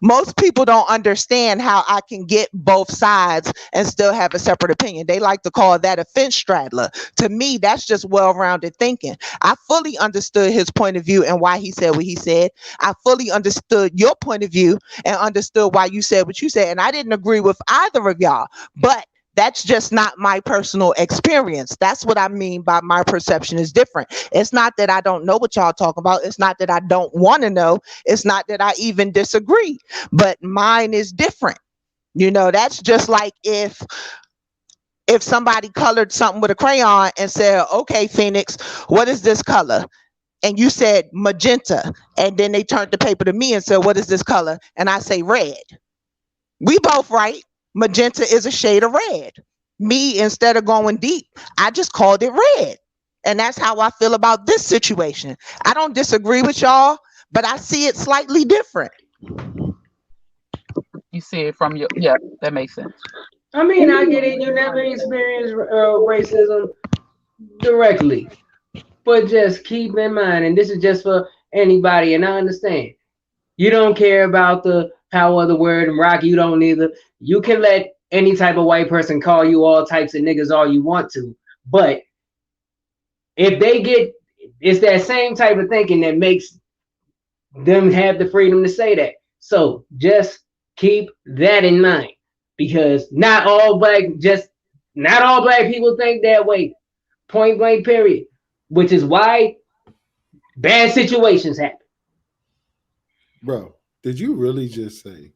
Most people don't understand how I can get both sides and still have a separate opinion. They like to call that a fence straddler. To me, that's just well-rounded thinking. I fully understood his point of view and why he said what he said. I fully understood your point of view and understood why you said what you said. And I didn't agree with either of y'all, but that's just not my personal experience. That's what I mean by my perception is different. It's not that I don't know what y'all talking about. It's not that I don't want to know. It's not that I even disagree, but mine is different. That's just like if somebody colored something with a crayon and said, okay, Phoenix, what is this color? And you said magenta. And then they turned the paper to me and said, what is this color? And I say red. We both right. Magenta is a shade of red. Me, instead of going deep, I just called it red. And that's how I feel about this situation. I don't disagree with y'all, but I see it slightly different. You see it from that makes sense. I mean, I get it. You never experienced racism directly, but just keep in mind, and this is just for anybody, and I understand. You don't care about the power of the word, and Rock, you don't either. You can let any type of white person call you all types of niggas all you want to, but if they it's that same type of thinking that makes them have the freedom to say that. So just keep that in mind, because not all black people think that way. Point blank, period. Which is why bad situations happen. Bro, did you really just say?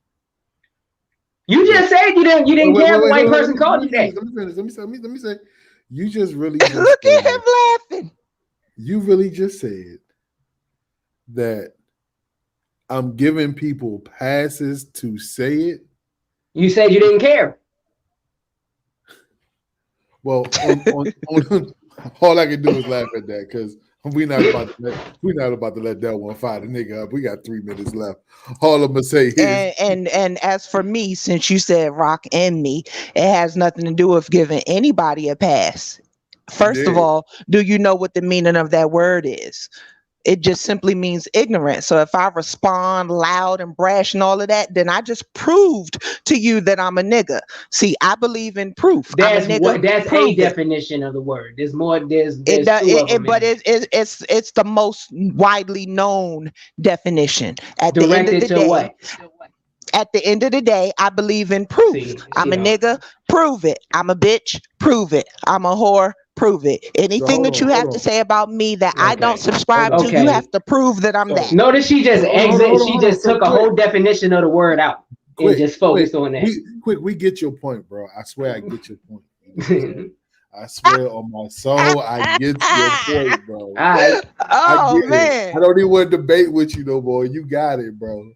You just said you didn't care if a white person called you that. Let me say. You just really look at him laughing. You really just said that I'm giving people passes to say it. You said you didn't care. Well, all I can do is laugh at that because we're not about to let that one fire the nigga up. We got 3 minutes left. All I'm gonna say is, and as for me, since you said Rock and me, it has nothing to do with giving anybody a pass. First of all, do you know what the meaning of that word is? It just simply means ignorant. So if I respond loud and brash and all of that, then I just proved to you that I'm a nigga. See, I believe in proof. That's a a definition of the word. There's more. There's but it's the most widely known definition. At the end of the day, what? At the end of the day, I believe in proof. I'm a nigga, prove it. I'm a bitch, prove it. I'm a whore, prove it. Anything that you have to say about me that I don't subscribe to, you have to prove that I'm that. Notice she just She just took a whole definition of the word out and just focused on that. We get your point, bro. I swear I get your point. I swear on my soul, I get your point, bro. All right. Man. I don't even want to debate with you no more. You got it, bro.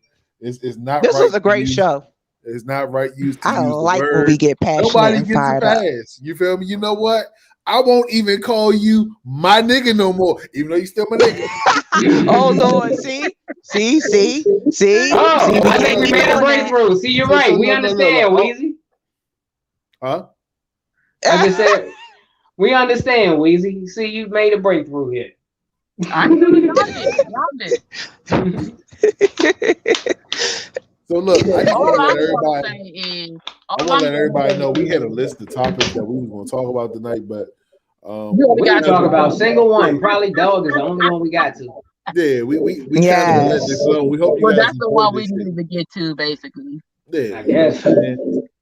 It's not. This was a great show. It's not right. I don't like when we get passionate. Nobody and gets fired a pass. You feel me? You know what? I won't even call you my nigga no more, even though you still my nigga. Oh Lord, see. Oh, I think we made a breakthrough. See, you're right. We understand, Weezy. Huh? I just said we understand, Weezy. See, you made a breakthrough here. I y'all did. So look, I just want to let All everybody know we had a list of topics that we were going to talk about tonight, but We can talk about single one. Probably dog is the only one we got to. Yeah, we kind of let this alone. We hope you guys that's the enjoyed one we this shit. needed to get to, basically. Yeah, I guess.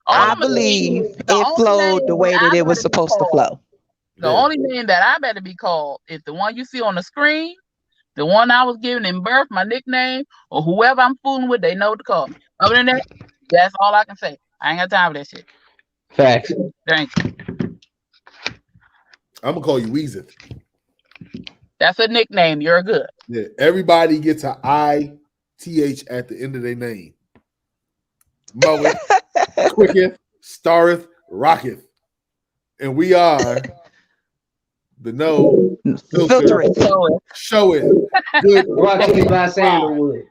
I believe it flowed the way that it was supposed to flow. The only name that I better be called is the one you see on the screen, the one I was given in birth, my nickname, or whoever I'm fooling with, they know to call me. Other than that, that's all I can say. I ain't got time for that shit. Facts. Thank you. I'm gonna call you Weezer. That's a nickname. You're good. Yeah, everybody gets an ITH at the end of their name. Moweth, Quicketh, Stareth, Rocketh. And we are the No Filter it. Show It. Good. Brought to you by Sandalwood.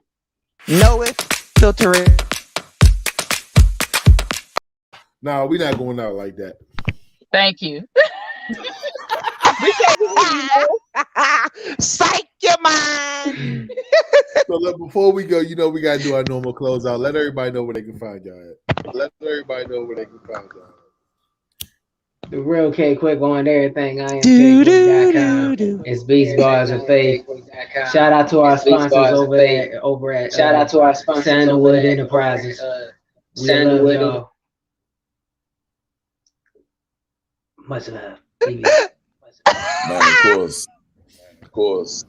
Know it, filter it. No, we're not going out like that. Thank you. Psych your mind. So look, before we go, you know we gotta do our normal closeout. Let everybody know where they can find y'all at. Let everybody know where they can find y'all. The real K Quick on everything. IamKQuick.com. It's Beast Bars of Faith. Shout out to our sponsors over at Shout out to our sponsors Sandalwood Enterprises. Sandalwood. Y'all. Much love. Man, of course.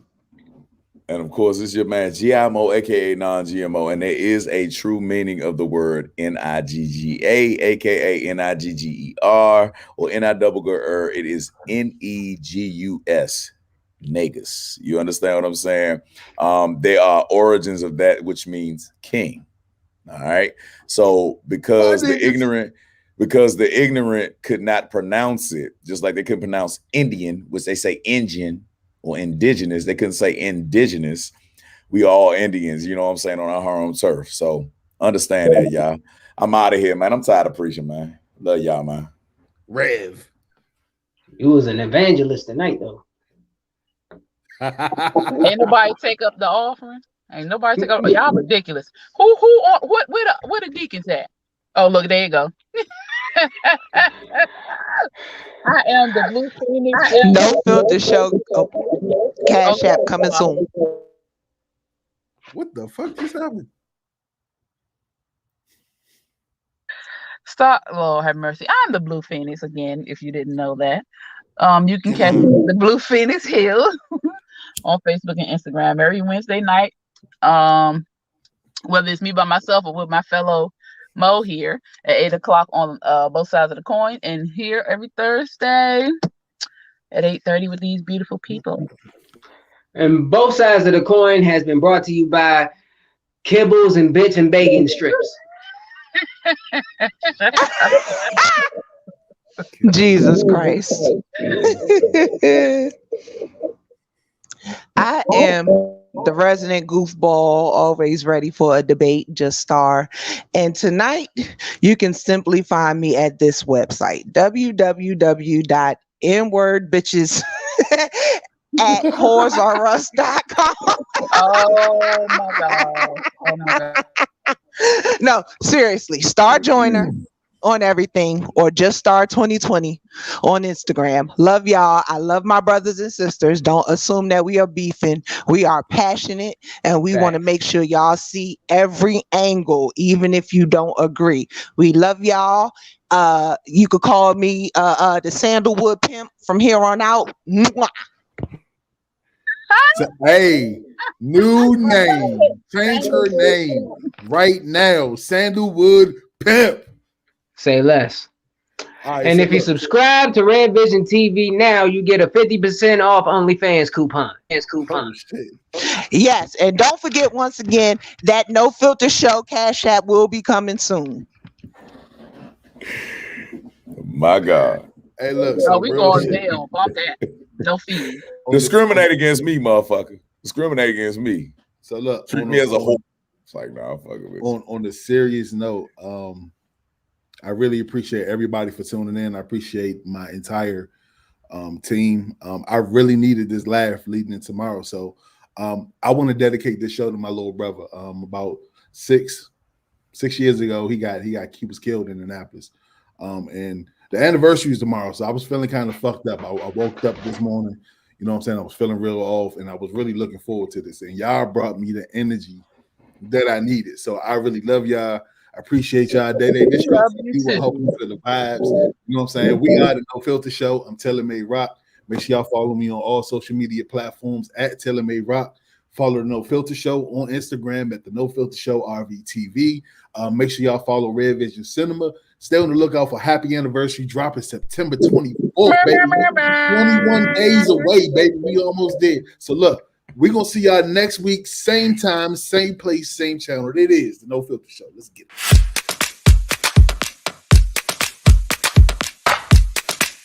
And of course, it's your man GIMO, aka non-GMO, and there is a true meaning of the word NIGGA, aka NIGGER, or NIGGER. It is NEGUS, Negus. You understand what I'm saying? There are origins of that, which means king. All right. So because the ignorant could not pronounce it, just like they couldn't pronounce Indian, which they say Indian, or indigenous, they couldn't say indigenous. We all Indians, you know what I'm saying, on our home turf. So understand that, y'all. I'm out of here, man. I'm tired of preaching, man. Love y'all, man. Rev. You was an evangelist tonight, though. Ain't nobody take up the offering. Ain't nobody take up. Y'all ridiculous. Where the deacons at? Oh, look, there you go. I am the Blue Phoenix. No Filter Show. Oh, Cash App coming soon. What the fuck just happened? Stop. Lord have mercy. I'm the Blue Phoenix again, if you didn't know that. You can catch the Blue Phoenix Hill on Facebook and Instagram every Wednesday night. Whether it's me by myself or with my fellow Mo here at 8:00 on both sides of the coin, and here every Thursday at 8:30 with these beautiful people. And both sides of the coin has been brought to you by Kibbles and Bitch and Bacon Strips. Jesus Christ. I am the resident goofball, always ready for a debate, just star. And tonight, you can simply find me at this website, www.nwordbitches at whoresareus.com. Oh my God. Oh my God. No, seriously, Star Joiner on everything, or just Star 2020 on Instagram. Love y'all. I love my brothers and sisters. Don't assume that we are beefing. We are passionate, and we want to make sure y'all see every angle, even if you don't agree. We love y'all. You could call me the Sandalwood Pimp from here on out. Mwah. So, hey, new name. Change her name right now. Sandalwood Pimp. Say less. Right, and so if you subscribe to Red Vision TV now, you get a 50% off OnlyFans coupon. Oh, shit. Yes, and don't forget once again that No Filter Show Cash App will be coming soon. My God. Hey, look. So we going down. Bump that. No fee. Discriminate against me, motherfucker. Discriminate against me. So look, treat me as a whole. It's like, nah, fuck it with you. On the serious note, I really appreciate everybody for tuning in. I appreciate my entire team. I really needed this laugh leading into tomorrow. So I want to dedicate this show to my little brother. About six years ago, he was killed in Annapolis. And The anniversary is tomorrow, so I was feeling kind of fucked up. I woke up this morning, you know what I'm saying? I was feeling real off, and I was really looking forward to this. And y'all brought me the energy that I needed. So I really love y'all. I appreciate y'all. This show will help you feel the vibes. You know what I'm saying? We are the No Filter Show. I'm Taylor Made Rock. Make sure y'all follow me on all social media platforms at Taylor Made Rock. Follow the No Filter Show on Instagram at the No Filter Show RVTV. Make sure y'all follow Red Vision Cinema. Stay on the lookout for Happy Anniversary dropping September 24th, baby. 21 days away, baby. We almost there. So look, we're gonna see y'all next week, same time, same place, same channel. It is the No Filter Show. Let's get it.